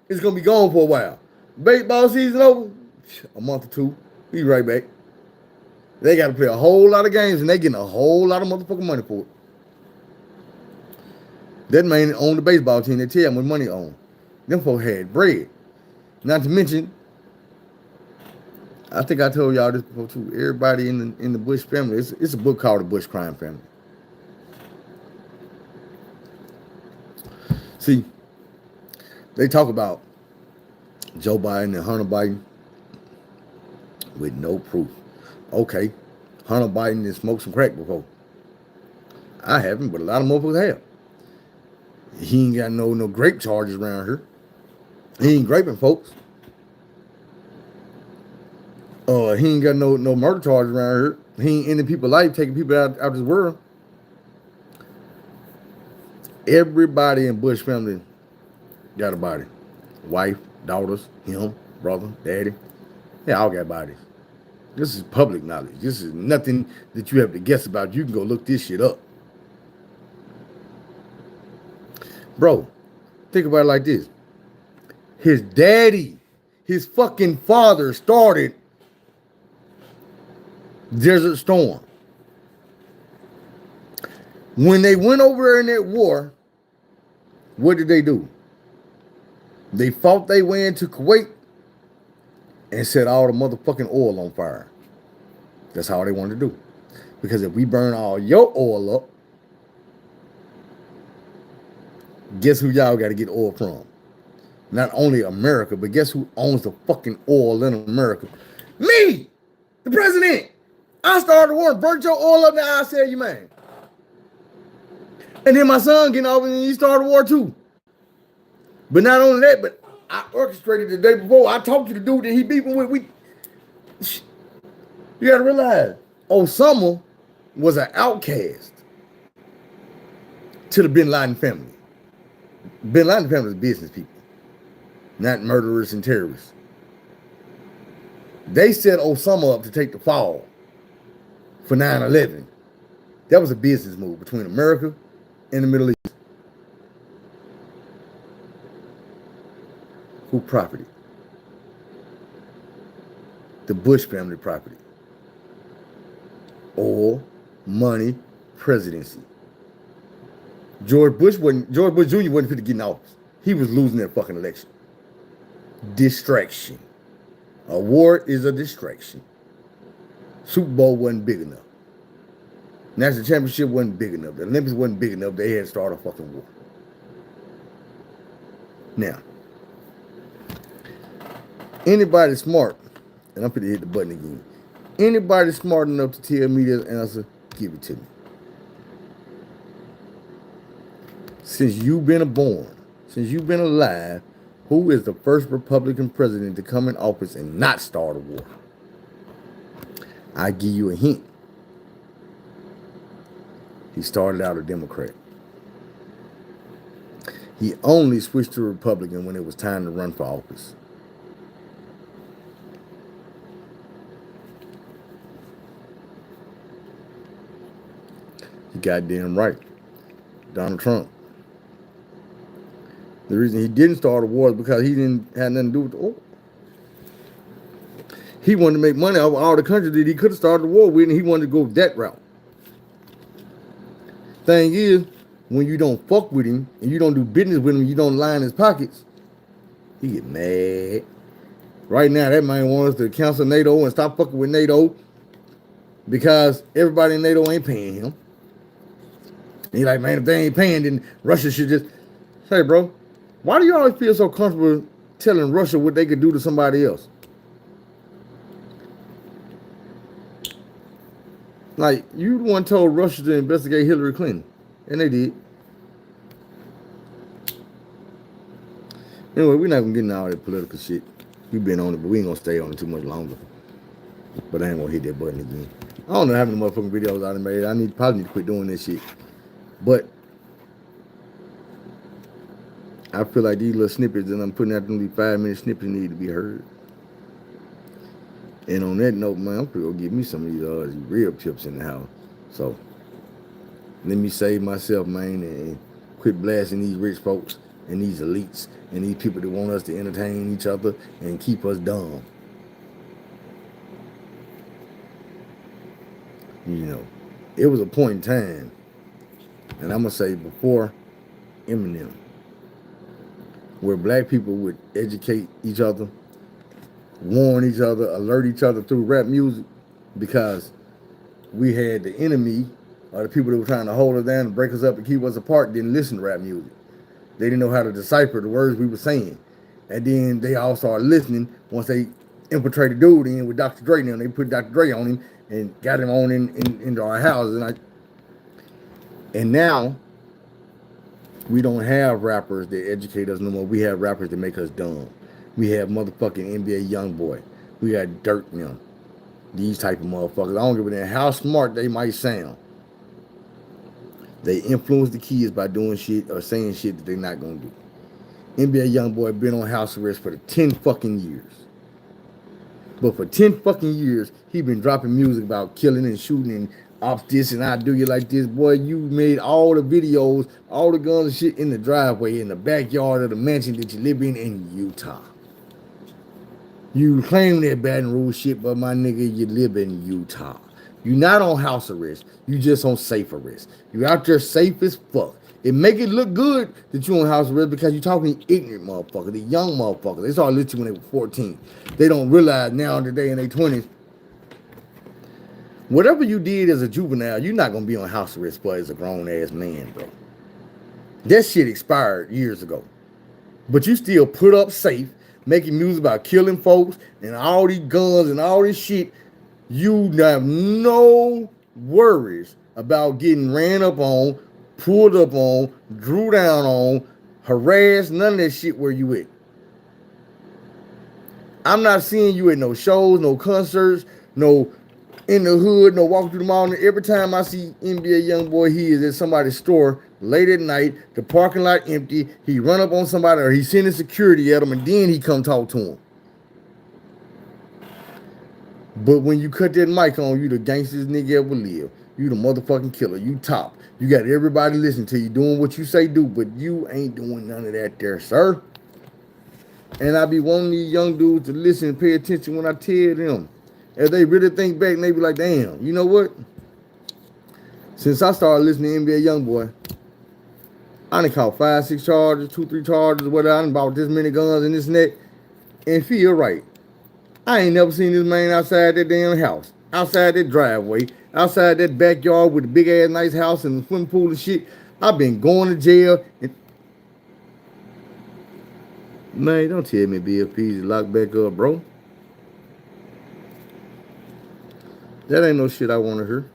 it's gonna be gone for a while. Baseball season over, a month or two, be right back. They gotta play a whole lot of games and they getting a whole lot of motherfucking money for it. That man owned the baseball team, they tell him what money he owned. Them folks had bread. Not to mention, I think I told y'all this before too. Everybody in the Bush family, it's a book called The Bush Crime Family. See, they talk about Joe Biden and Hunter Biden with no proof. Okay, Hunter Biden did smoke some crack before. I haven't, but a lot of motherfuckers have. He ain't got no grape charges around here. He ain't graping folks. He ain't got no murder charges around here. He ain't ending people's life, taking people out of this world. Everybody in Bush family got a body. Wife, daughters, him, brother, daddy. They all got bodies. This is public knowledge. This is nothing that you have to guess about. You can go look this shit up. Bro, think about it like this. His daddy, his fucking father started Desert Storm. When they went over there in that war, what did they do? They fought their way into Kuwait and set all the motherfucking oil on fire. That's how they wanted to do. Because if we burn all your oil up, guess who y'all got to get oil from? Not only America, but guess who owns the fucking oil in America? Me, the president. I started the war and burnt your oil up, now I sell you, man. And then my son getting over and he started the war too. But not only that, but I orchestrated the day before. I talked to the dude that he beefing with. You gotta realize, Osama was an outcast to the Bin Laden family. Bin Laden family is business people, not murderers and terrorists. They set Osama up to take the fall for 9/11. That was a business move between America and the Middle East. Who property? The Bush family property. Oil, money, presidency. George Bush Jr. wasn't fit to get in office. He was losing that fucking election. Distraction. A war is a distraction. Super Bowl wasn't big enough. National championship wasn't big enough. The Olympics wasn't big enough. They had to start a fucking war. Now, anybody smart, and I'm finna hit the button again. Anybody smart enough to tell me this answer, give it to me. Since you've been born, since you've been alive, who is the first Republican president to come in office and not start a war? I give you a hint. He started out a Democrat. He only switched to Republican when it was time to run for office. You goddamn right. Donald Trump. The reason he didn't start a war is because he didn't have nothing to do with the oil. He wanted to make money off all the countries that he could have started a war with, and he wanted to go that route. Thing is, when you don't fuck with him and you don't do business with him, you don't line his pockets, he get mad. Right now, that man wants us to cancel NATO and stop fucking with NATO because everybody in NATO ain't paying him. And he's like, man, if they ain't paying, then Russia should just say, bro, why do you always feel so comfortable telling Russia what they could do to somebody else? Like, you the one told Russia to investigate Hillary Clinton, and they did. Anyway, we're not gonna get into all that political shit. We've been on it, but we ain't gonna stay on it too much longer. But I ain't gonna hit that button again. I don't know how many motherfucking videos I done made. I probably need to quit doing this shit. But I feel like these little snippets that I'm putting out, them 5-minute snippets, need to be heard. And on that note, man, I'm gonna give me some of these rib tips in the house. So let me save myself, man, and quit blasting these rich folks and these elites and these people that want us to entertain each other and keep us dumb. You know, it was a point in time, and I'm gonna say before Eminem, where black people would educate each other, warn each other, alert each other through rap music, because we had the enemy or the people that were trying to hold us down and break us up and keep us apart didn't listen to rap music. They didn't know how to decipher the words we were saying. And then they all started listening once they infiltrated dude in with Dr. Dre. Now they put Dr. Dre on him and got him on into our houses. And now we don't have rappers that educate us no more. We have rappers that make us dumb. We have motherfucking NBA Youngboy. We got Dirt now. These type of motherfuckers. I don't give a damn how smart they might sound. They influence the kids by doing shit or saying shit that they're not gonna do. NBA Youngboy been on house arrest for 10 fucking years. But for 10 fucking years, he been dropping music about killing and shooting and off this and I do you like this. Boy, you made all the videos, all the guns and shit in the driveway, in the backyard of the mansion that you live in Utah. You claim that Baton Rouge shit, but my nigga, you live in Utah. You not on house arrest. You just on safe arrest. You out there safe as fuck. It make it look good that you on house arrest because you talking ignorant motherfuckers, the young motherfuckers. They started listening when they were 14. They don't realize now that they in their 20s. Whatever you did as a juvenile, you're not gonna be on house arrest for as a grown ass man, bro. That shit expired years ago. But you still put up safe, making music about killing folks and all these guns and all this shit. You have no worries about getting ran up on, pulled up on, drew down on, harassed, none of that shit where you at. I'm not seeing you at no shows, no concerts, no in the hood, no walking through the mall. And every time I see NBA Youngboy, he is at somebody's store late at night, the parking lot empty, he run up on somebody or he sending security at him and then he come talk to him. But when you cut that mic on, you the gangstest nigga ever live. You the motherfucking killer. You top. You got everybody listening to you, doing what you say do, but you ain't doing none of that there, sir. And I be wanting these young dudes to listen and pay attention when I tell them. If they really think back, they be like, damn, you know what? Since I started listening to NBA Youngboy, I done caught 5, 6 charges, 2, 3 charges, whatever. I done bought this many guns and this and that, and feel right. I ain't never seen this man outside that damn house, outside that driveway, outside that backyard with a big ass nice house and a swimming pool and shit. I've been going to jail. Man, don't tell me BFP's locked back up, bro. That ain't no shit I want to hear.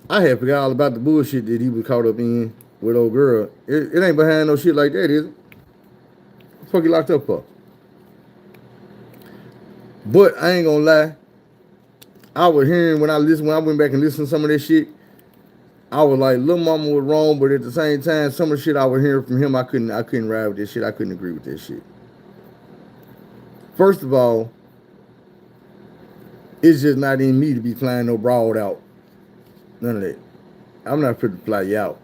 I had forgot all about the bullshit that he was caught up in with old girl. It ain't behind no shit like that, is it? What the fuck he locked up for? But I ain't gonna lie. I was hearing when I went back and listened to some of that shit, I was like, Lil Mama was wrong, but at the same time, some of the shit I was hearing from him, I couldn't ride with this shit. I couldn't agree with this shit. First of all, it's just not in me to be flying no broad out. None of that. I'm not fit to fly you out.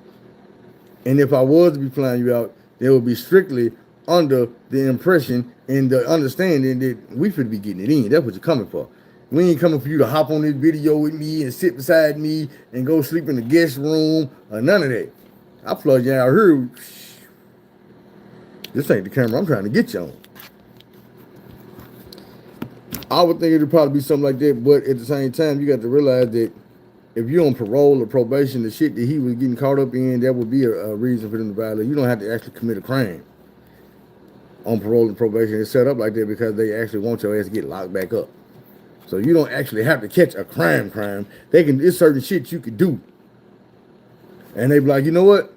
And if I was to be flying you out, it would be strictly under the impression and the understanding that we should be getting it in. That's what you're coming for. We ain't coming for you to hop on this video with me and sit beside me and go sleep in the guest room or none of that. I plug you out here. This ain't the camera I'm trying to get you on. I would think it'd probably be something like that, but at the same time, you got to realize that if you're on parole or probation, the shit that he was getting caught up in, that would be a reason for them to violate. You don't have to actually commit a crime on parole and probation. It's set up like that because they actually want your ass to get locked back up. So you don't actually have to catch a crime. There's certain shit you could do. And they be like, you know what?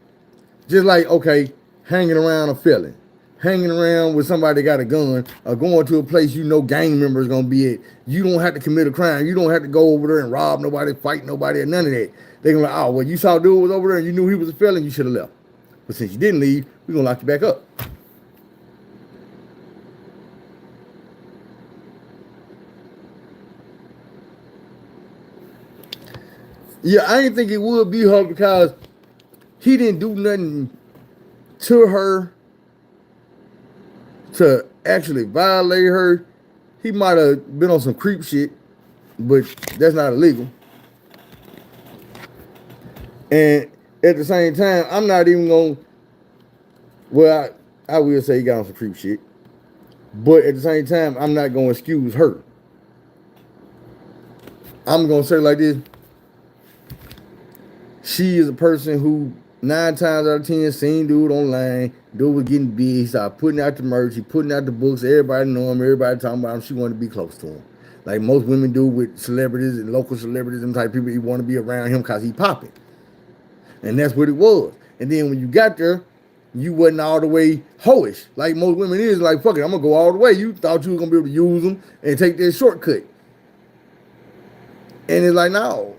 Just like, okay, hanging around a felon, hanging around with somebody that got a gun, or going to a place you know gang members gonna be at. You don't have to commit a crime. You don't have to go over there and rob nobody, fight nobody, or none of that. They gonna like, oh, well, you saw dude was over there and you knew he was a felon, you should have left. But since you didn't leave, we're gonna lock you back up. Yeah, I didn't think it would be her because he didn't do nothing to her to actually violate her. He might have been on some creep shit, but that's not illegal. And at the same time, I'm not even going to, well, I will say he got on some creep shit, but at the same time, I'm not going to excuse her. I'm going to say it like this. She is a person who 9 times out of 10 seen dude online. Dude was getting big. He started putting out the merch. He putting out the books. Everybody know him. Everybody talking about him. She wanted to be close to him. Like most women do with celebrities and local celebrities and type people. You want to be around him because he popping. And that's what it was. And then when you got there, you wasn't all the way hoish. Like most women is. Like, fuck it, I'm going to go all the way. You thought you was going to be able to use them and take that shortcut. And it's like, no.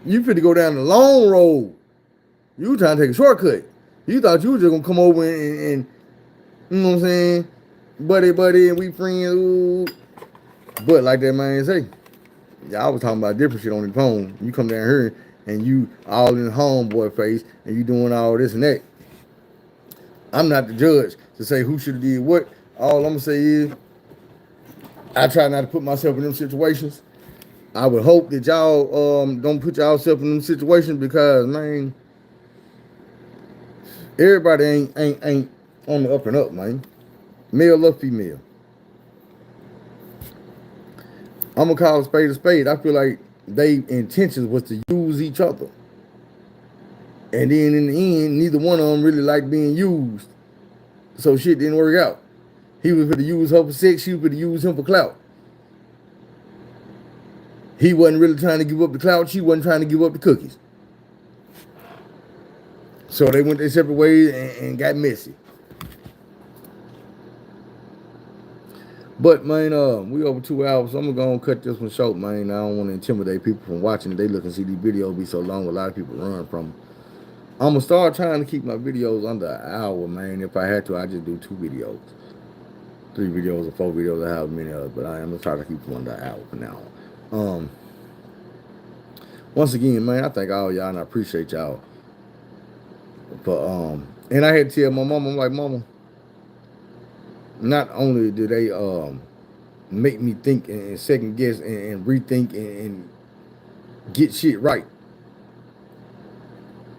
You finna go down the long road. You trying to take a shortcut. You thought you was just gonna come over and you know what I'm saying, buddy, and we friends. Ooh. But like that man say, y'all was talking about different shit on the phone. You come down here and you all in the homeboy face and you doing all this and that. I'm not the judge to say who should have did what. All I'm gonna say is, I try not to put myself in them situations. I would hope that y'all don't put yourself in them situations because, man, everybody ain't on the up and up, man. Male or female. I'm gonna call a spade a spade. I feel like their intentions was to use each other. And then in the end, neither one of them really liked being used. So shit didn't work out. He was for to use her for sex, she was for to use him for clout. He wasn't really trying to give up the clout. She wasn't trying to give up the cookies. So they went their separate ways and got messy. But, man, we over 2 hours, so I'm going to go and cut this one short, man. I don't want to intimidate people from watching. They look and see these videos be so long, a lot of people run from them. I'm going to start trying to keep my videos under an hour, man. If I had to, I'd just do 2 videos. 3 videos or 4 videos, I have many others. But I am going to try to keep them under an hour for now. Once again, man, I thank all y'all and I appreciate y'all. But and I had to tell my mama, I'm like, mama, not only do they make me think and second guess and rethink and get shit right.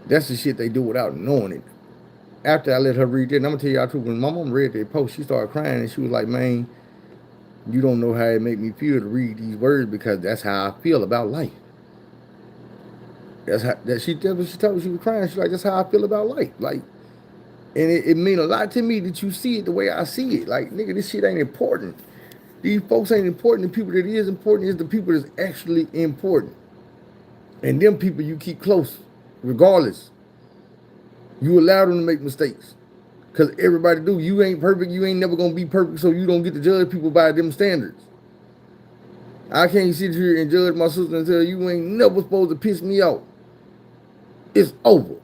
That's the shit they do without knowing it. After I let her read that, and I'm gonna tell y'all too, when my mom read that post, she started crying and she was like, man, you don't know how it make me feel to read these words because that's how I feel about life. That's what she told me. She was crying. She's like, that's how I feel about life. Like, and it mean a lot to me that you see it the way I see it. Like, nigga, this shit ain't important. These folks ain't important. The people that is important is the people that's actually important. And them people you keep close, regardless. You allow them to make mistakes. Because everybody do. You ain't perfect. You ain't never going to be perfect, so you don't get to judge people by them standards. I can't sit here and judge my sister and tell you ain't never supposed to piss me off. It's over.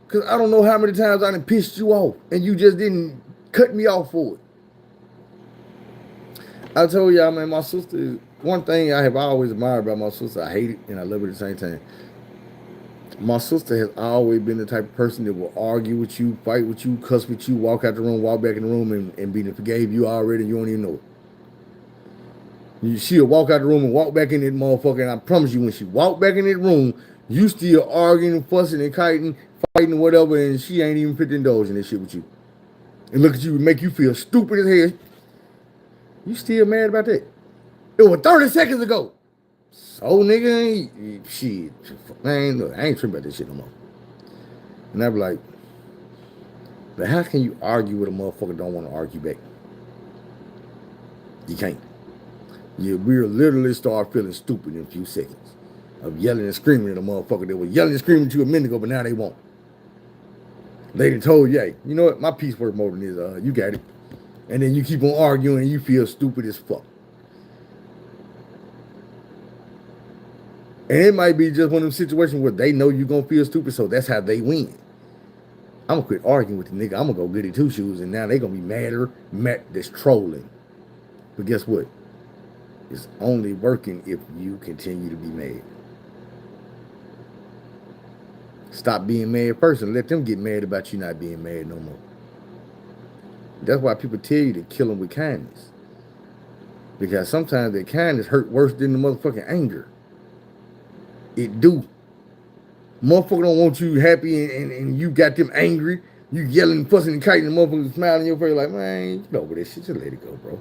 Because I don't know how many times I done pissed you off and you just didn't cut me off for it. I told y'all, man, my sister, one thing I have always admired about my sister, I hate it and I love it at the same time. My sister has always been the type of person that will argue with you, fight with you, cuss with you, walk out the room, walk back in the room, and be forgave you already, and you don't even know it. She'll walk out the room and walk back in that motherfucker, and I promise you, when she walk back in that room, you still arguing, fussing, and kiting, fighting, or whatever, and she ain't even put indulge in this shit with you. And look at you and make you feel stupid as hell. You still mad about that? It was 30 seconds ago. So nigga, shit, man, look, I ain't tripping about this shit no more. And I be like, but how can you argue with a motherfucker don't want to argue back? You can't. You will literally start feeling stupid in a few seconds of yelling and screaming at a motherfucker that was yelling and screaming at you a minute ago, but now they won't. They done told you, hey, you know what? My peace worth more than this. You got it. And then you keep on arguing and you feel stupid as fuck. And it might be just one of them situations where they know you're going to feel stupid, so that's how they win. I'm going to quit arguing with the nigga. I'm going to go get it two shoes, and now they going to be madder. That's trolling. But guess what? It's only working if you continue to be mad. Stop being mad first and let them get mad about you not being mad no more. That's why people tell you to kill them with kindness. Because sometimes that kindness hurt worse than the motherfucking anger. It do. Motherfucker don't want you happy and you got them angry. You yelling, fussing, and kiting, and motherfuckers smiling in your face like, man, you know this shit. Just let it go, bro.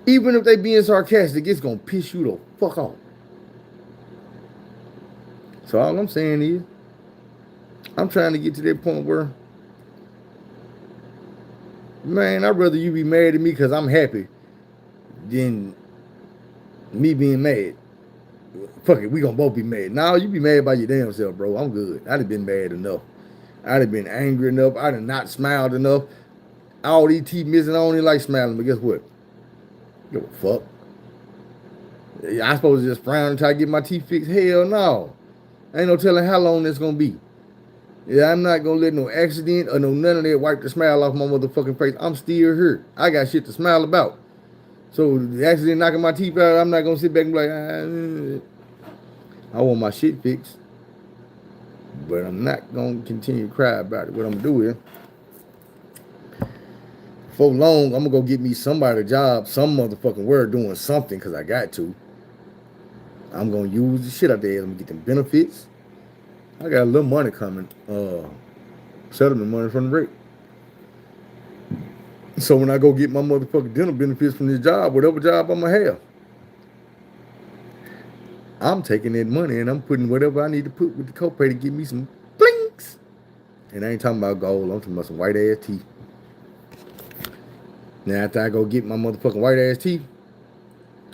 Even if they being sarcastic, it's gonna piss you the fuck off. So all I'm saying is, I'm trying to get to that point where, man, I'd rather you be mad at me because I'm happy than me being mad. Fuck it, we gonna both be mad. Now you be mad by your damn self, bro. I'm good. I'd have been mad enough. I'd have been angry enough. I'd have not smiled enough. All these teeth missing, I don't even like smiling, but guess what? Give a fuck. I supposed to just frown and try to get my teeth fixed? Hell no. Ain't no telling how long that's gonna be. Yeah, I'm not gonna let no accident or no none of that wipe the smile off my motherfucking face. I'm still hurt. I got shit to smile about. So the accident knocking my teeth out, I'm not gonna sit back and be like, I want my shit fixed. But I'm not gonna continue to cry about it. What I'm gonna do is, for long, I'm gonna go get me somebody a job, some motherfucking word doing something, because I got to. I'm gonna use the shit out there. I'm gonna get them benefits. I got a little money coming, settlement money from the break. So when I go get my motherfucking dental benefits from this job, whatever job I'm gonna have, I'm taking that money and I'm putting whatever I need to put with the copay to give me some blinks. And I ain't talking about gold, I'm talking about some white ass teeth. Now after I go get my motherfucking white ass teeth,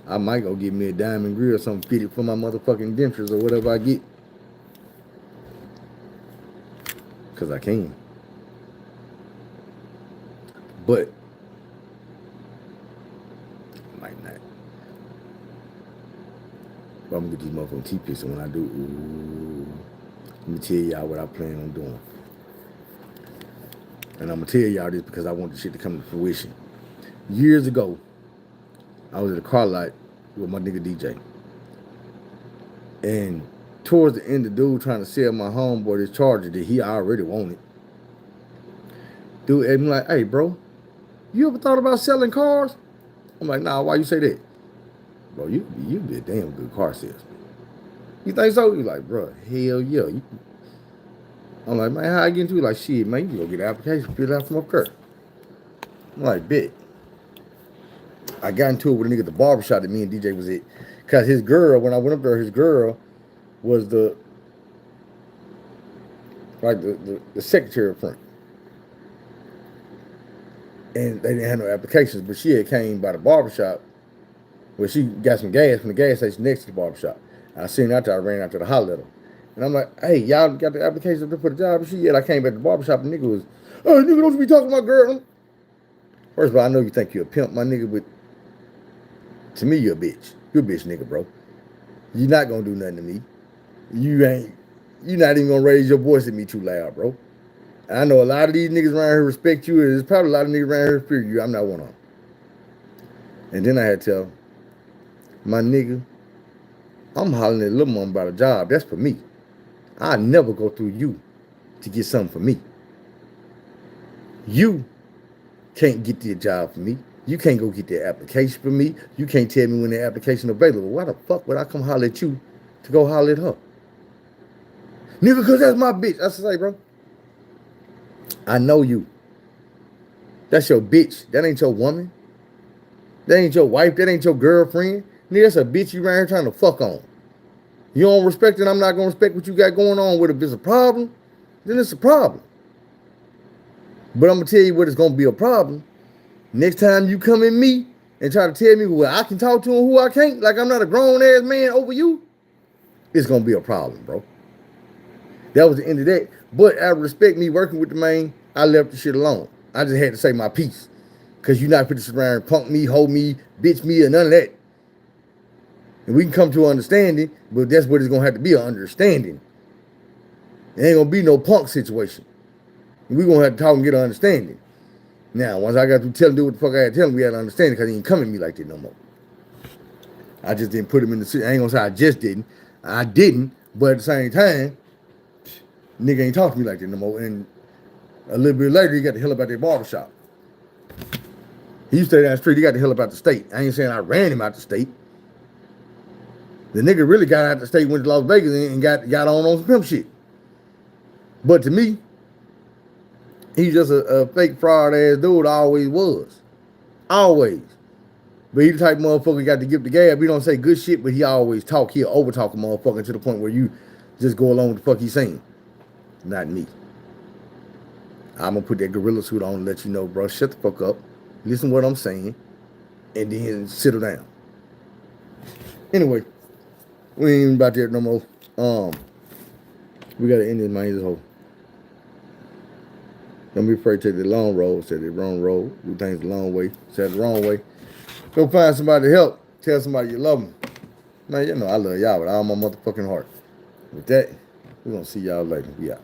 I might go get me a diamond grill or something fitted for my motherfucking dentures or whatever I get. Because I can. But I might not. But I'm going to get these motherfucking teeth picks, and when I do, let me tell y'all what I plan on doing. And I'm going to tell y'all this because I want this shit to come to fruition. Years ago, I was at a car lot with my nigga DJ. And towards the end, the dude trying to sell my homeboy this Charger that he already wanted. Dude, and I'm like, hey, bro, you ever thought about selling cars? I'm like, nah, why you say that? Bro, you be a damn good car salesman. You think so? You like, bro, hell yeah. I'm like, man, how I get into it? Like, shit, man, you can go get an application, fill it out from up there. I'm like, bet. I got into it with a nigga at the barbershop that me and DJ was at. Because his girl, when I went up there, his girl was the secretary up front. And they didn't have no applications, but she had came by the barbershop where she got some gas from the gas station next to the barbershop. I seen her out there, I ran out to the holler at her. And I'm like, hey, y'all got the application up there for the job? And she, yeah, I came back to the barbershop and nigga was, oh, nigga, don't you be talking to my girl? First of all, I know you think you're a pimp, my nigga, but to me, you're a bitch. You're a bitch nigga, bro. You're not gonna do nothing to me. You're not even gonna raise your voice at me too loud, bro. And I know a lot of these niggas around here respect you, and there's probably a lot of niggas around here fear you. I'm not one of them. And then I had to tell my nigga, I'm hollering at Lil' Mama about a job. That's for me. I never go through you to get something for me. You can't get the job for me. You can't go get the application for me. You can't tell me when the application available. Why the fuck would I come holler at you to go holler at her? Nigga, because that's my bitch. I say, bro, I know you. That's your bitch. That ain't your woman. That ain't your wife. That ain't your girlfriend. Nigga, that's a bitch you around here trying to fuck on. You don't respect it, I'm not going to respect what you got going on with it. If it's a problem, then it's a problem. But I'm going to tell you what it's going to be a problem. Next time you come at me and try to tell me who I can talk to and who I can't, like I'm not a grown-ass man over you, it's going to be a problem, bro. That was the end of that. But out of respect me working with the man, I left the shit alone. I just had to say my piece. Because you're not finna sit around and punk me, hold me, bitch me, or none of that. And we can come to an understanding, but that's what it's going to have to be, an understanding. It ain't going to be no punk situation. We're going to have to talk and get an understanding. Now, once I got to tell him do what the fuck I had to tell him, we had an understanding because he ain't coming at me like that no more. I just didn't put him in the situation. I ain't going to say I just didn't. I didn't, but at the same time, nigga ain't talk to me like that no more. And a little bit later, he got the hell up out that barbershop. He used to stay down the street. He got the hell up out the state. I ain't saying I ran him out the state. The nigga really got out the state, went to Las Vegas, and got on some pimp shit. But to me, he's just a fake fraud ass dude. Always was. Always. But he the type of motherfucker got to give the gab. He don't say good shit, but he always talk. He'll overtalk a motherfucker to the point where you just go along with the fuck he's saying. Not me. I'm going to put that gorilla suit on and let you know, bro, shut the fuck up. Listen to what I'm saying. And then settle down. Anyway. We ain't even about that no more. We got to end this, man. This whole. Don't be afraid to take the long road. Say the wrong road. Do things the long way. Say the wrong way. Go find somebody to help. Tell somebody you love them. Man, you know I love y'all with all my motherfucking heart. With that, we're going to see y'all later. We out.